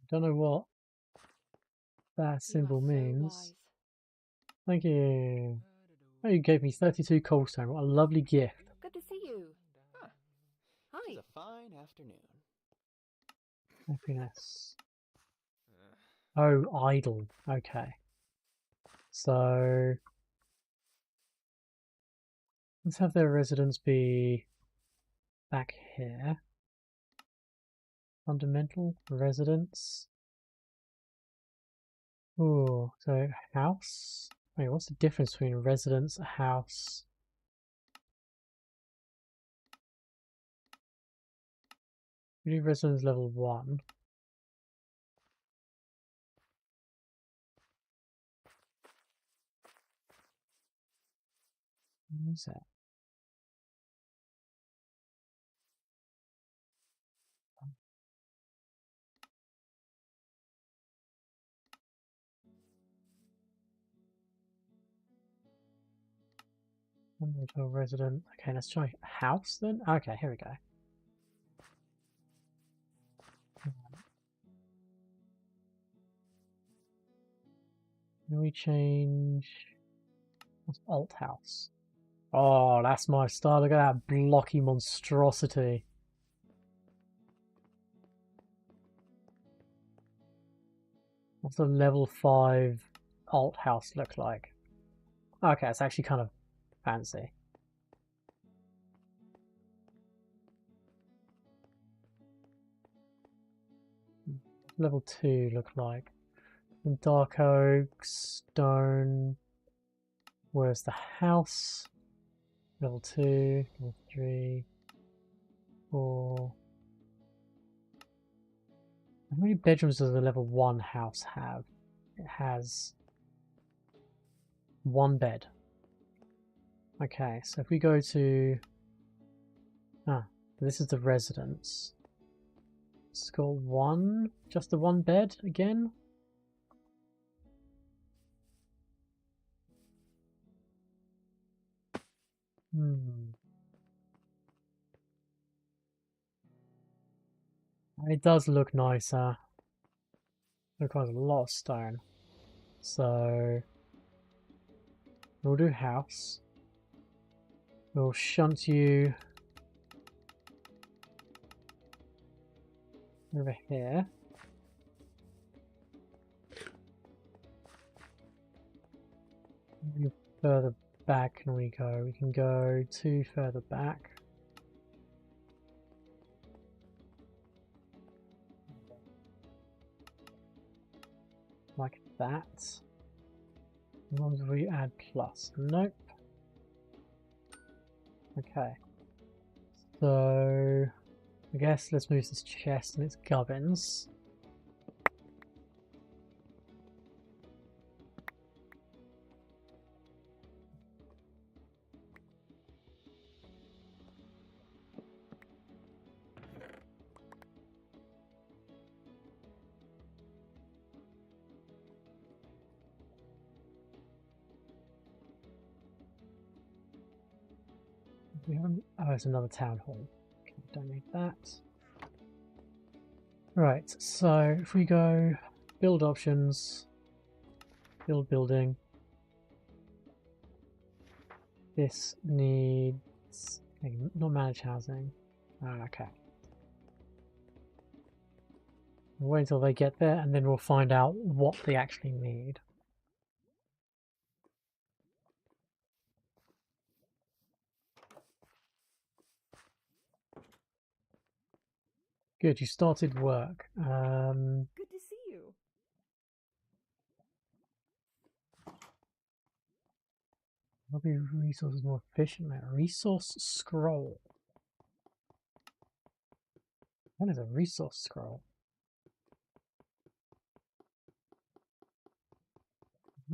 Don't know what that symbol means. Thank you. Oh, you gave me 32 coalstone. What a lovely gift. Good to see you. Huh. Hi. It's a fine afternoon. Happiness. Oh, idle. Okay. So let's have their residence be back here. Fundamental residence. Oh, so house. Wait, what's the difference between a residence, a house? We do residence level 1. What is that? Fundamental resident. Okay, let's try house then. Okay, here we go. Can we change? What's alt house? Oh, that's my style. Look at that blocky monstrosity. What's the level 5 alt house look like? Okay, it's actually kind of fancy. Level 2 look like? Dark oak, stone. Where's the house? Level 2, level 3, 4. How many bedrooms does a level 1 house have? It has 1 bed. Okay, so if we go to... this is the residence. It's got one, just the one bed again. It does look nicer. It requires a lot of stone. So we'll do house. We'll shunt you over here. Further back can we go? We can go 2 further back. Like that. As long as we add plus. Nope. Okay. So I guess let's move this chest and its gubbins. We haven't. Oh, it's another town hall. Okay, don't need that. Right, so if we go build options, build building. This needs not manage housing. Okay. We'll wait until they get there and then we'll find out what they actually need. Good, you started work. Good to see you. I'll be resources more efficient now. Resource scroll. What is a resource scroll?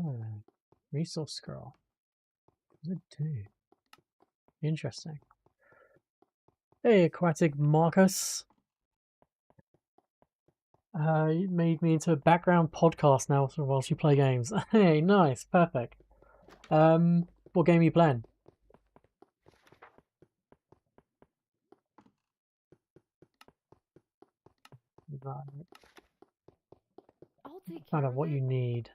Oh, resource scroll. What does it do? Interesting. Hey, Aquatic Marcus. You made me into a background podcast now whilst you play games. Hey, nice, perfect. What game are you playing? Right. I'll take care Find out of what it. you need.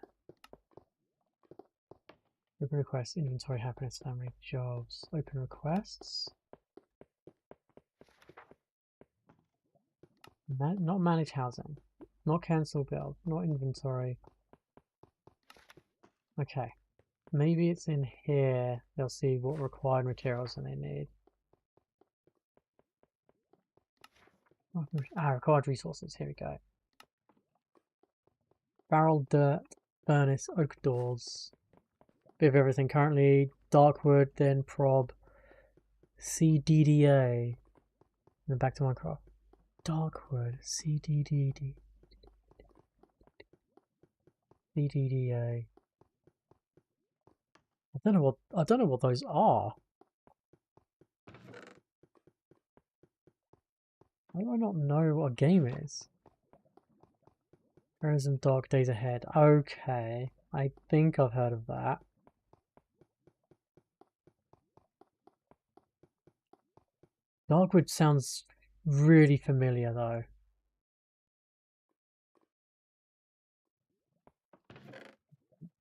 Open requests, inventory, happiness, family, jobs. Open requests. Not manage housing. Not cancel build. Not inventory. Okay. Maybe it's in here. They'll see what required materials they need. Required resources. Here we go. Barrel, dirt, furnace, oak doors. Bit of everything. Currently, darkwood, then prob, CDDA. And then back to Minecraft. Darkwood, CDDD. CDDA. I don't know what those are. How do I not know what a game is? Frozen Dark Days Ahead. Okay. I think I've heard of that. Darkwood sounds really familiar though.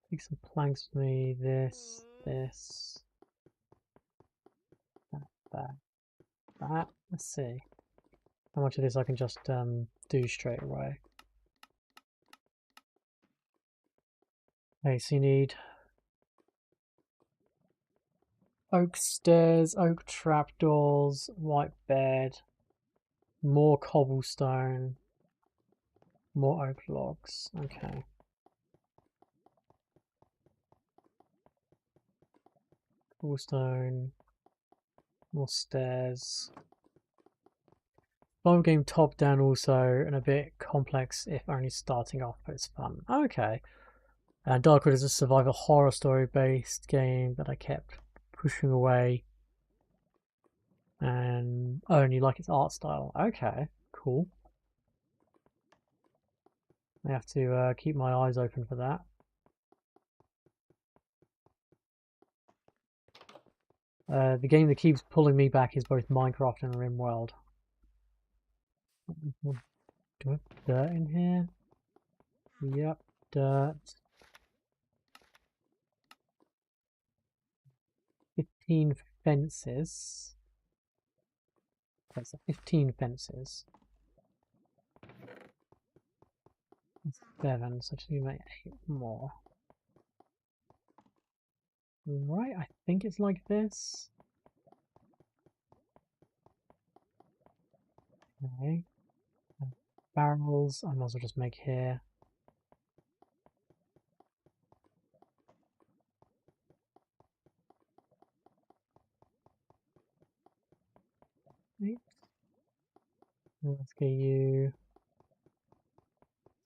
Take some planks with me. This. That. Let's see. How much of this I can just do straight away. Okay, so you need oak stairs, oak trapdoors, white bed, more cobblestone, more oak logs. Okay. Cobblestone, more stairs. Bomb game top down also, and a bit complex if only starting off, but it's fun. Okay. And Darkwood is a survival horror story based game that I kept pushing away. And oh, and you like its art style. Okay, cool. I have to keep my eyes open for that. The game that keeps pulling me back is both Minecraft and RimWorld. Do I have dirt in here? Yep, dirt. 15 fences. That's 15 fences. 7, so I just need to make 8 more. Right, I think it's like this. Okay. Barrels, I might as well just make here. Right. Let's get you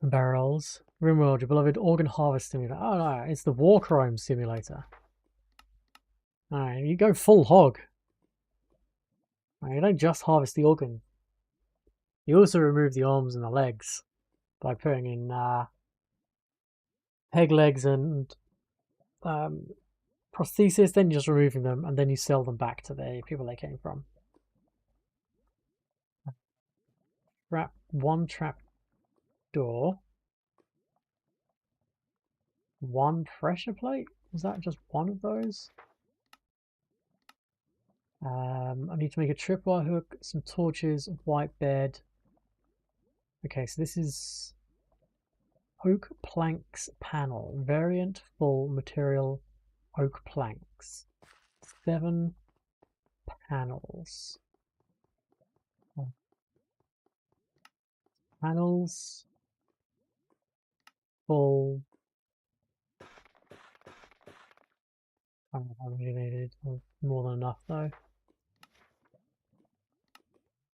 some barrels. RimWorld, your beloved organ harvest simulator. Oh no, it's the war crime simulator. Alright, you go full hog. Right, you don't just harvest the organ. You also remove the arms and the legs by putting in peg legs and prosthesis, then you're just removing them and then you sell them back to the people they came from. One trap door. One pressure plate? Was that just one of those? I need to make a tripwire hook, some torches, a white bed. Okay, so this is oak planks panel. Variant full material oak planks. 7 panels. Panels. Full. I don't know how many needed. More than enough though.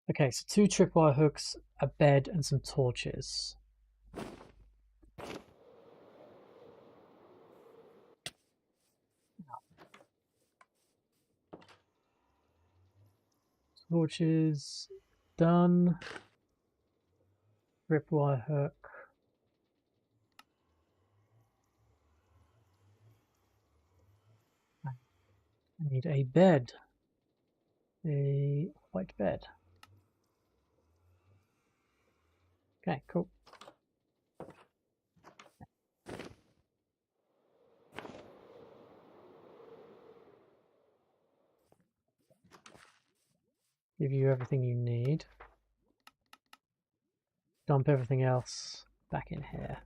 Okay, so 2 tripwire hooks, a bed, and some torches. Torches done. Tripwire hook. I need a bed. A white bed. Okay, cool. Give you everything you need. Dump everything else back in here.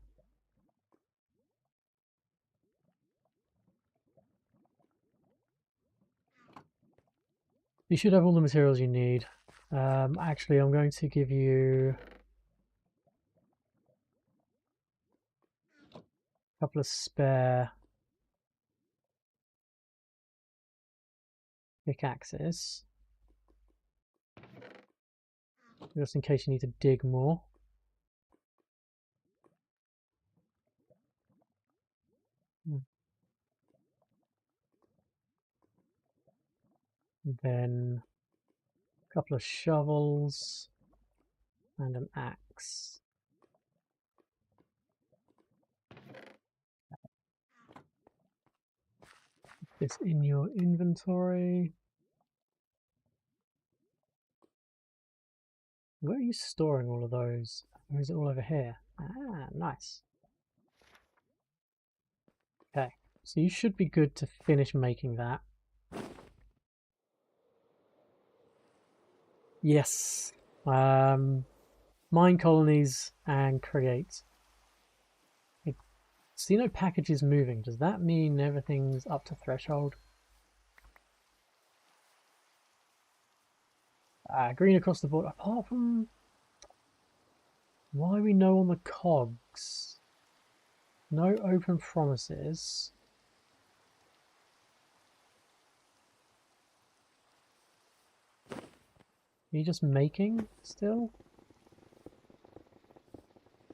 You should have all the materials you need. Actually, I'm going to give you a couple of spare pickaxes, just in case you need to dig more. Then a couple of shovels and an axe. Put this in your inventory. Where are you storing all of those? Or is it all over here? Ah, nice. Okay, so you should be good to finish making that. Yes. Mine colonies and create. See no packages moving. Does that mean everything's up to threshold? Green across the board. Apart from why we know on the cogs. No open promises. Are you just making still?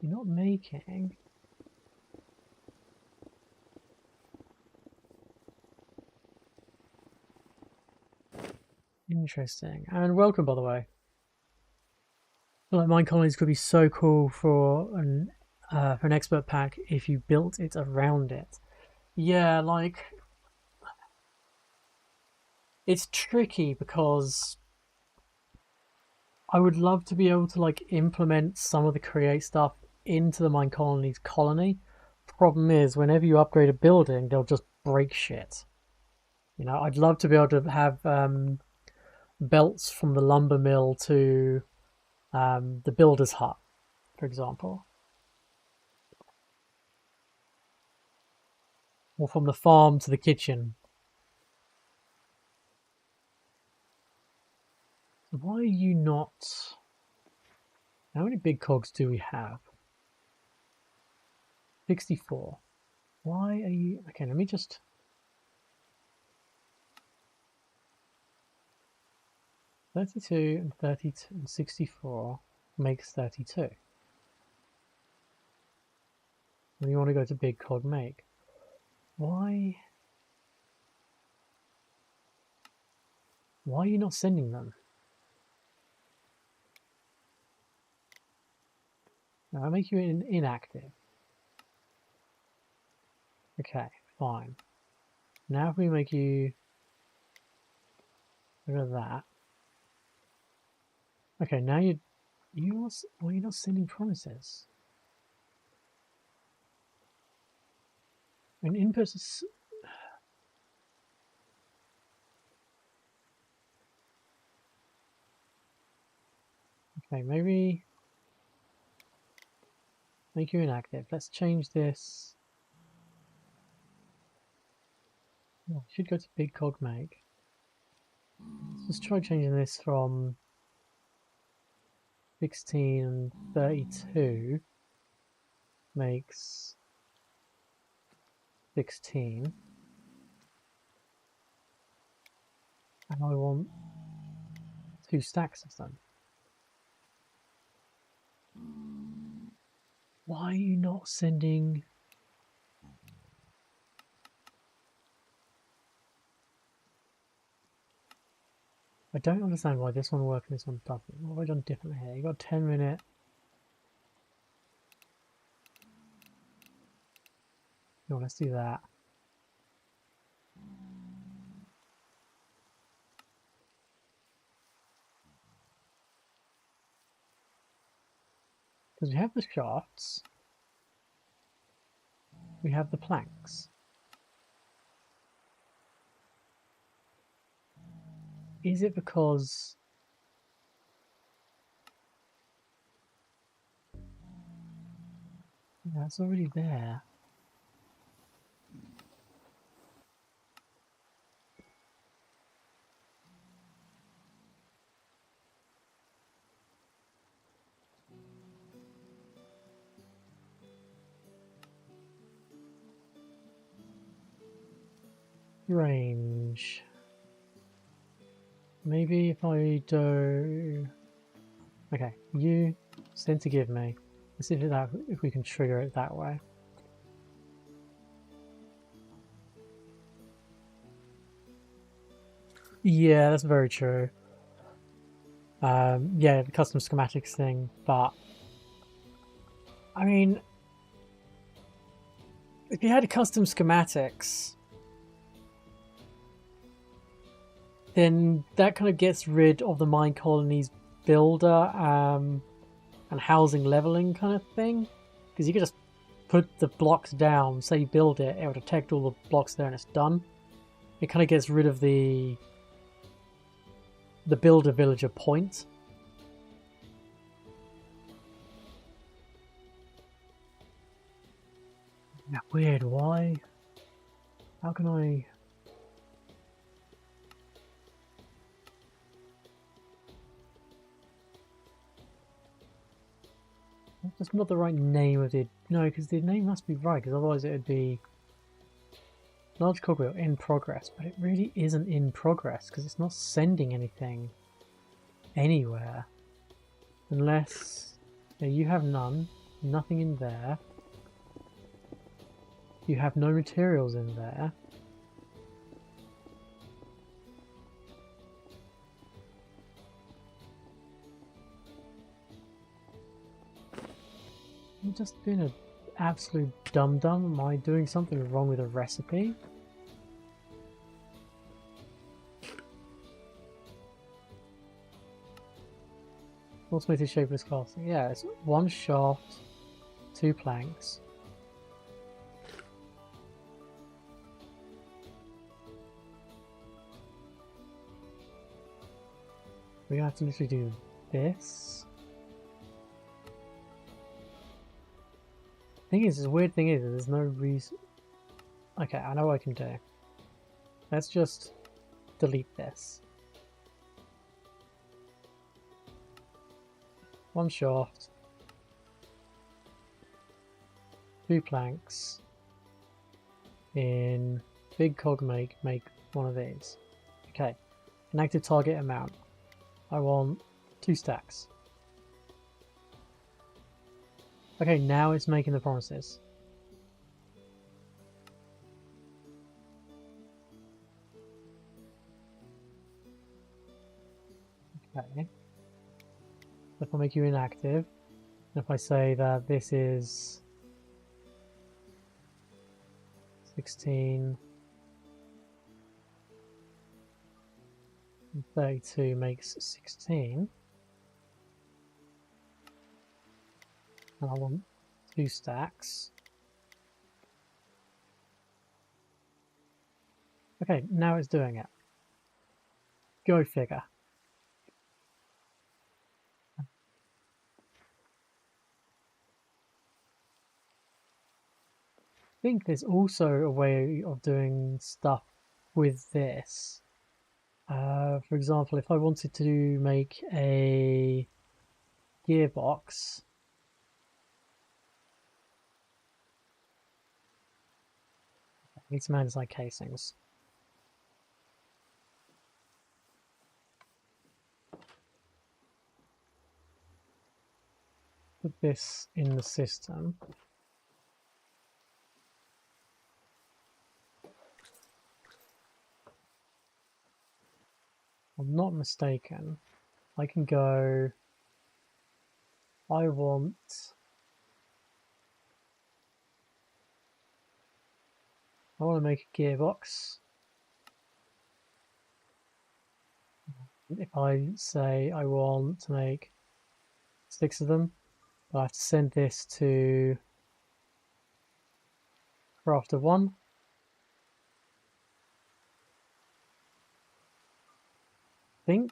You're not making. Interesting. And welcome, by the way. I feel like mine colonies could be so cool for for an expert pack if you built it around it. Yeah, like, it's tricky because I would love to be able to like implement some of the create stuff into the Mine Colony's colony. Problem is, whenever you upgrade a building, they'll just break shit. You know, I'd love to be able to have belts from the lumber mill to the builder's hut, for example. Or from the farm to the kitchen. Why are you not... How many big cogs do we have? 64. Why are you... Okay, let me just... $32 and 32 and 64 makes 32. And you want to go to big cog make. Why are you not sending them? No, I'll make you inactive. Okay, fine. Now if we make you rid of that. Okay, now why are you not sending promises? And input is... Okay, maybe make you inactive. Let's change this. Oh, should go to big cog make. Let's just try changing this from 16 and 32 makes 16. And I want 2 stacks of them. Why are you not sending... I don't understand why this one works and this one doesn't. What have I done differently here? You got 10-minute. No, let's do that. Because we have the shafts. We have the planks. Is it because... Yeah, it's already there. Range. Maybe if I do... Okay, you send to give me. Let's see if we can trigger it that way. Yeah, that's very true. Yeah, the custom schematics thing, but I mean, if you had custom schematics, then that kind of gets rid of the mine colony's builder and housing leveling kind of thing, because you could just put the blocks down, say you build it, it will detect all the blocks there and it's done. It kind of gets rid of the builder villager point. Yeah, weird, why? How can I... That's not the right name of the... No, because the name must be right, because otherwise it would be... Large cogwheel in progress, but it really isn't in progress, because it's not sending anything anywhere. Unless... Yeah, you have none. Nothing in there. You have no materials in there. just being an absolute dum-dum? Am I doing something wrong with a recipe? Automated shapeless casting. Yeah, it's one shaft, 2 planks. We have to literally do this. Thing is, the weird thing is, there's no reason. Okay, I know what I can do. Let's just delete this. One shaft, 2 planks. In big cog make one of these. Okay, an active target amount. I want 2 stacks. Okay, now it's making the promises. Okay. If I make you inactive, if I say that this is 16, 32 makes 16, and I want 2 stacks. Okay, now it's doing it. Go figure. I think there's also a way of doing stuff with this. For example, if I wanted to make a gearbox, I need some andesite casings. Put this in the system. I'm not mistaken, I can go, I want to make a gearbox. If I say I want to make 6 of them, I have to send this to crafter 1. I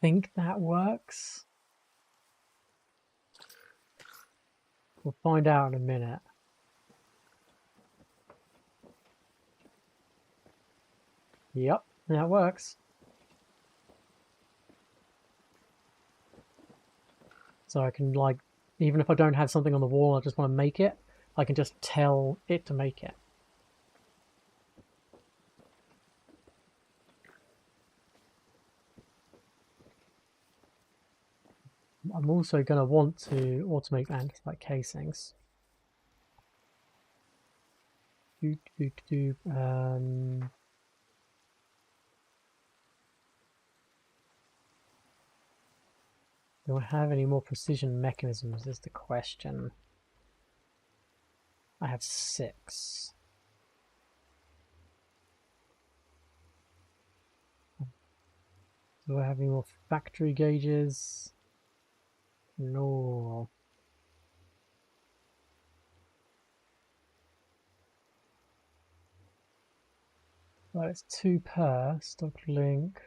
think that works. We'll find out in a minute. Yep, that works. So I can, like, even if I don't have something on the wall, I just want to make it, I can just tell it to make it. I'm also going to want to automate andesite casings. Do I have any more precision mechanisms is the question. I have 6. Do I have any more factory gauges? No. Right, it's 2 per stock link.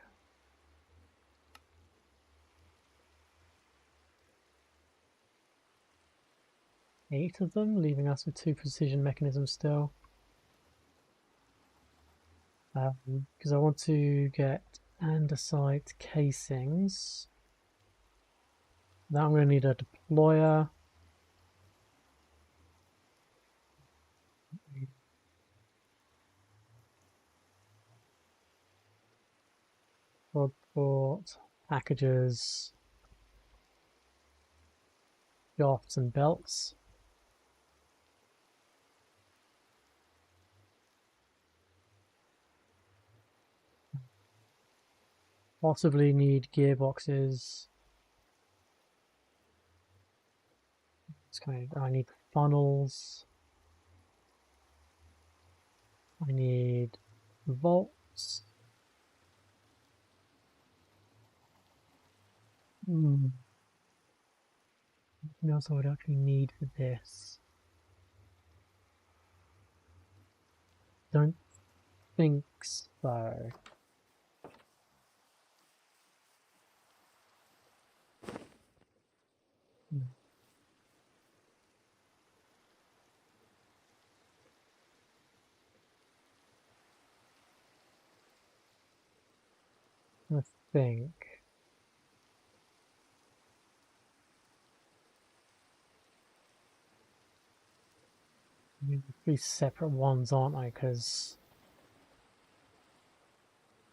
Eight of them, leaving us with 2 precision mechanisms still. Because I want to get andesite casings. Now I'm going to need a deployer. Rodport, packages, shafts and belts. Possibly need gearboxes. I need funnels. I need vaults. What else I would actually need for this? Don't think so. I think. Three separate ones, aren't I? Because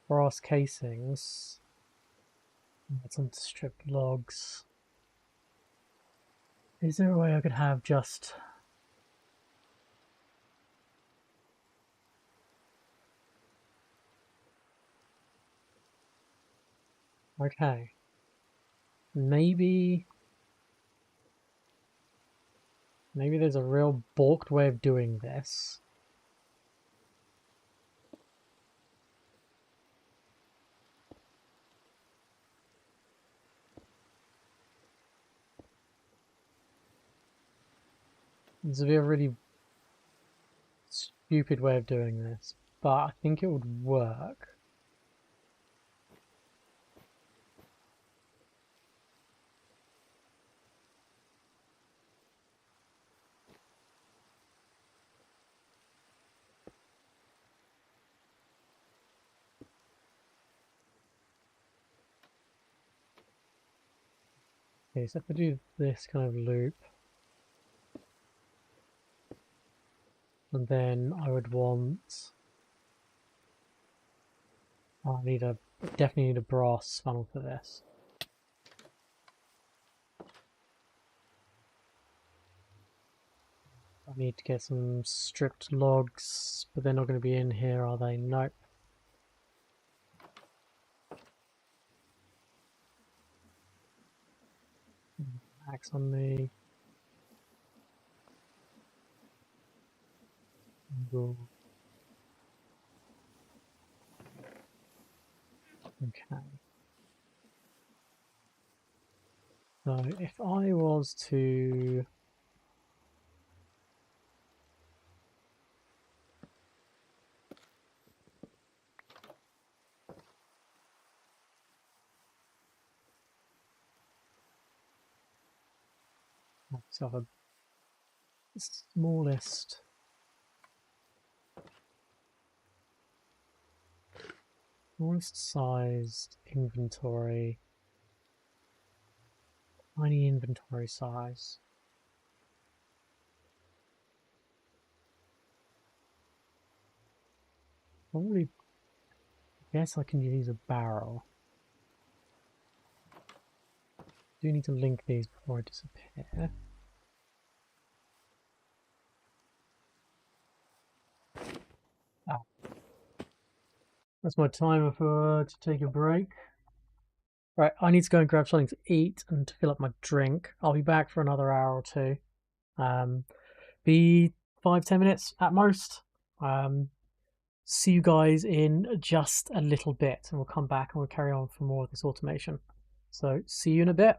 brass casings. That's some stripped logs. Is there a way I could have just... Okay. Maybe there's a real balked way of doing this. There's a really stupid way of doing this, but I think it would work. Okay, so if I do this kind of loop, and then I would want... I definitely need a brass funnel for this. I need to get some stripped logs, but they're not going to be in here, are they? Nope. Axe on me. Okay. So if I was to... So I have a smallest sized inventory, tiny inventory size. Probably guess I can use a barrel. Do need to link these before I disappear. Ah. That's my timer for to take a break. Right, I need to go and grab something to eat and to fill up my drink. I'll be back for another hour or two. Be 5-10 minutes at most. See you guys in just a little bit, and we'll come back and we'll carry on for more of this automation. So see you in a bit.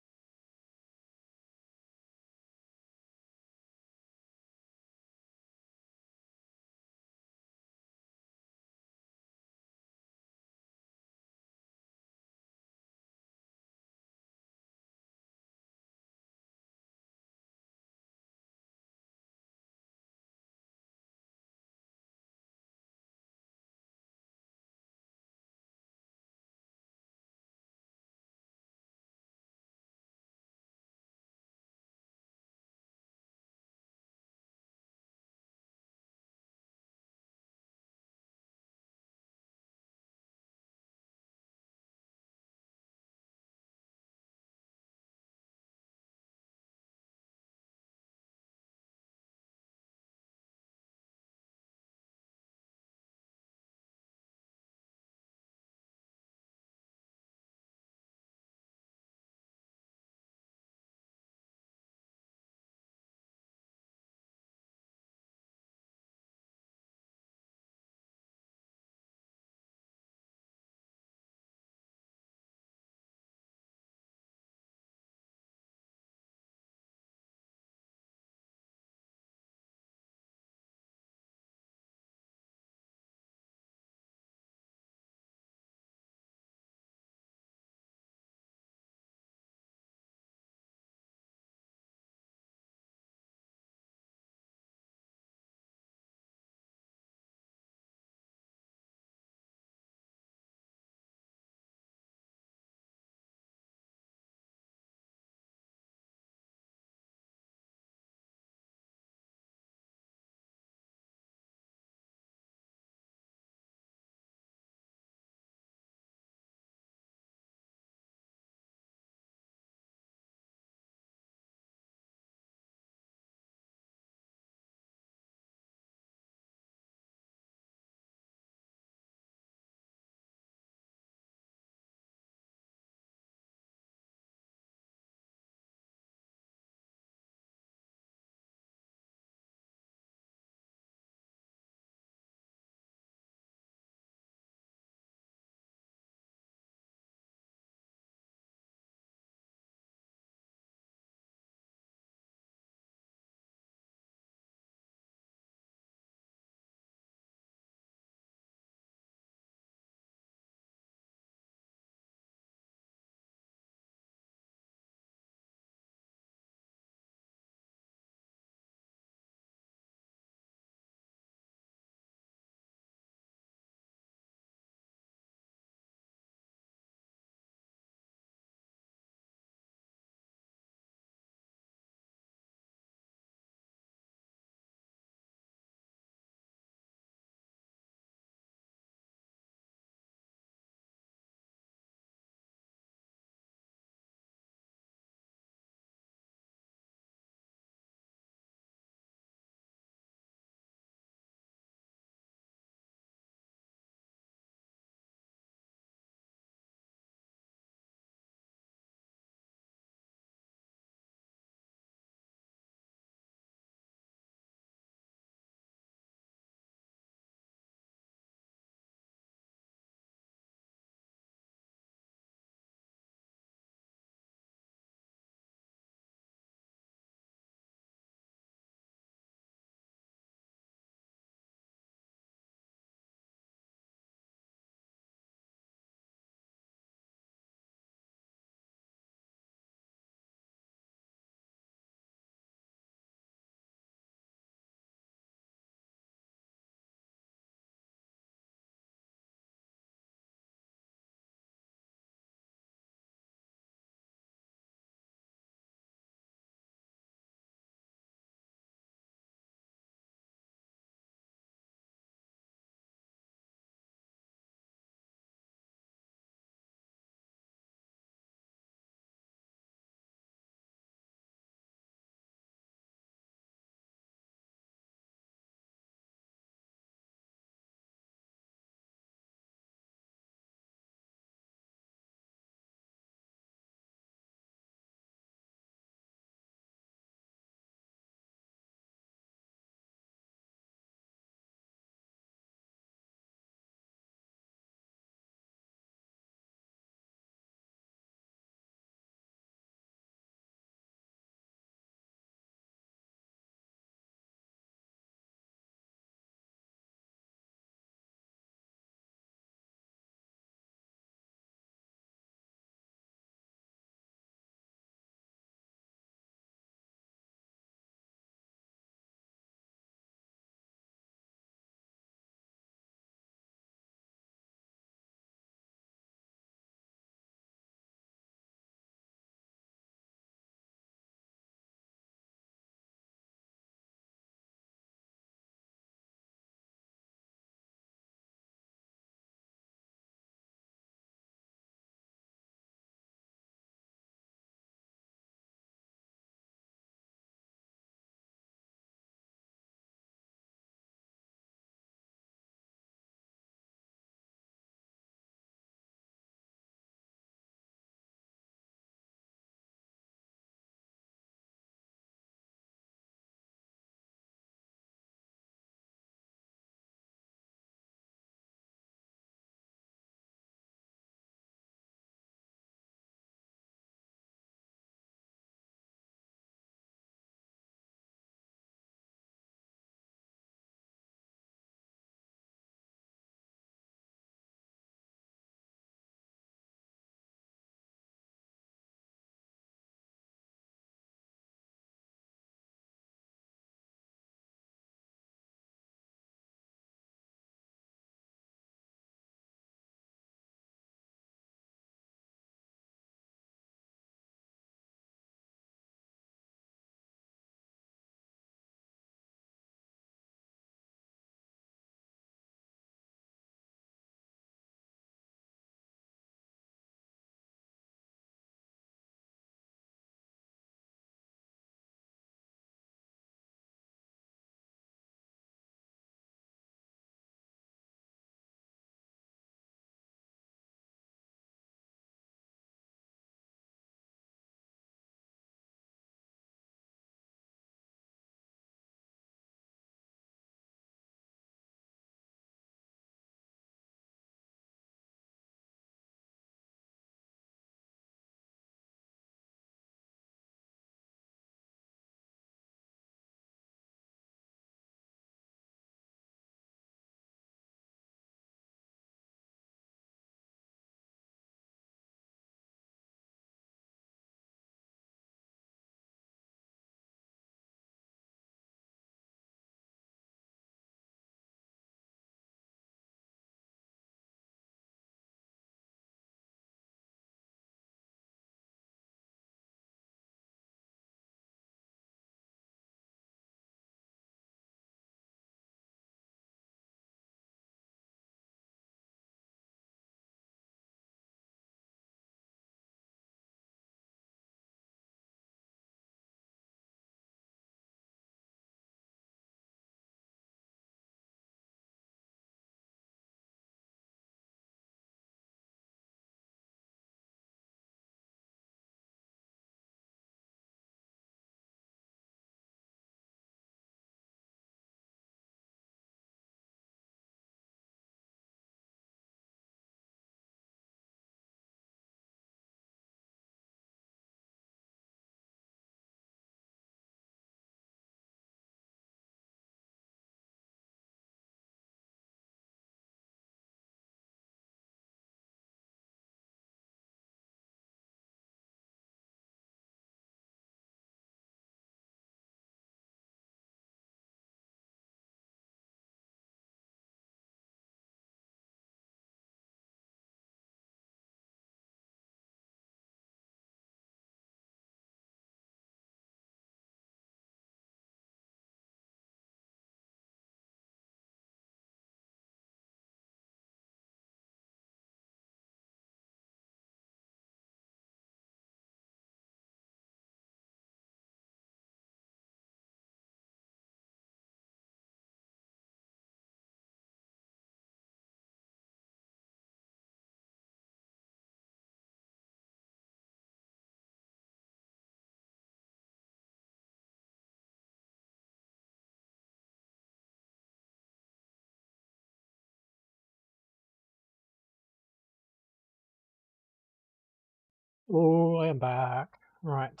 Oh, I am back. Right.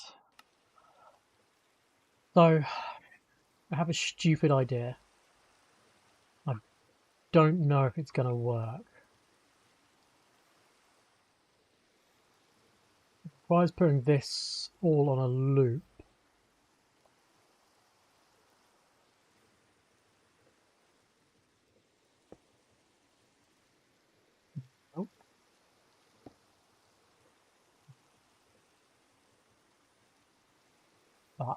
So, I have a stupid idea. I don't know if it's going to work. If I was putting this all on a loop, oh, but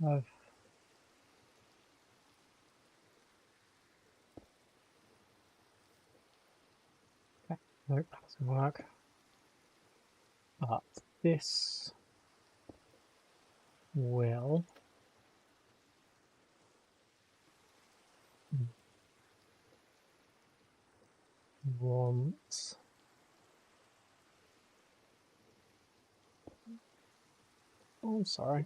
I've nope, that doesn't work. But this will want. Oh, sorry.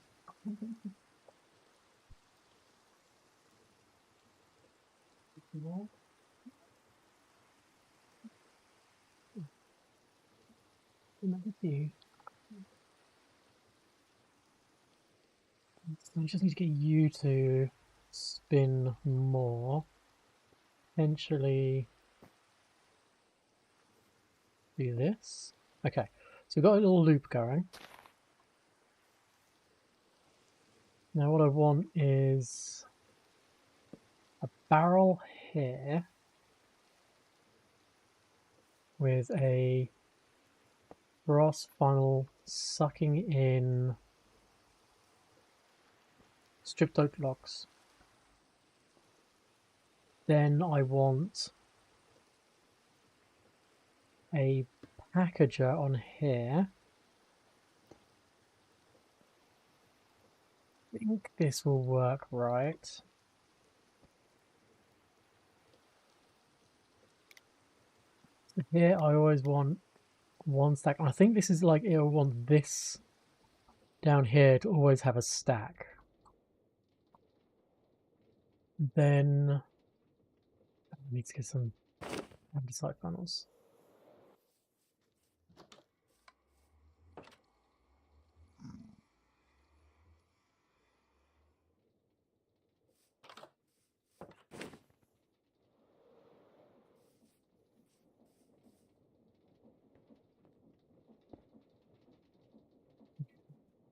Another few. So I just need to get you to spin more. Potentially do this. Okay, so we've got a little loop going. Now what I want is a barrel here with a brass funnel sucking in stripped oak logs. Then I want a packager on here. I think this will work right. So here I always want one stack. I think this is like it'll want this down here to always have a stack. Then I need to get some andesite funnels.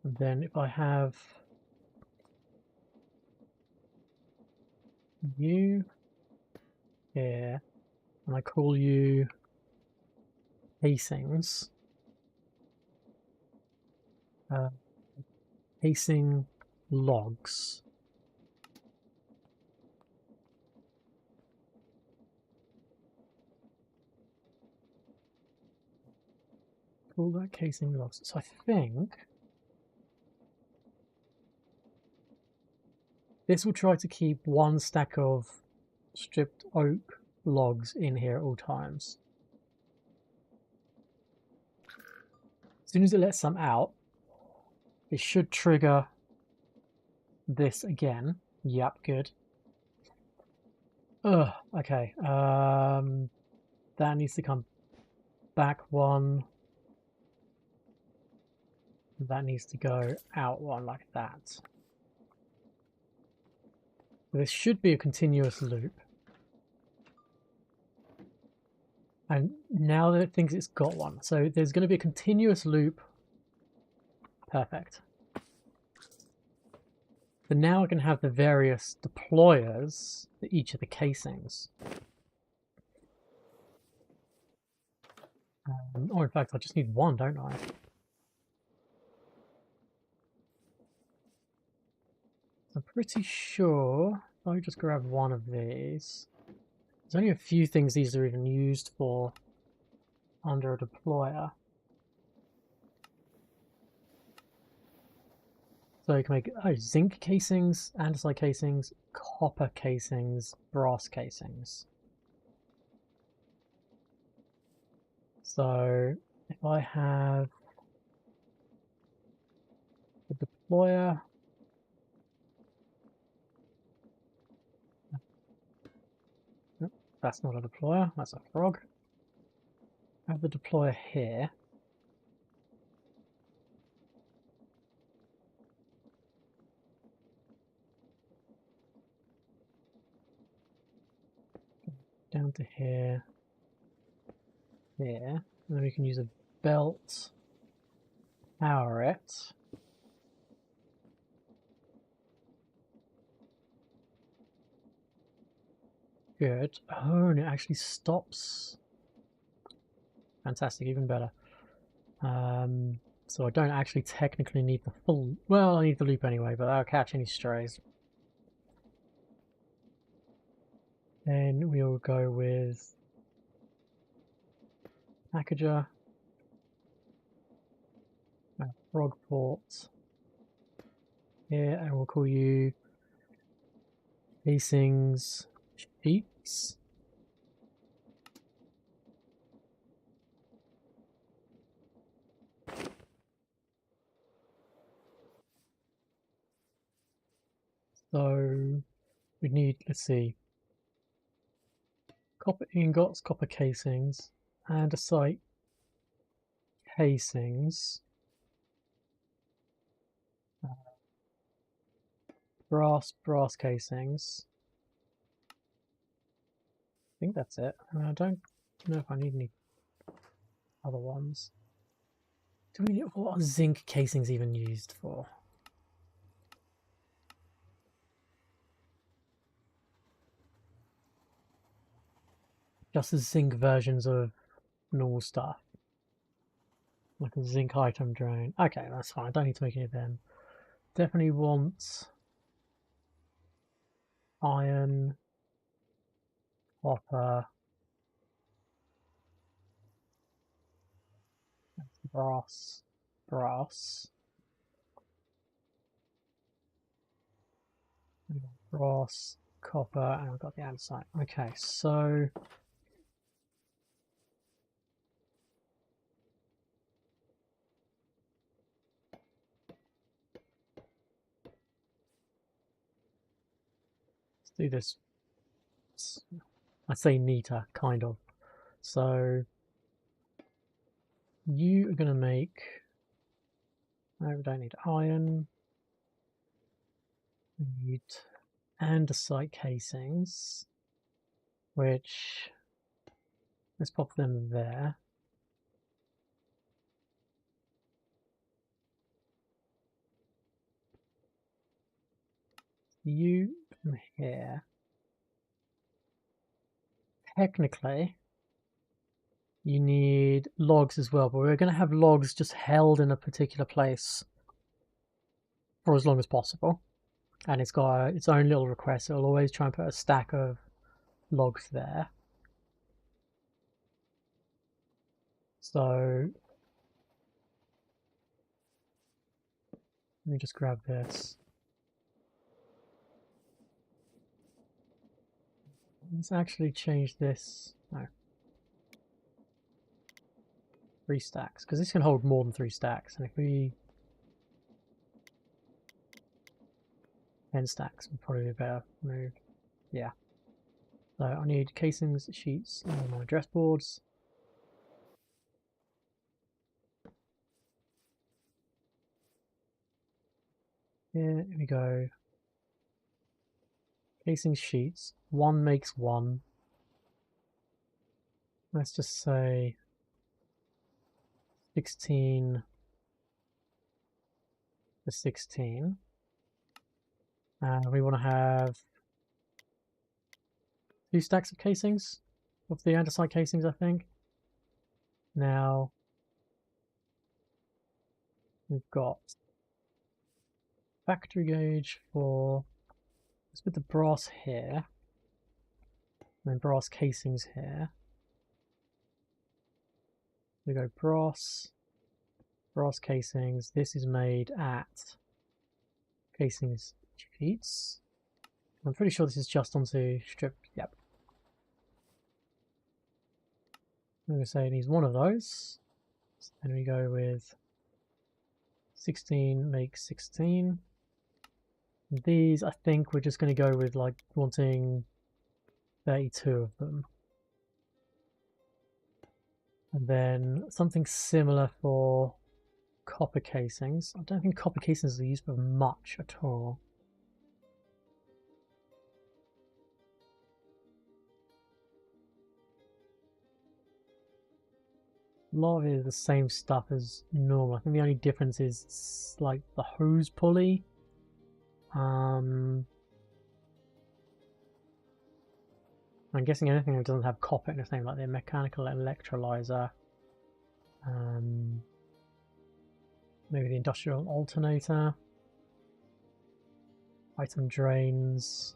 And then if I have you here and I call you casings, casing logs. Call that casing logs. So I think this will try to keep one stack of stripped oak logs in here at all times. As soon as it lets some out, it should trigger this again. Yep, good. Ugh, okay. That needs to come back one. That needs to go out one like that. This should be a continuous loop. And now that it thinks it's got one. So there's going to be a continuous loop. Perfect. So now I can have the various deployers for each of the casings. Or in fact, I just need one, don't I? I'm pretty sure if I just grab one of these. There's only a few things these are even used for under a deployer. So you can make zinc casings, andesite casings, copper casings, brass casings. So if I have the deployer, nope, that's not a deployer, that's a frog. I have the deployer here. Down to here, here, and then we can use a belt, power it. Good. Oh, and it actually stops. Fantastic, even better. So I don't actually technically need the full... Well, I need the loop anyway, but that'll catch any strays. Then we'll go with packager, frog port here, and we'll call you casings sheets. So we need, let's see, copper ingots, copper casings, andesite casings, brass casings. I think that's it. I don't know if I need any other ones. Do we, what are zinc casings even used for? Just the zinc versions of normal stuff. Like a zinc item drone. Okay, that's fine. I don't need to make any of them. Definitely want iron, copper, brass, brass, copper, and I've got the andesite. Okay, so let's do this. I say neater, kind of. So you are going to make... No, we don't need iron. We need andesite casings, which... Let's pop them there. You come here. Technically, you need logs as well, but we're going to have logs just held in a particular place for as long as possible. And it's got its own little request. It'll always try and put a stack of logs there. So let me just grab this. Let's actually change this. No. 3 stacks, because this can hold more than 3 stacks. And if we 10 stacks would probably be a better move. Yeah. So I need casings, sheets, and my address boards. Here we go. Casing sheets. 1 makes 1. Let's just say 16 to 16. And we want to have 2 stacks of casings, of the andesite casings, I think. Now we've got factory gauge for, let's put the brass here, and then brass casings here. We go brass casings. This is made at Casings sheets. I'm pretty sure this is just onto strip. Yep. I'm going to say it needs one of those. So then we go with 16, make 16. These, I think we're just going to go with like wanting 32 of them. And then something similar for copper casings. I don't think copper casings are used for much at all. A lot of it is the same stuff as normal. I think the only difference is like the hose pulley. I'm guessing anything that doesn't have copper in its name, like the mechanical electrolyzer. Maybe the industrial alternator. Item drains.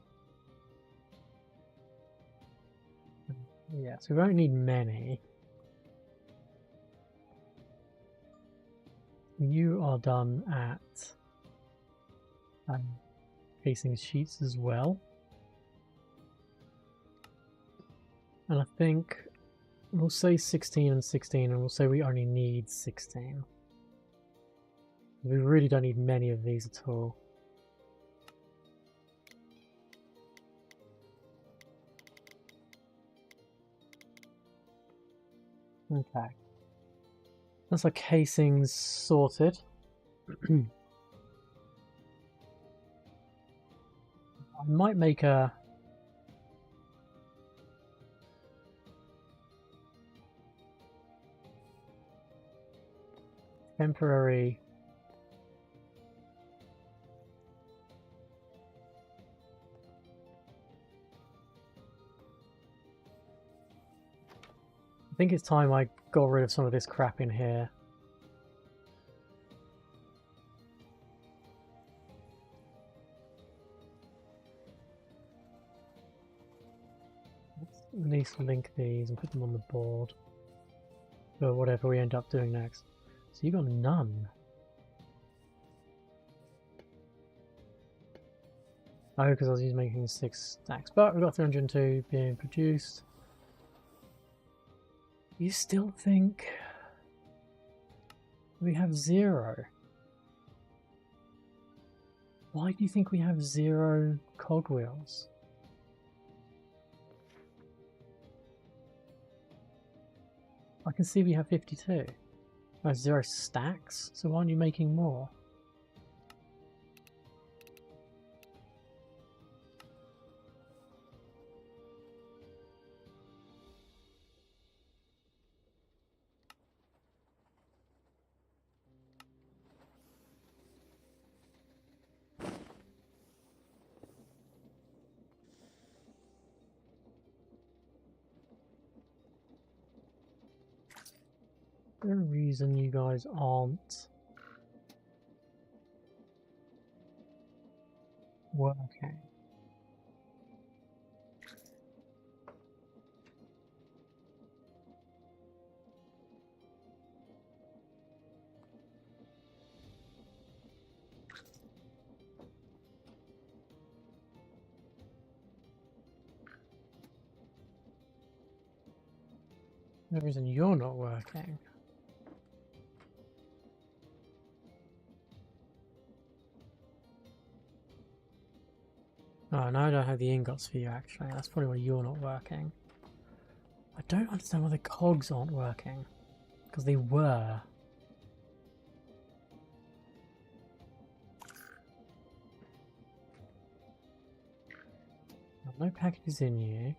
Yeah, so we won't need many. You are done at casing sheets as well. And I think we'll say 16 and 16, and we'll say we only need 16. We really don't need many of these at all. Okay. That's our casings sorted. I might make a temporary I think it's time I got rid of some of this crap in here. Let's at least link these and put them on the board for whatever we end up doing next. So you got none. Oh, because I was making 6 stacks, but we've got 302 being produced. You still think we have 0? Why do you think we have 0 cogwheels? I can see we have 52. That's 0 stacks, so why aren't you making more? Is there a reason you guys aren't working? The reason you're not working. Oh, no, I don't have the ingots for you actually. That's probably why you're not working. I don't understand why the cogs aren't working. Because they were. No packages in you.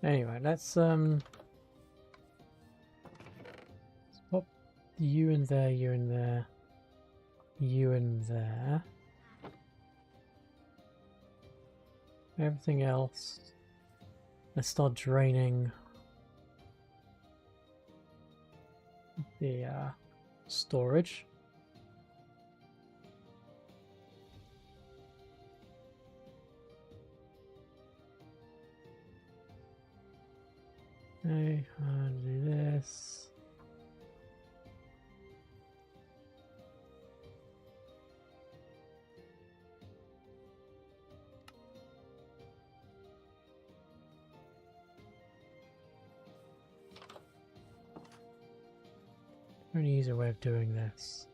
Anyway, let's pop you in there, you in there, you in there. Everything else. Let's start draining the storage. Okay, and do this. I'm going to use a way of doing this.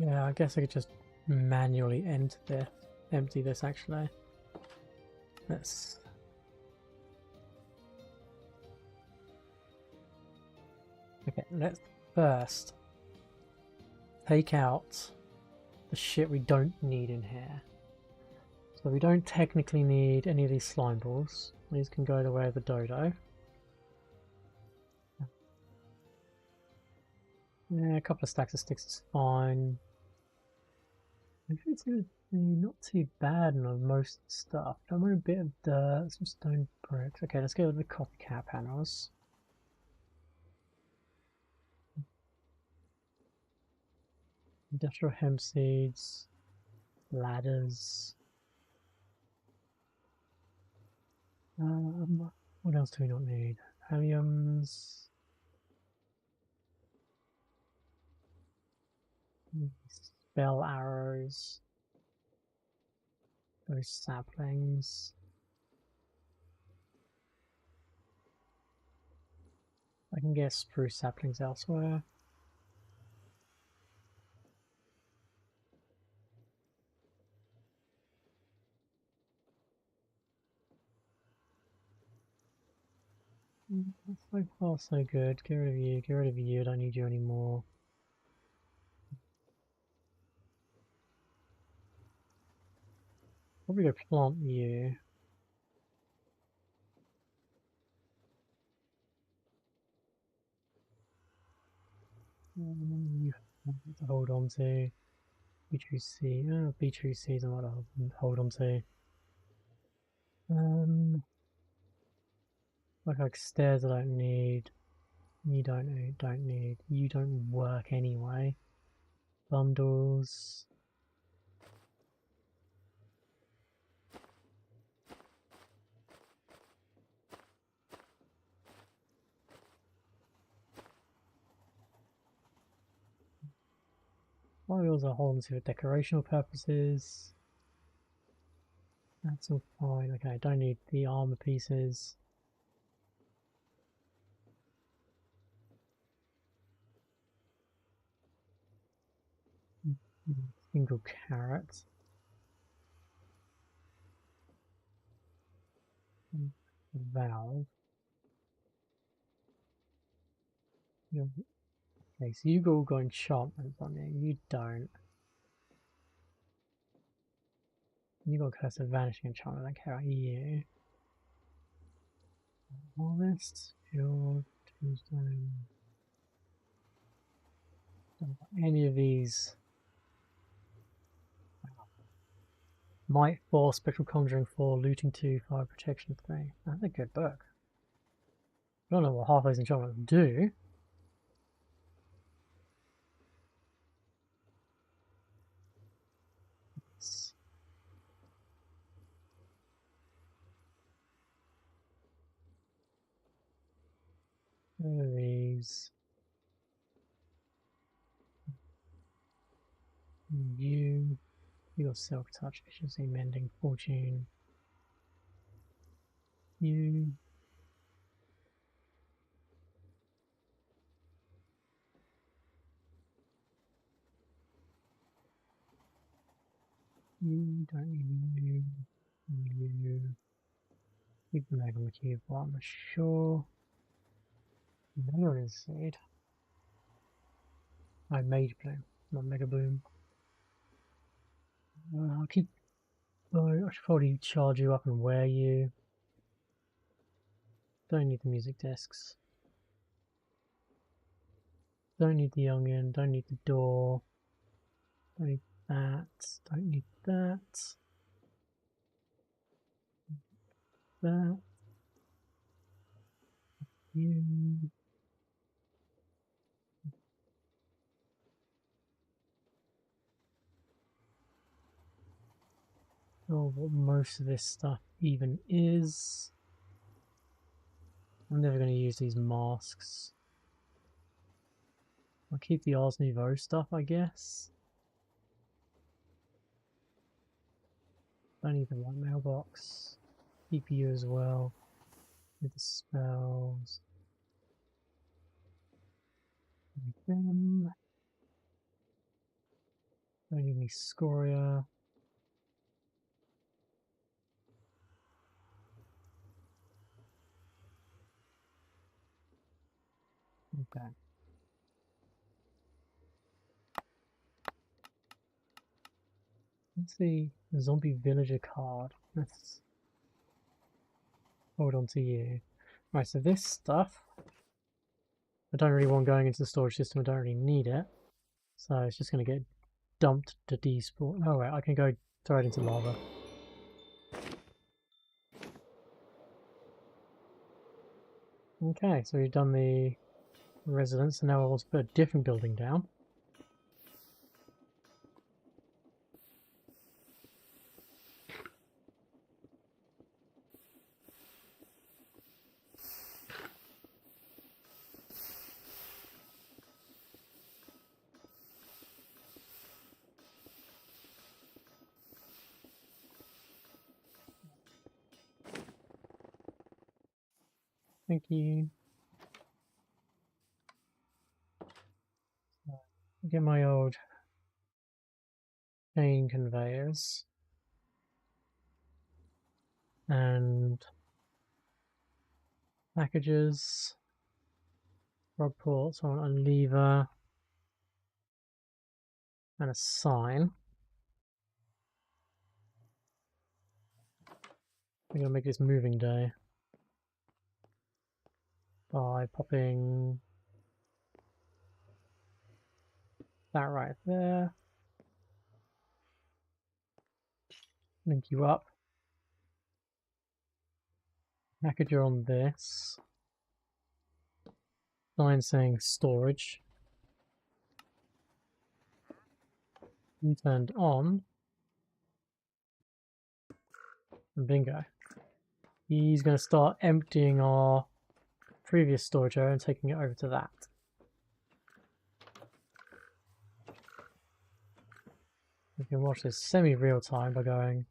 Yeah, I guess I could just manually empty this actually. Let's. Okay, let's first take out the shit we don't need in here. So we don't technically need any of these slime balls. These can go the way of the dodo. Yeah, a couple of stacks of sticks is fine. Maybe it's gonna be not too bad on most stuff. I want a bit of dirt, some stone bricks. Okay, let's go with the copycat panels. Industrial hemp seeds, ladders. What else do we not need? Heliums. Spell arrows. Those saplings. I can get spruce saplings elsewhere. So far so good. Get rid of you, get rid of you, don't need you anymore. Probably go plant you. You have to hold on to. Beetroot seed. Oh, beetroot seeds I might hold on to. Like stairs I don't need. You don't need. You don't work anyway. Bundles. Oils are holding to for decorational purposes. That's all fine. Okay, I don't need the armor pieces. Single carrot. Valve. Okay, so you all got enchantments on you. You don't. You got Curse of Vanishing enchantment. I don't care about you. Harvest. Fjord. Tombstone. Don't want any of these. Might 4, Spectral Conjuring 4, Looting 2, Fire Protection 3. That's a good book. I don't know what half those enchantments do. These. You got Silk Touch, Efficiency, Mending, Fortune. You don't need you. You keep the Mega Cube one, sure. Mega Seed. I Mage Bloom, not Mega Bloom. I'll keep. I should probably charge you up and wear you. Don't need the music discs. Don't need the youngin. Don't need the door. Don't need that. Don't need that. That. You. sure what most of this stuff even is. I'm never going to use these masks. I'll keep the Ars Nouveau stuff, I guess. Don't need the white mailbox. CPU as well. With the spells. Them. Don't need any scoria. Okay. Let's see. The zombie villager card. Let's hold on to you. Right, so this stuff I don't really want going into the storage system, I don't really need it. So it's just gonna get dumped to despawn. Oh wait, I can go throw it into lava. Okay, so we've done the residence, and now I want to put a different building down. Thank you. Get my old chain conveyors. And packages. Rod ports, I want a lever. And a sign. I'm gonna make this moving day by popping that right there. Link you up. Packager on this. Sign saying storage. You turned on. And bingo. He's going to start emptying our previous storage area and taking it over to that. You can watch this semi-real time by going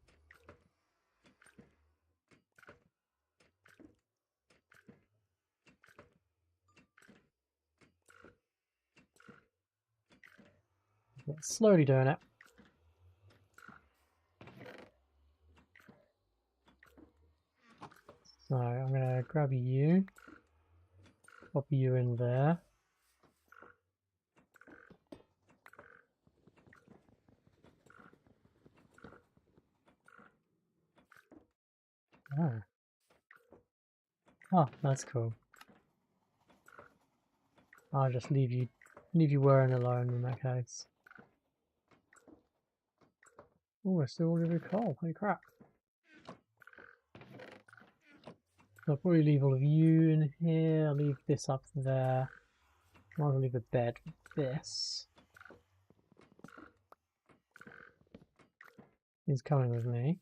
slowly doing it. So I'm going to grab you, pop you in there. Oh, that's cool. I'll just leave you wearing alone in that case. Oh, we're still really coal. Holy crap. So I'll probably leave all of you in here. I'll leave this up there. I'll leave the bed with this. He's coming with me.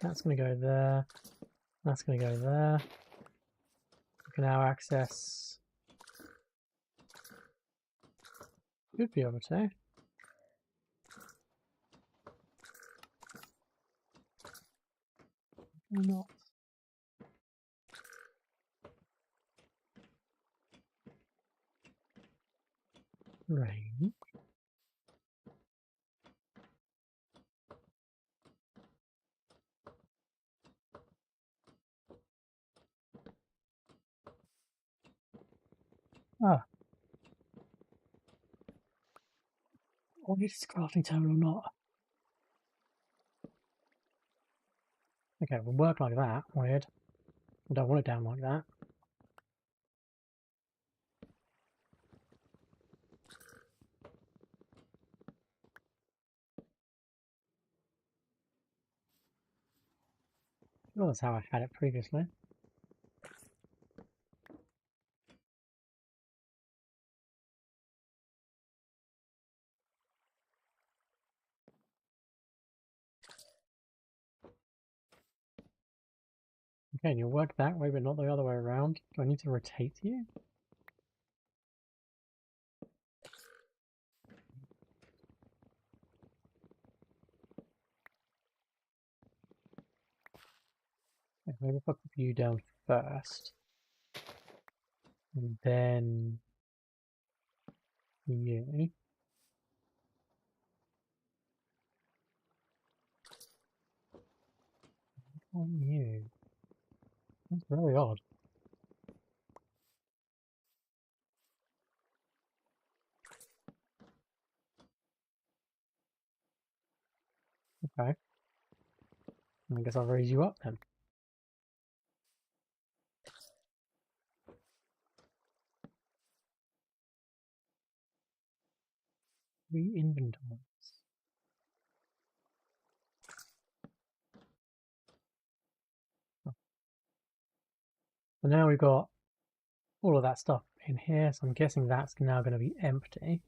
That's going to go there. That's going to go there. We can now access. Should be able to. Or not. Rain. Ah. Oh, is this crafting table or not? Okay, we'll work like that. Weird. I don't want it down like that. Well, that's how I had it previously. Okay, and you'll work that way, but not the other way around. Do I need to rotate you? Yeah, maybe if I put you down first. And then you. On you. That's very odd. Okay. I guess I'll raise you up then. Re-inventories. Oh. So now we've got all of that stuff in here, so I'm guessing that's now going to be empty.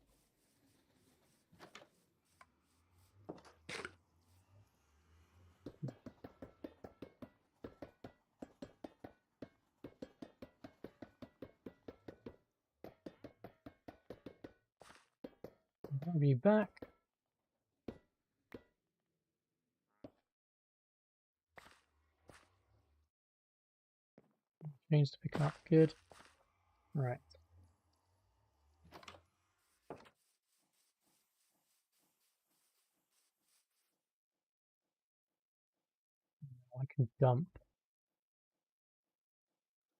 I'll be back. Change to pick up. Good. Right. I can dump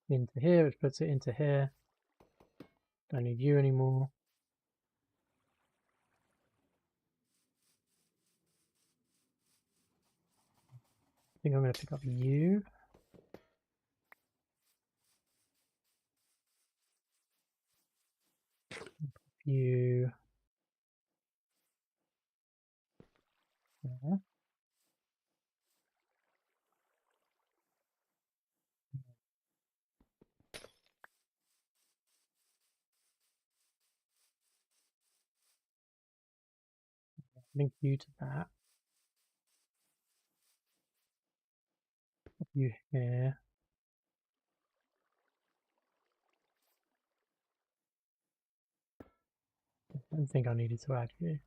into here, which puts it into here. Don't need you anymore. I think I'm going to pick up you. You. There. Link you to that. Put you here. I don't think I needed to add you.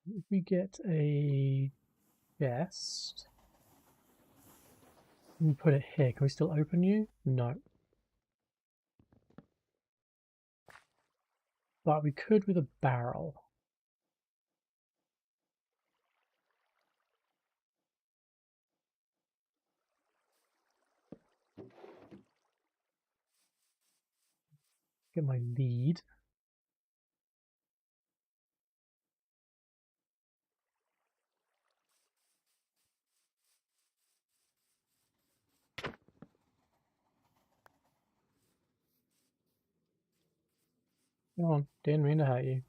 If we get a chest, and put it here, can we still open you? No. But we could with a barrel. Get my lead. Come on, didn't mean to hurt you.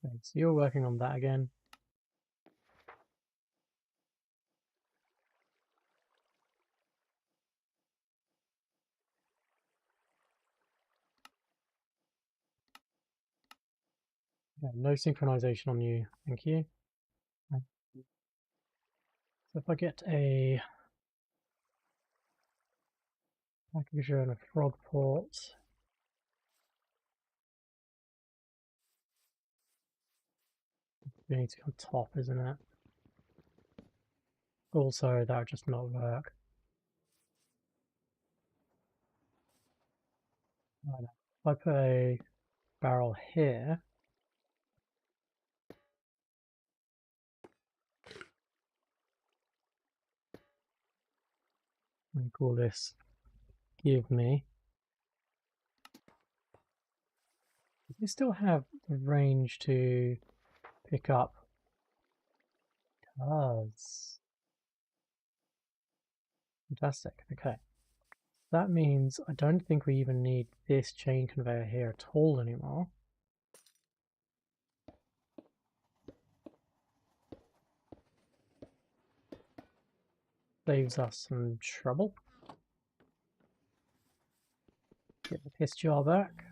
Okay, so you're working on that again. Yeah, no synchronization on you, thank you. So if I get a packager and a frog port, we need to go on top, isn't it? Also, that would just not work. Right. If I put a barrel here, and call this give me. Does it still have the range to pick up? It does. Fantastic. Okay. That means I don't think we even need this chain conveyor here at all anymore. Saves us some trouble. Get the piss jar back.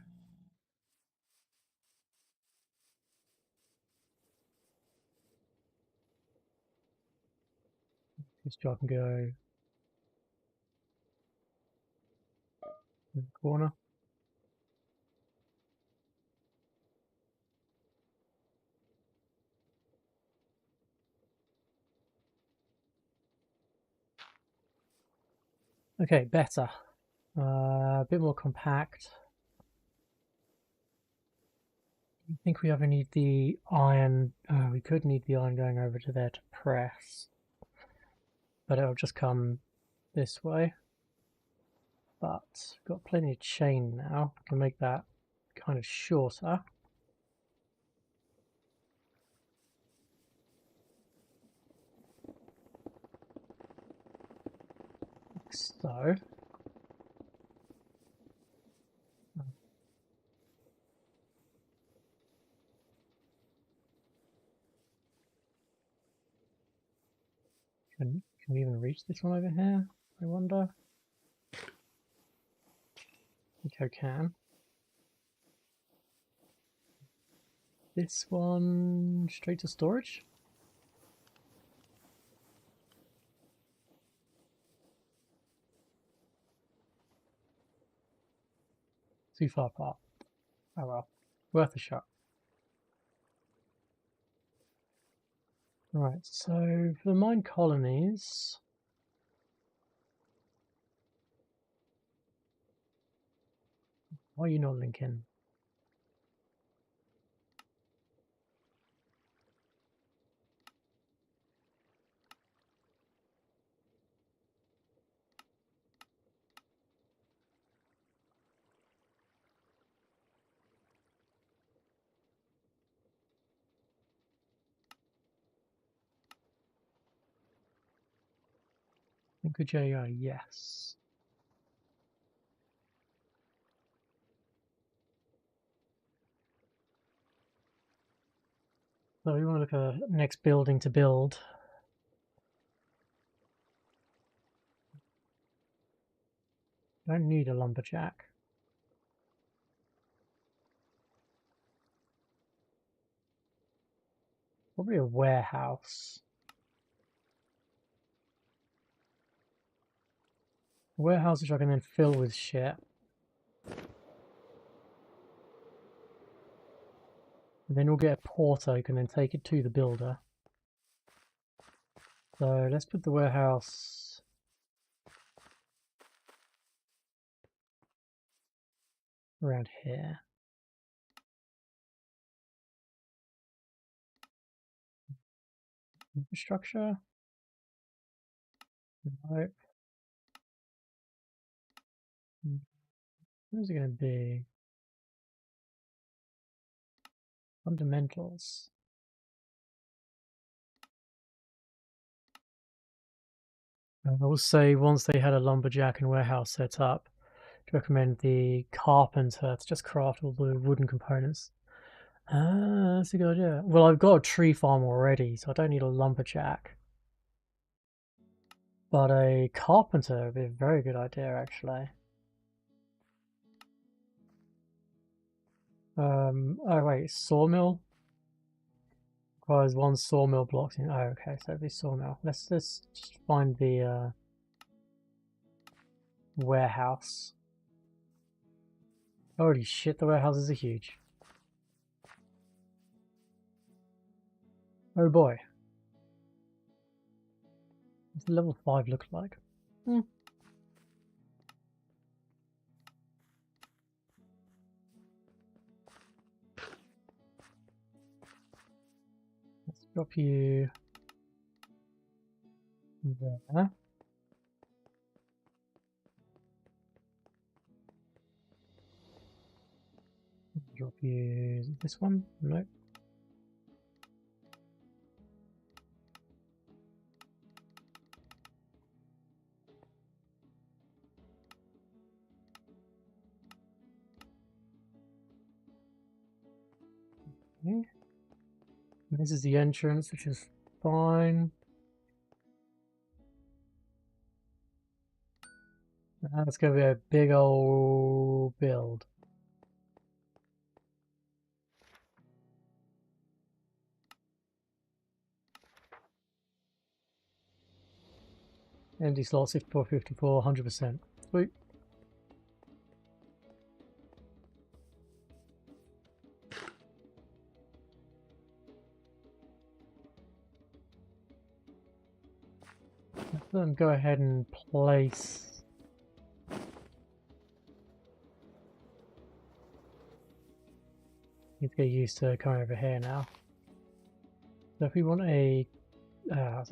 Piss jar can go in the corner. Okay, better. A bit more compact. I think we ever need the iron. We could need the iron going over to there to press, but it'll just come this way. But we've got plenty of chain now. We can make that kind of shorter. Like so. Can we even reach this one over here? I wonder. I think I can. This one straight to storage? Too far apart. Oh well. Worth a shot. Right, so for the mine colonies, why are you not linking? Linker JR, yes. So we want to look at the next building to build. Don't need a lumberjack. Probably a warehouse. A warehouse which I can then fill with shit. And then we'll get a porter who can then take it to the builder. So let's put the warehouse around here. Infrastructure. Nope. Where's it going to be? Fundamentals. I will say once they had a lumberjack and warehouse set up, to recommend the carpenter to just craft all the wooden components. Ah, that's a good idea. Well, I've got a tree farm already, so I don't need a lumberjack. But a carpenter would be a very good idea, actually. Oh wait, sawmill? Requires one sawmill block. Oh, okay, so it'd be sawmill. Let's just find the warehouse. Holy shit, the warehouses are huge. Oh boy. What's the level 5 look like? Let's drop you there. Drop you this one? Nope. Okay. This is the entrance, which is fine. That's gonna be a big old build. Empty slot 6454, 100%. Sweet. Let's then go ahead and place. Need to get used to coming over here now. So if we want a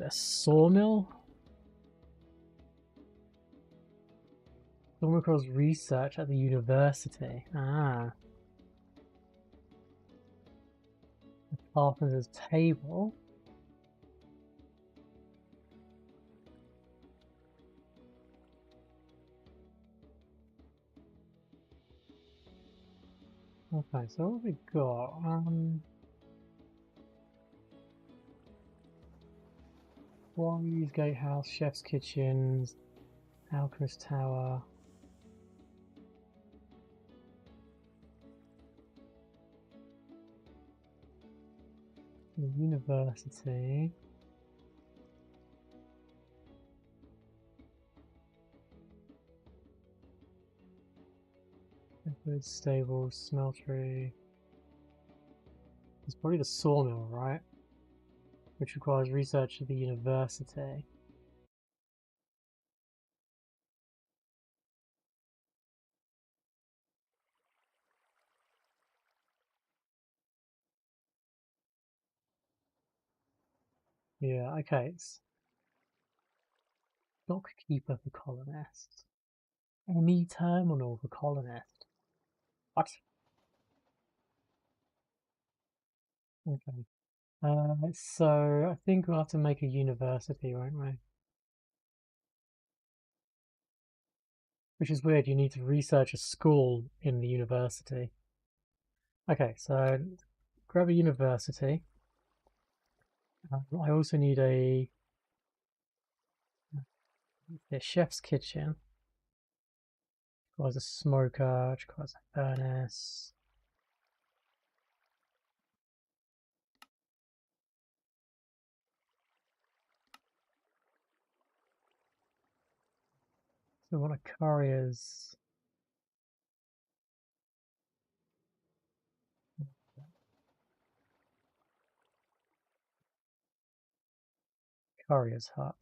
sawmill? Sawmill calls research at the university. Ah. The carpenter's table. Okay, so what have we got? Quarries, gatehouse, chef's kitchens, alchemist tower. The university. Liquid, stable, smeltery. It's probably the sawmill, right? Which requires research at the university. Yeah, okay. It's Dockkeeper for colonists. Any terminal for colonist. What? Okay. So I think we'll have to make a university, won't we? Which is weird, you need to research a school in the university. Okay, so grab a university. I also need a chef's kitchen. Requires a smoker, which requires a furnace. So what a courier's hut.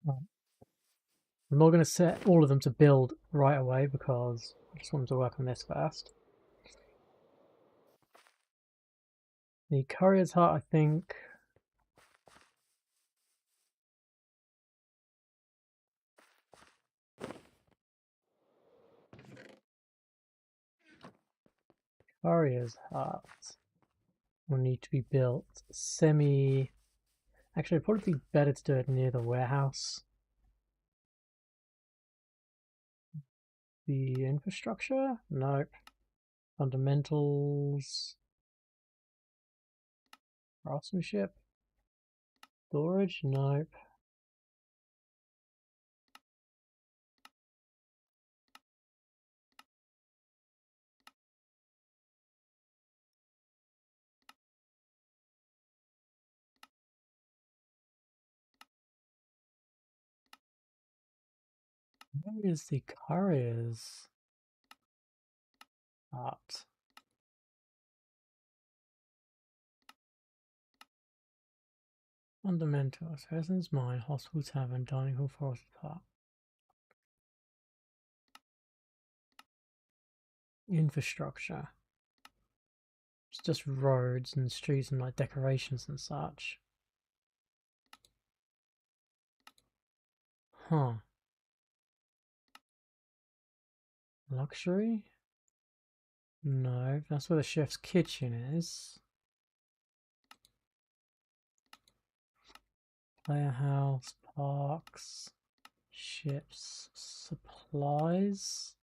Right. I'm not going to set all of them to build right away because I just want them to work on this first. The courier's hut, I think. Courier's hut will need to be built semi. Actually, it'd probably be better to do it near the warehouse. The infrastructure? Nope. Fundamentals. Craftsmanship? Storage? Nope. Where is the courier's hut? Fundamentals. Residence mine, hospital tavern, dining hall, forest park. Infrastructure. It's just roads and streets and like decorations and such. Huh. Luxury? No, that's where the chef's kitchen is. Warehouse, parks, ships, supplies.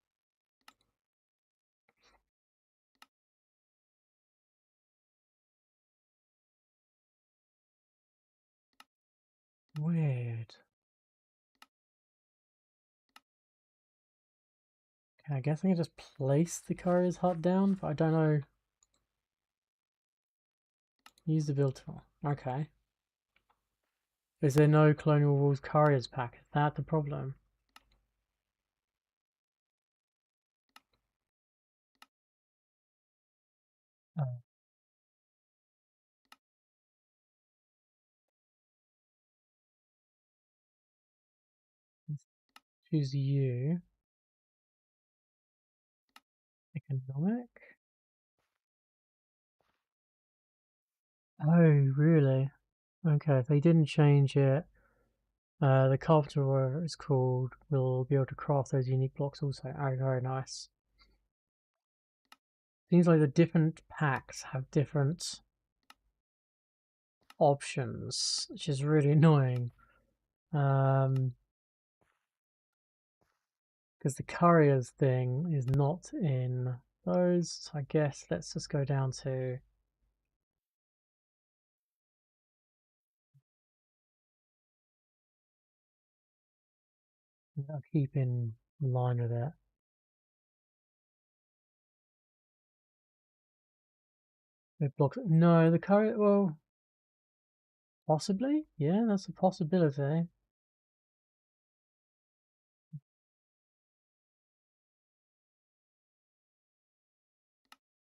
Weird. Okay, I guess I can just place the courier's hut down, but I don't know. Use the build tool. Okay. Is there no Colonial Rules Couriers pack? Is that the problem? Oh. Let's choose you. Economic? Oh, really? Okay, if they didn't change it, the carpenter, or whatever it's called, will be able to craft those unique blocks also. Oh, very nice. Seems like the different packs have different options, which is really annoying. Because the couriers thing is not in those, so I guess let's just go down to I'll keep in line with it. It blocks. No, the courier. Well, possibly. Yeah, that's a possibility.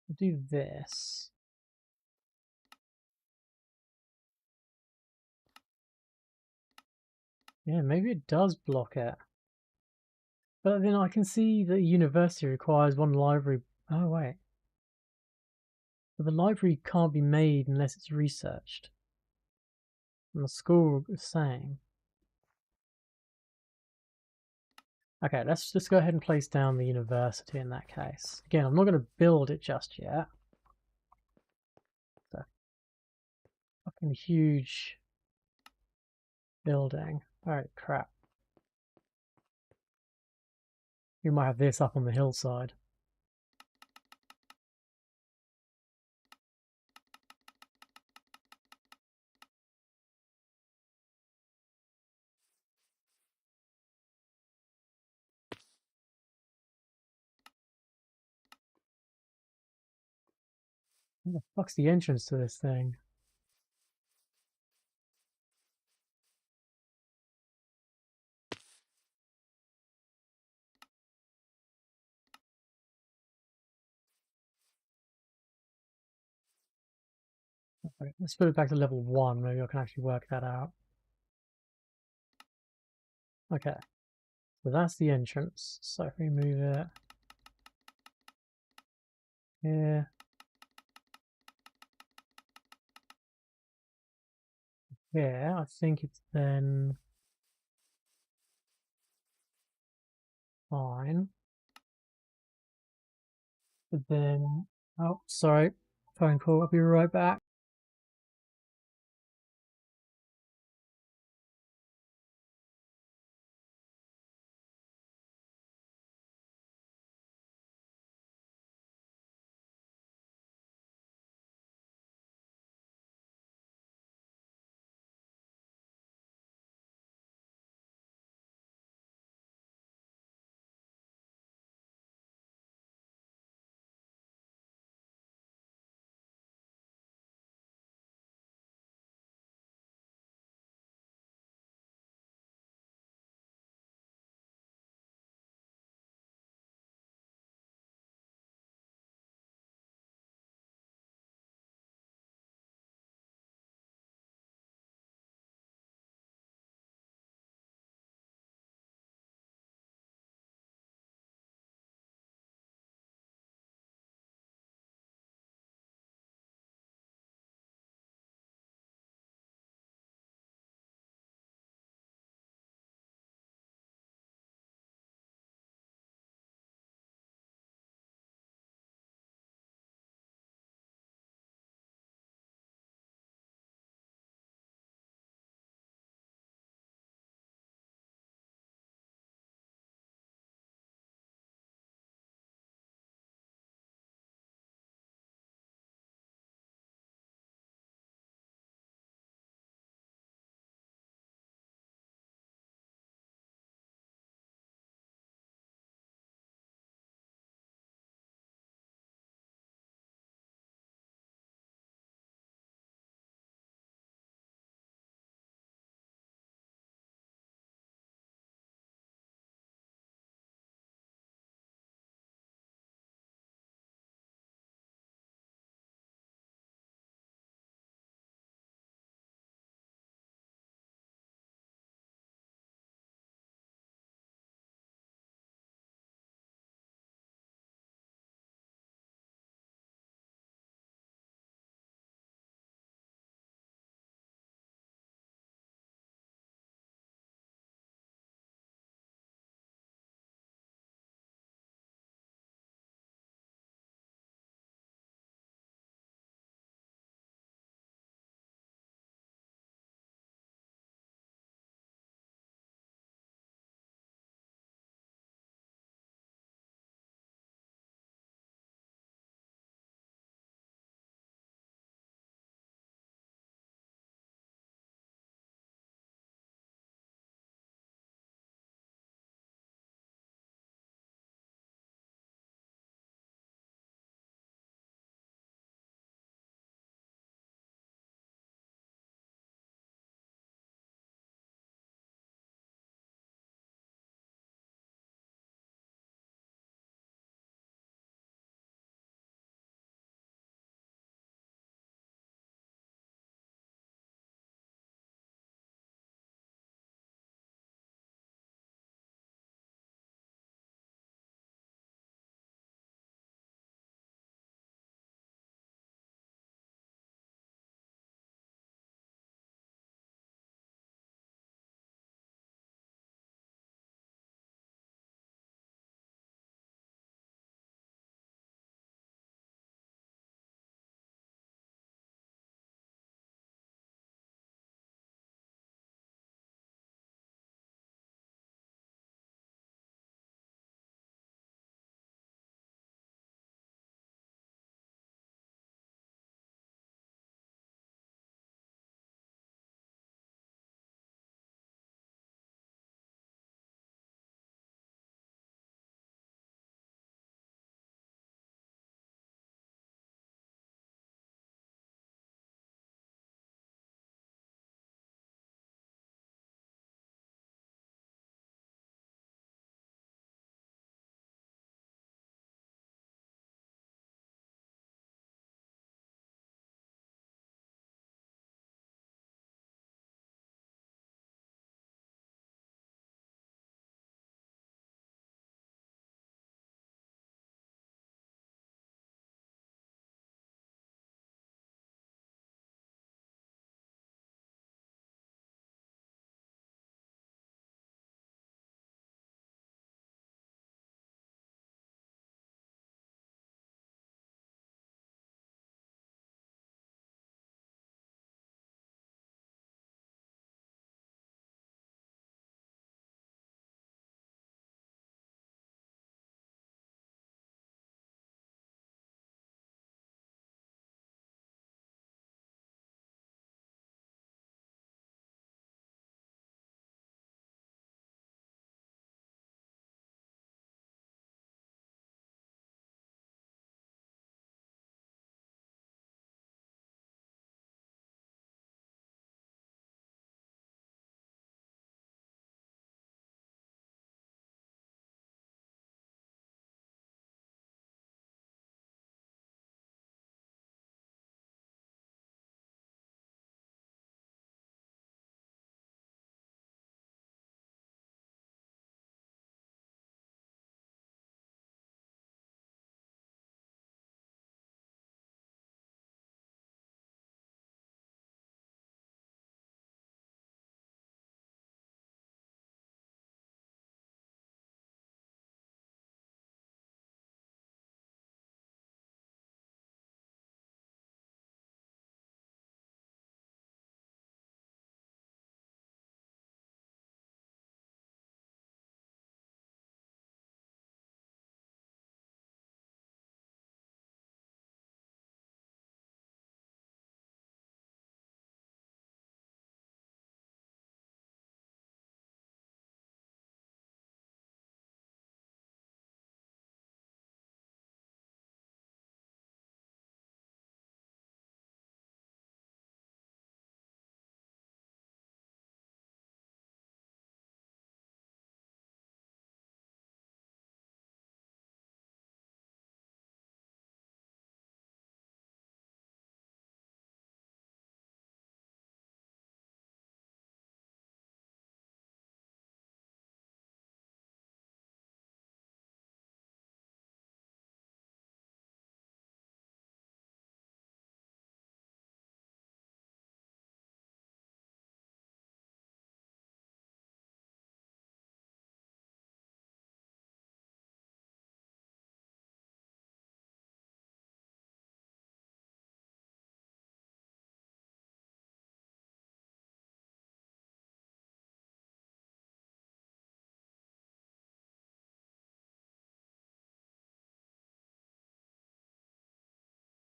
We'll do this. Yeah, maybe it does block it. But then I can see that university requires one library. Oh, wait. But the library can't be made unless it's researched. And the school is saying. Okay, let's just go ahead and place down the university in that case. Again, I'm not going to build it just yet. It's a fucking huge building. Alright, crap. We might have this up on the hillside. Where the fuck's the entrance to this thing? Okay, let's put it back to level 1. Maybe I can actually work that out. Okay, so that's the entrance. So if we move it here, here, I think it's then fine. But then, oh, sorry, phone call. I'll be right back.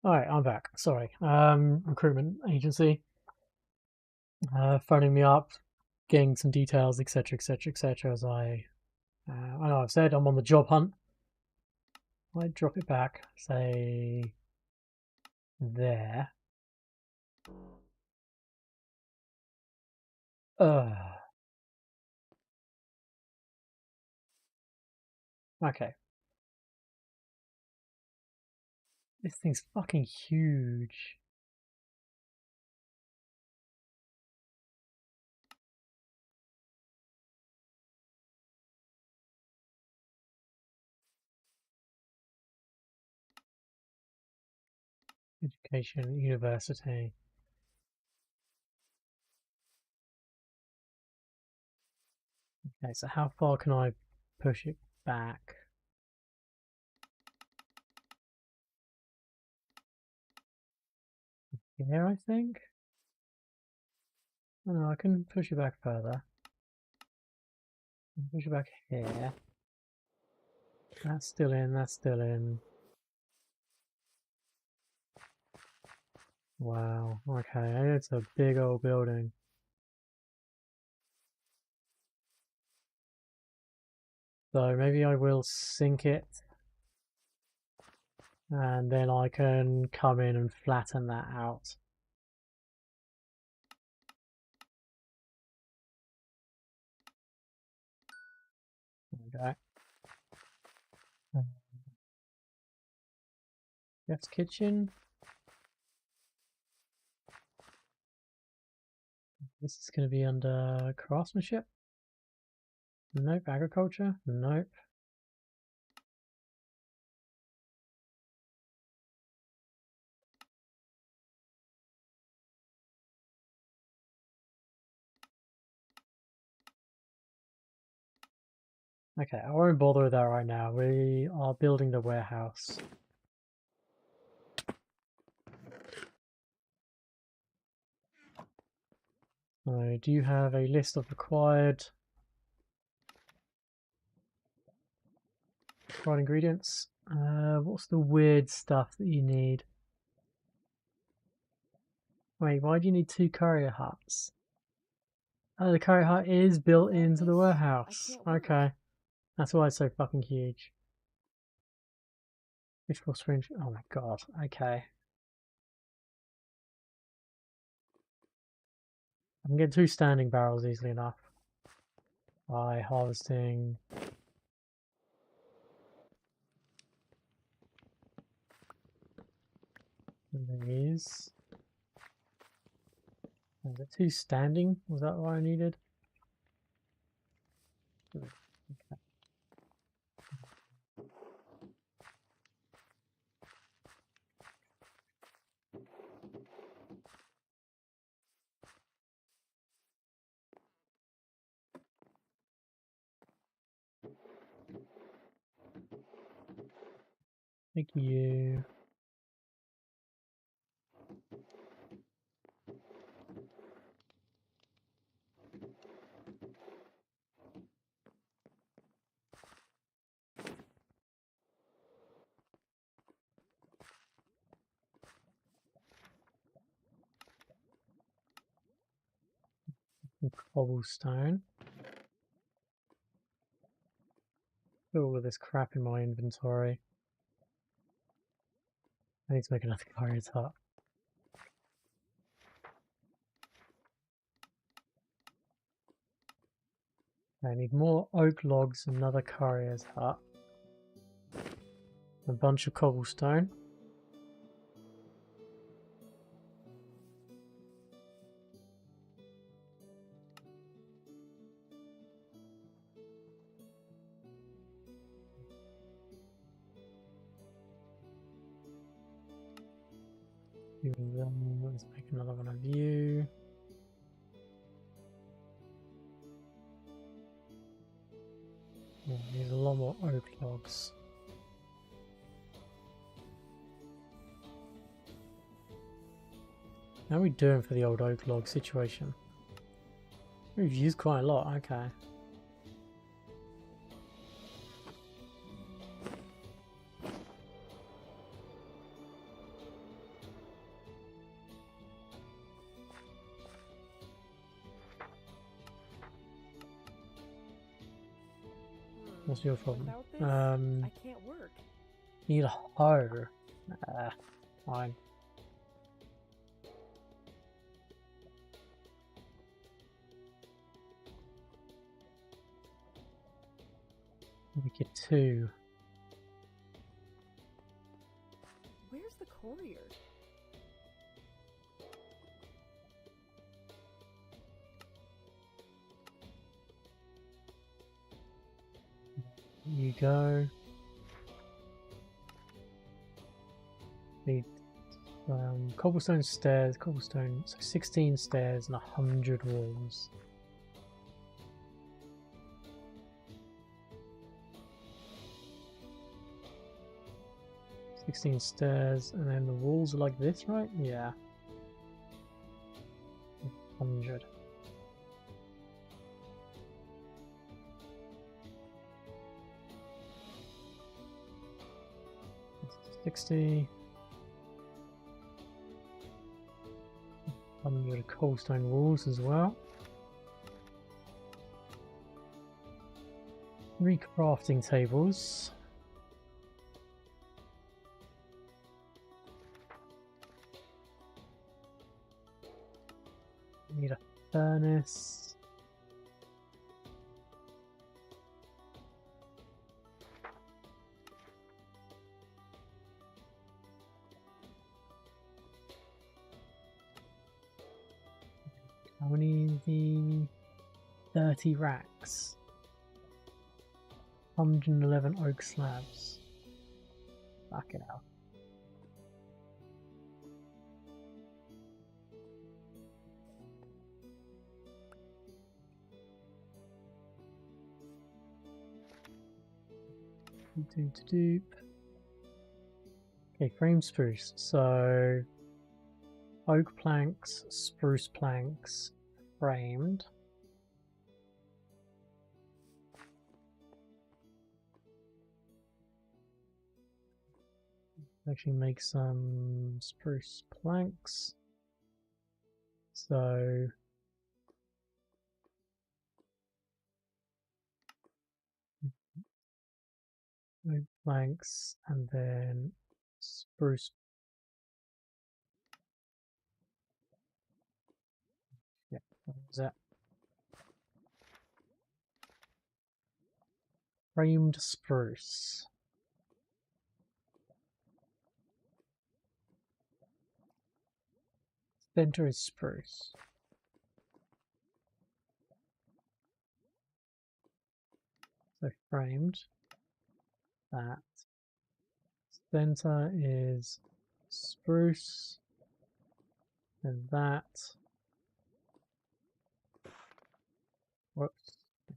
Alright, I'm back. Sorry. Recruitment agency. Phoning me up, getting some details, etc, etc, etc, as I know I've said I'm on the job hunt. I drop it back, say there. Okay. This thing's fucking huge. Education, university. Okay, so how far can I push it back? Here, I think? Oh, no, I can push it back further. Push it back here. That's still in, that's still in. Wow, okay, it's a big old building. So maybe I will sink it. And then I can come in and flatten that out. Okay. Chef's kitchen. This is going to be under craftsmanship. Nope. Agriculture. Nope. Okay, I won't bother with that right now. We are building the warehouse. So, do you have a list of required ingredients? What's the weird stuff that you need? Wait, why do you need 2 courier huts? Oh, the courier hut is built Without into the this, warehouse. I can't work. Okay. That's why it's so fucking huge. Fishbowl syringe. Oh my god. Okay. I can get 2 standing barrels easily enough by harvesting. These. Was it 2 standing? Was that what I needed? Okay. Thank you. Cobblestone. Put all of this crap in my inventory. I need to make another courier's hut. I need more oak logs, another courier's hut, a bunch of cobblestone. Let's make another one of you. Yeah, need a lot more oak logs. How are we doing for the old oak log situation? We've used quite a lot, okay. What's your problem? Without this, I can't work. Need a hoe. Fine. Make it 2. Where's the courier? You go. Need cobblestone stairs, cobblestone, so 16 stairs and 100 walls. $16 stairs, and then the walls are like this, right? Yeah. 100. That's 60. 100 cobblestone walls as well. 3 crafting tables. Need a furnace. How many? The 30 racks. 111 oak slabs. Back it out. Okay, frame spruce. So oak planks, spruce planks, framed. Actually make some spruce planks. So oak planks and then spruce. Yeah, what was that? Framed spruce. Center is spruce. So framed. That. Center is spruce. And that. Whoops,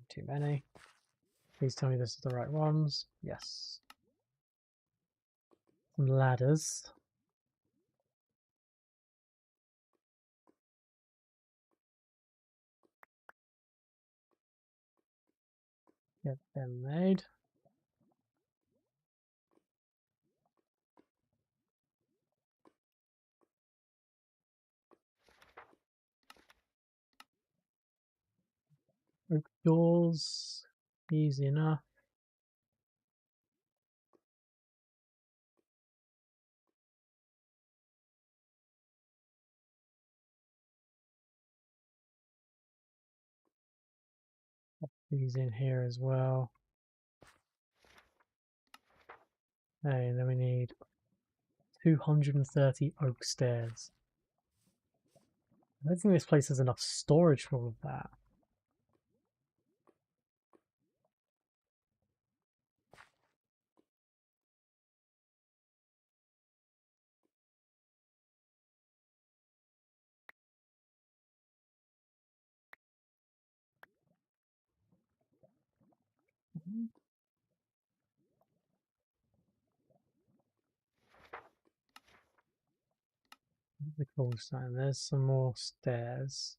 too many. Please tell me this is the right ones. Yes. Some ladders. Get them made. Oak doors. Easy enough. Pop these in here as well. Okay, and then we need 230 oak stairs. I don't think this place has enough storage for all of that. The cool sign. There's some more stairs.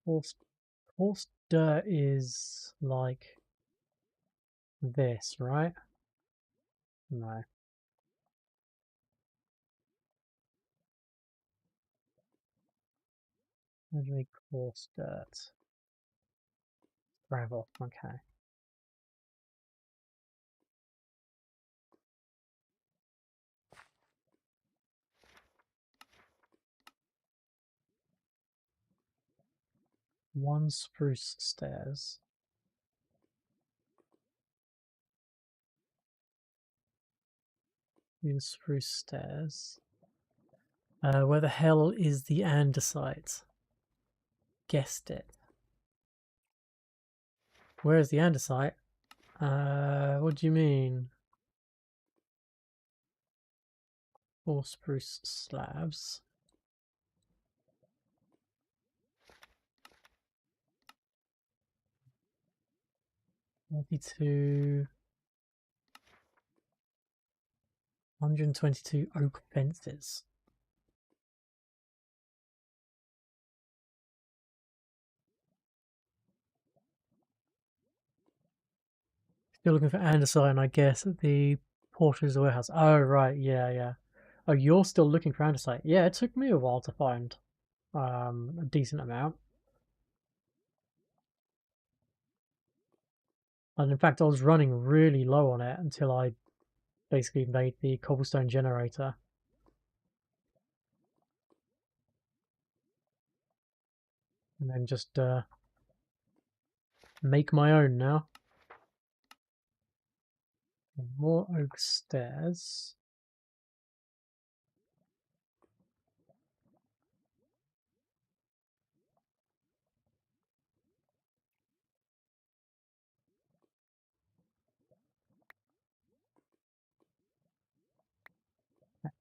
Coarse dirt is like this, right? No. How do we coarse dirt? Gravel, okay. One spruce stairs. Two spruce stairs. Where the hell is the andesite? Guessed it. Where's the andesite? What do you mean? 4 spruce slabs. $32. 122 oak fences. Still looking for andesite, and I guess at the Porter's warehouse. Oh, right, yeah. Oh, you're still looking for andesite. Yeah, it took me a while to find a decent amount. And in fact, I was running really low on it until I basically made the cobblestone generator. And then just make my own now. Okay, more oak stairs.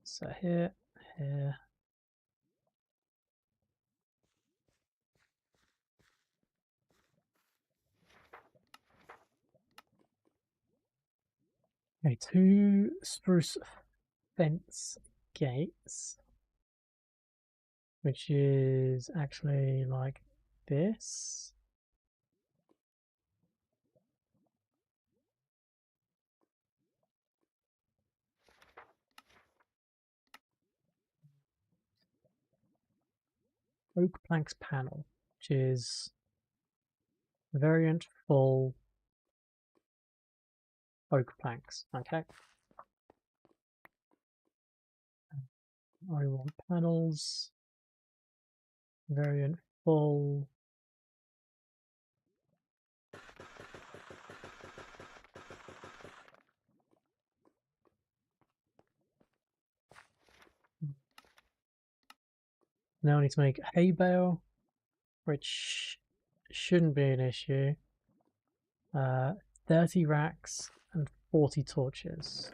So here. Okay, 2 spruce fence gates, which is actually like this. Oak planks panel, which is variant full oak planks. Okay. I want panels, variant full. Now I need to make hay bale, which shouldn't be an issue. 30 racks and 40 torches.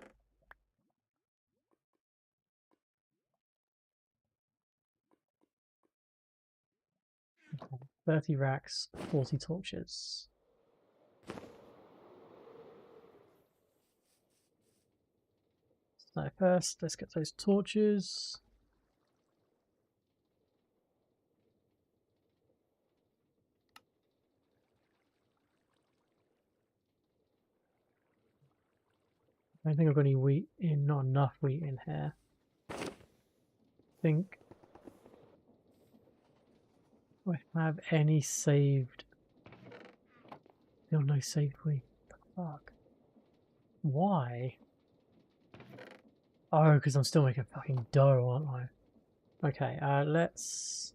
Okay, 30 racks, 40 torches. So first, let's get those torches. I don't think I've got any wheat in, not enough wheat in here. I think do I have any saved. Still no saved wheat. What the fuck? Why? Oh, because I'm still making fucking dough, aren't I? Okay, let's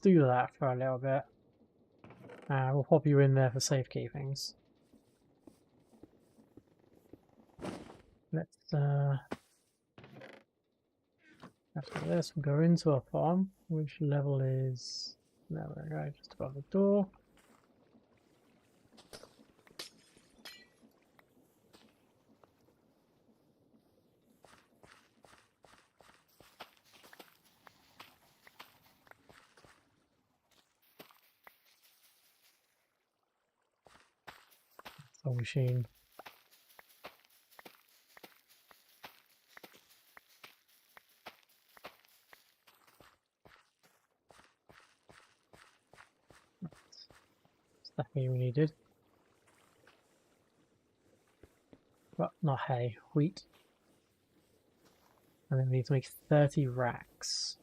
do that for a little bit. We'll pop you in there for safekeepings. Let's after this we'll go into our farm, which level is, there we go, just above the door. Soul machine. That's what we needed. Well, not hay, wheat. And then we need to make 30 racks.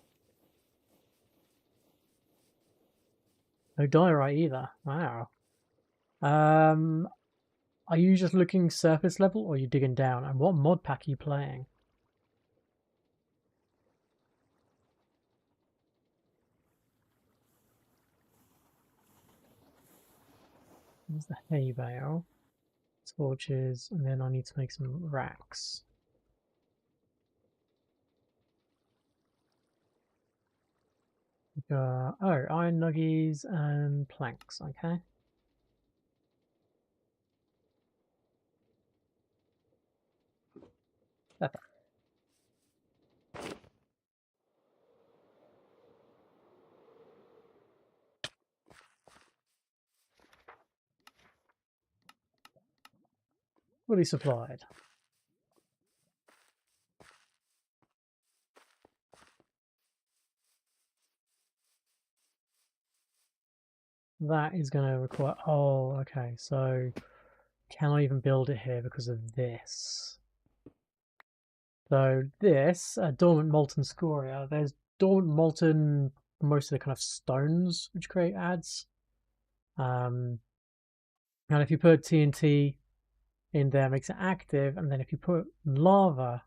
No diorite either. Wow. Are you just looking surface level or are you digging down? And what mod pack are you playing? There's the hay bale, torches, and then I need to make some racks. Oh, iron nuggies and planks, okay. Perfect. Fully supplied. That is going to require... Oh, okay, so can I even build it here because of this? So this, dormant molten scoria, there's dormant molten, most of the kind of stones which create adds. And if you put TNT in there, it makes it active, and then if you put lava,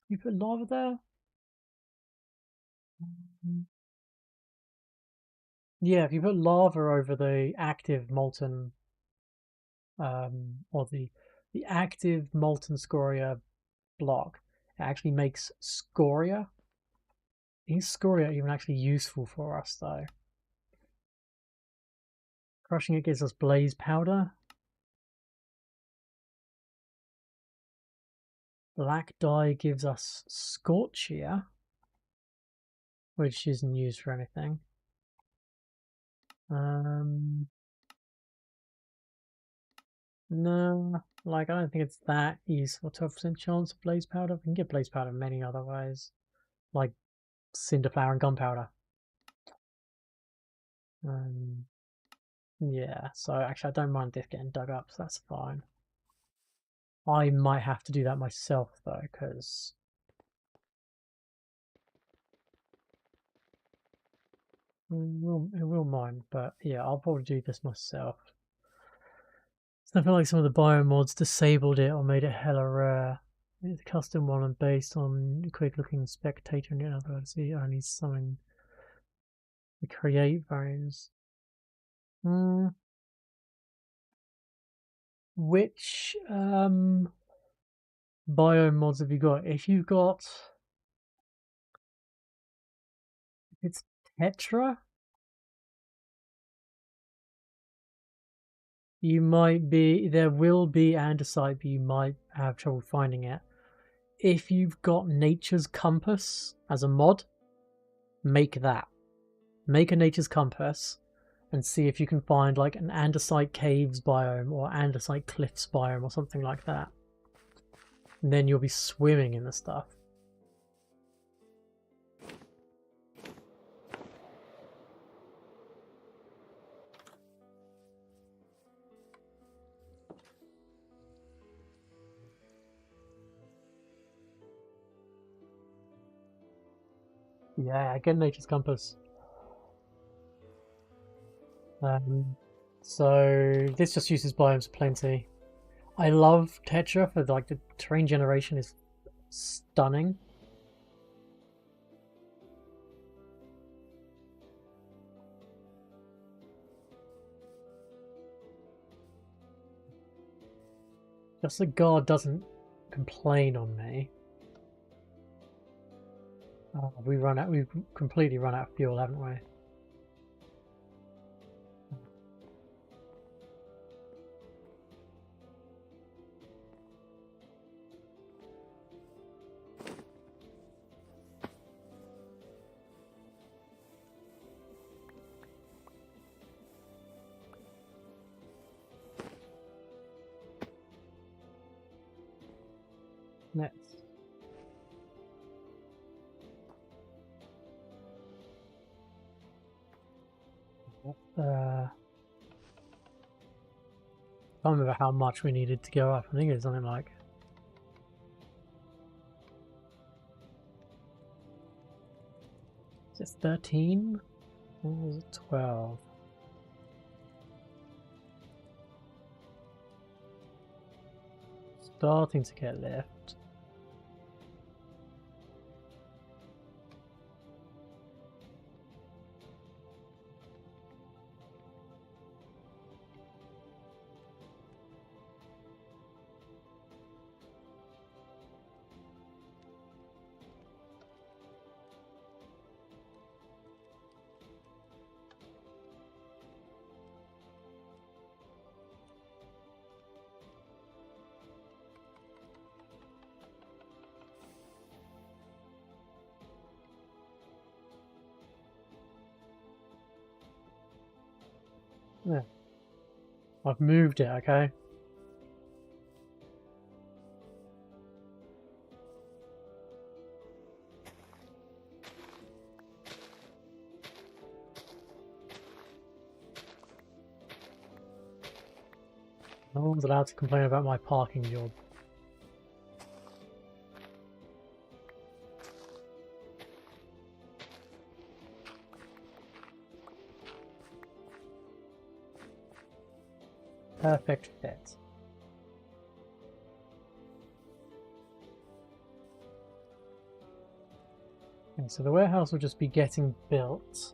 there? Yeah, if you put lava over the active molten, or the active molten scoria block, it actually makes scoria. Is scoria even actually useful for us though? Crushing it gives us blaze powder. Black dye gives us scorchia, which isn't used for anything. No, like I don't think it's that useful. 12% chance of blaze powder. We can get blaze powder many other ways, like cinder flour and gunpowder. Yeah, so actually I don't mind this getting dug up, so that's fine. I might have to do that myself though, because it will mine, but yeah, I'll probably do this myself. So I feel like some of the biomods disabled it or made it hella rare. It's a custom one and based on a quick looking spectator, and in other words, it only something to create variants. Which biomods have you got? If you've got, it's Tetra. You might be, there will be andesite, but you might have trouble finding it. If you've got Nature's Compass as a mod, make that. Make a Nature's Compass and see if you can find like an andesite caves biome or andesite cliffs biome or something like that. And then you'll be swimming in the stuff. Yeah, get Nature's Compass. So this just uses biomes plenty. I love Tetra for like the terrain generation is stunning. Just the guard doesn't complain on me. We've completely run out of fuel, haven't we? Next. I can't remember how much we needed to go up. I think it was something like... Is it 13? What was it? 12. Starting to get left. Yeah. I've moved it, okay? No one's allowed to complain about my parking job. Perfect fit. Okay, so the warehouse will just be getting built.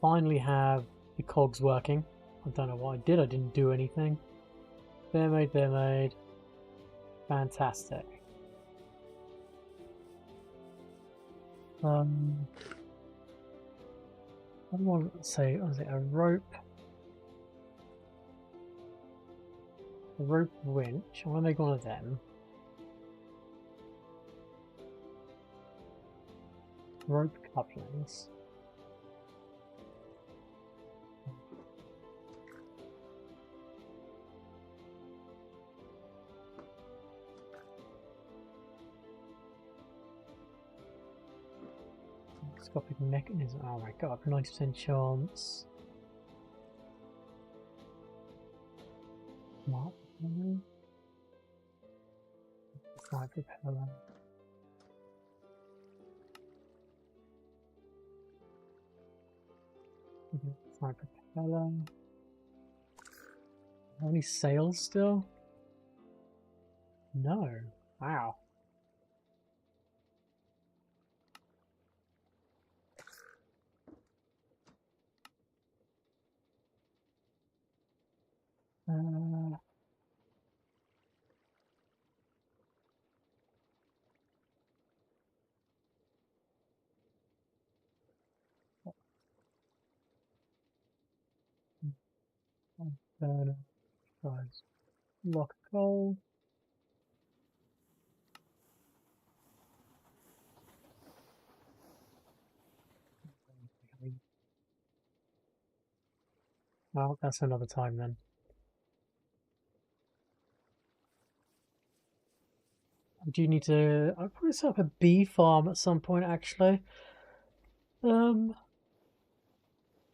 Finally have the cogs working. I don't know what I did, I didn't do anything. They're made. Fantastic. I want to say, was it a rope? A rope winch. I want to make one of them. Rope couplings. Telescopic mechanism. Oh my god, 90% chance. What? Fly propeller. Fly propeller. How many sails still? No. Wow. Burner. Guys. Lock coal. Well, that's another time then. I do need to. I'll probably set up a bee farm at some point, actually. Where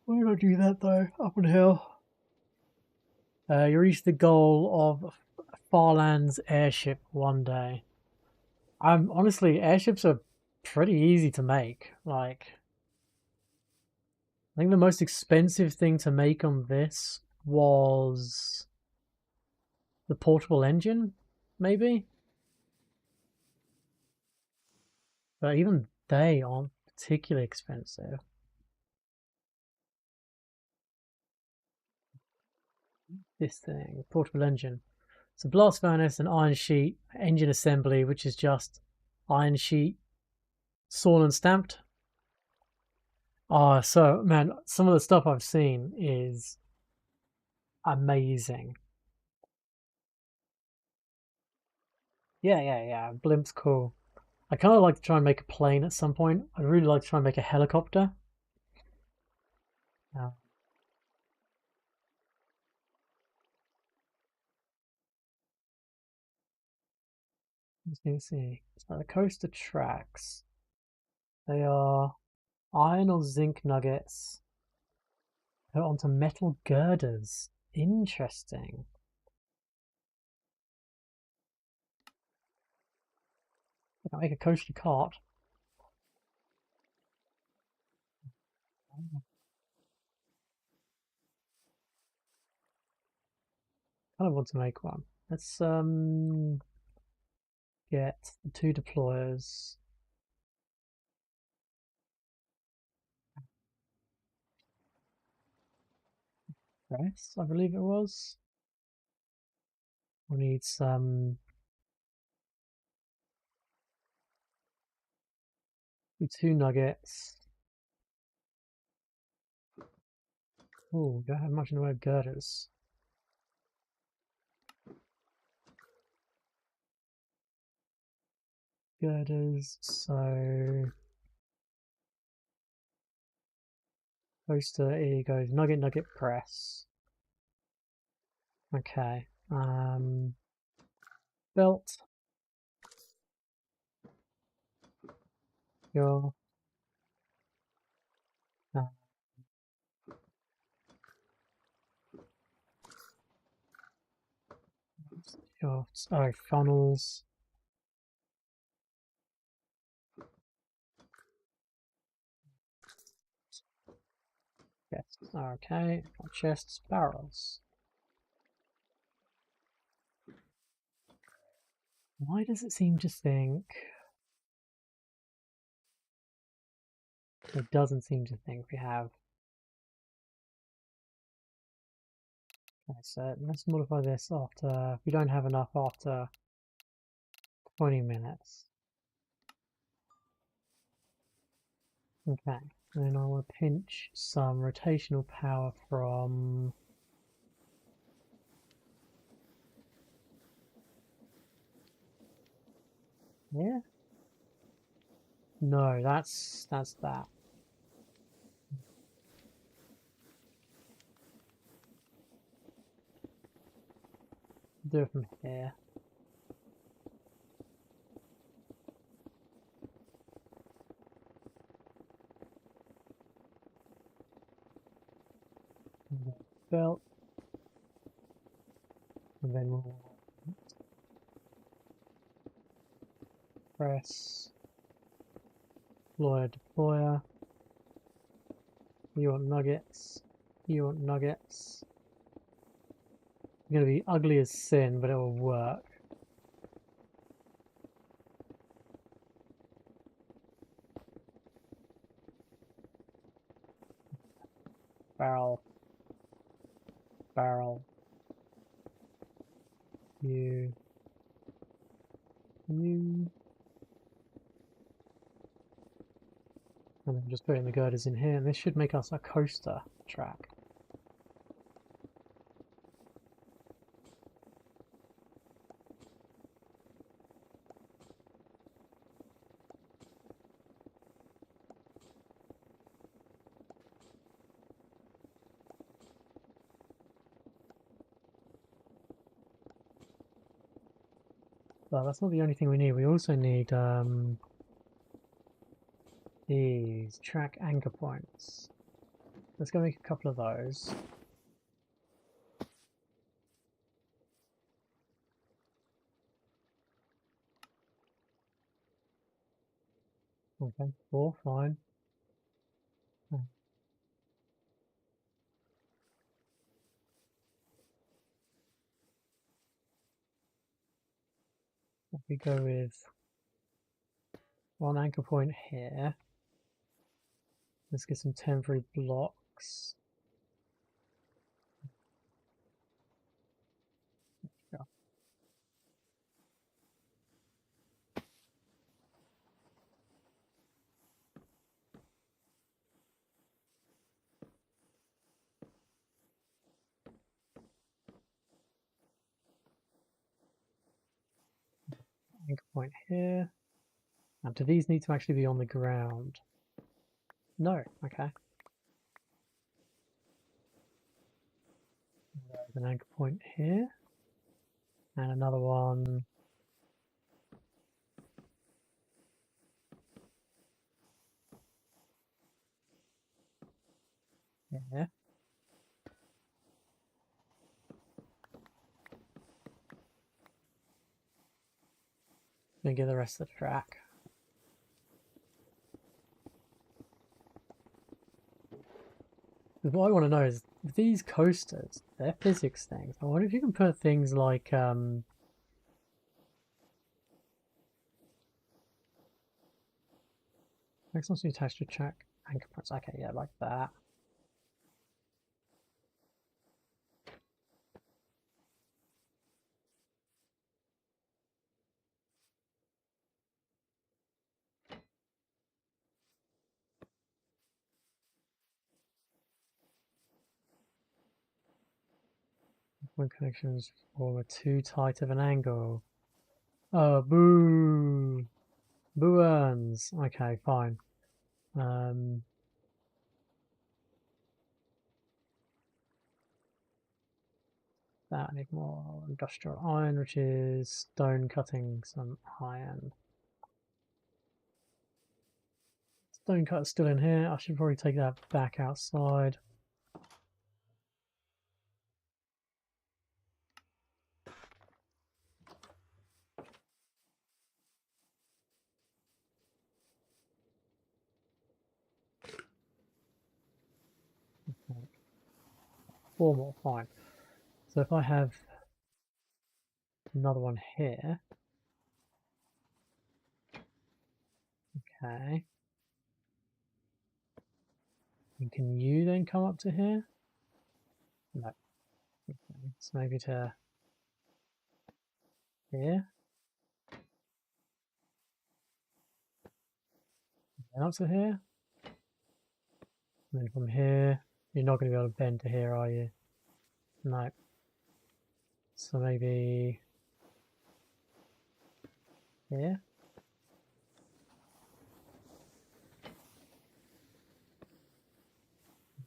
did I do that though? Up on hill. You reach the goal of Farland's airship one day. Honestly, airships are pretty easy to make. Like, I think the most expensive thing to make on this was the portable engine, maybe? But even they aren't particularly expensive. This thing, portable engine. So blast furnace and iron sheet, engine assembly, which is just iron sheet, sawn and stamped. Oh, so man, some of the stuff I've seen is amazing. Yeah. Blimp's cool. I kind of like to try and make a plane at some point. I'd really like to try and make a helicopter. Yeah. Let's see. So the coaster tracks. They are iron or zinc nuggets put onto metal girders. Interesting. I can make a coaster cart. Kind of want to make one. Let's get the 2 deployers. Press, I believe it was. We'll need some 2 nuggets. Oh, don't have much in the way of girders. So poster, here you go, nugget press. Okay. Belt. Your funnels. Chests. Okay, chests, barrels. Why does it seem to think? It doesn't seem to think we have. Okay, so let's modify this after. We don't have enough after 20 minutes. Okay, then I want to pinch some rotational power from. Yeah? No, that's that. Do it from here. Belt. And then we'll press deployer. You want nuggets. You want nuggets. It's gonna be ugly as sin, but it will work. Barrel. Barrel. You. And then just putting the girders in here, and this should make us a coaster track. But that's not the only thing we need. We also need these track anchor points. Let's go make a couple of those. Okay, 4, fine. If we go with 1 anchor point here, let's get some temporary blocks. Yeah. Anchor point here. And do these need to actually be on the ground? No, okay. There's an anchor point here. And another one. Yeah. Then get the rest of the track. But what I want to know is, with these coasters, they're physics things. I wonder if you can put things like maximum attached to track anchor points. Okay, yeah, like that. When connections form a too tight of an angle. Oh, boo! Boo earns. Okay, fine. That I need more industrial iron, which is stone cutting some iron. Stone cut's still in here. I should probably take that back outside. Okay. 4 more, fine. So if I have another one here, okay. And can you then come up to here? No. Okay. So maybe to here. And up to here. And then from here, you're not going to be able to bend to here, are you? No. So maybe here.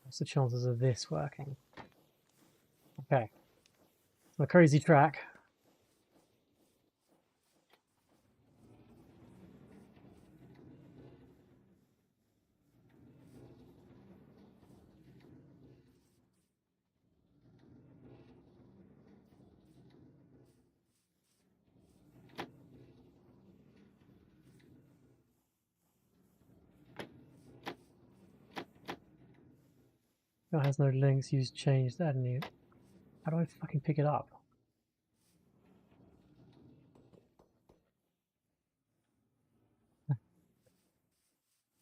What's the chances of this working? Okay. A crazy track. That has no links, use change that new. How do I fucking pick it up?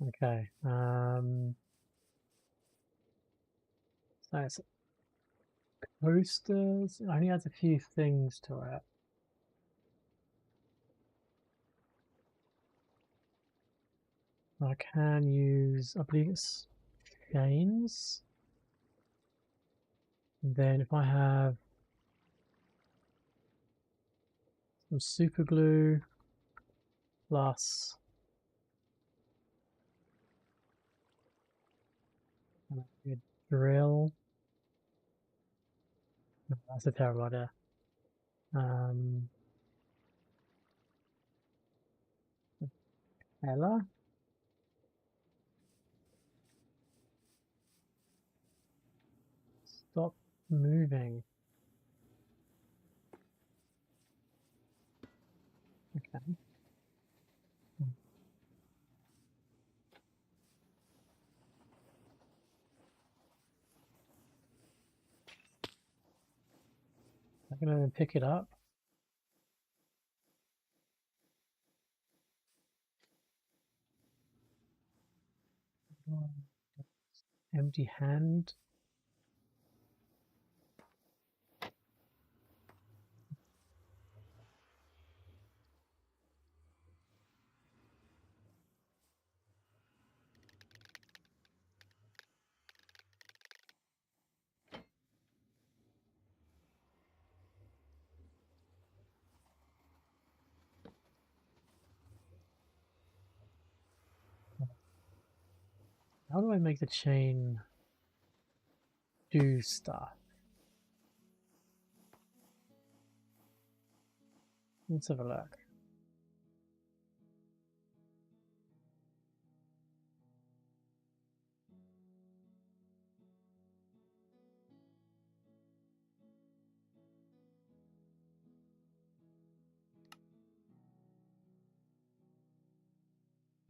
Okay. So it's posters. It only adds a few things to it. I can use, I believe it's chains. And then if I have some super glue plus a drill. No, that's a terrible idea. Ella? Stop moving. Okay. I'm gonna pick it up. Empty hand. How do I make the chain do stuff? Let's have a look.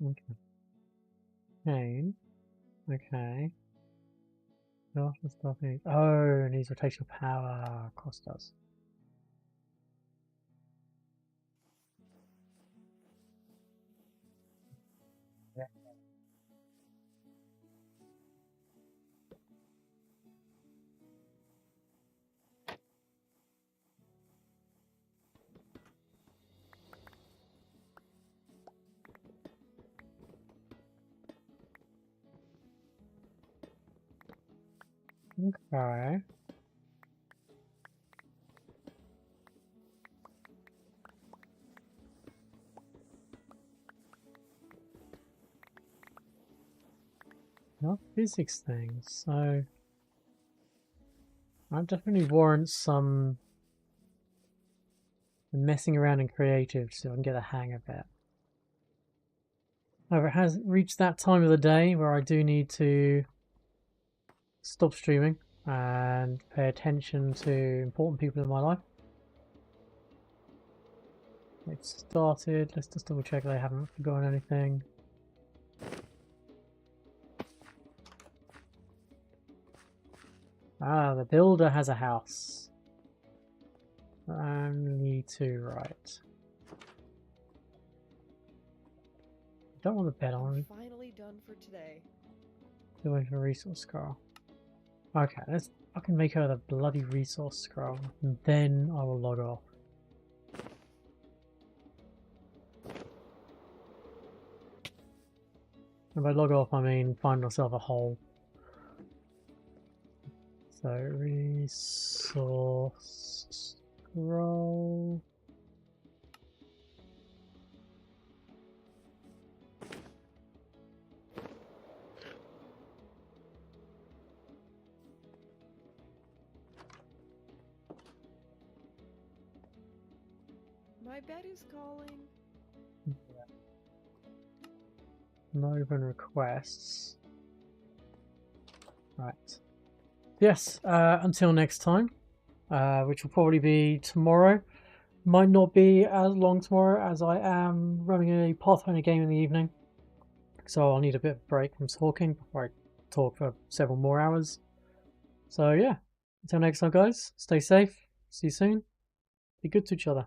Okay. Chain. Okay. No, that's nothing. Oh, it needs rotational power. Of course it does. Okay. Not physics things, so that definitely warrants some messing around in creative so I can get a hang of it. However, it has reached that time of the day where I do need to stop streaming and pay attention to important people in my life. It started. Let's just double check that I haven't forgotten anything. Ah, the builder has a house. Only two, right. Don't want the bed on. Finally done for today. Going for a resource scroll. Okay, let's fucking make her the bloody resource scroll, and then I will log off. And by log off, I mean find myself a hole. So, resource scroll. My bed is calling. Not open requests. Right. Yes, until next time, which will probably be tomorrow. Might not be as long tomorrow as I am running a Pathfinder game in the evening. So I'll need a bit of a break from talking before I talk for several more hours. So yeah, until next time guys, stay safe, see you soon, be good to each other.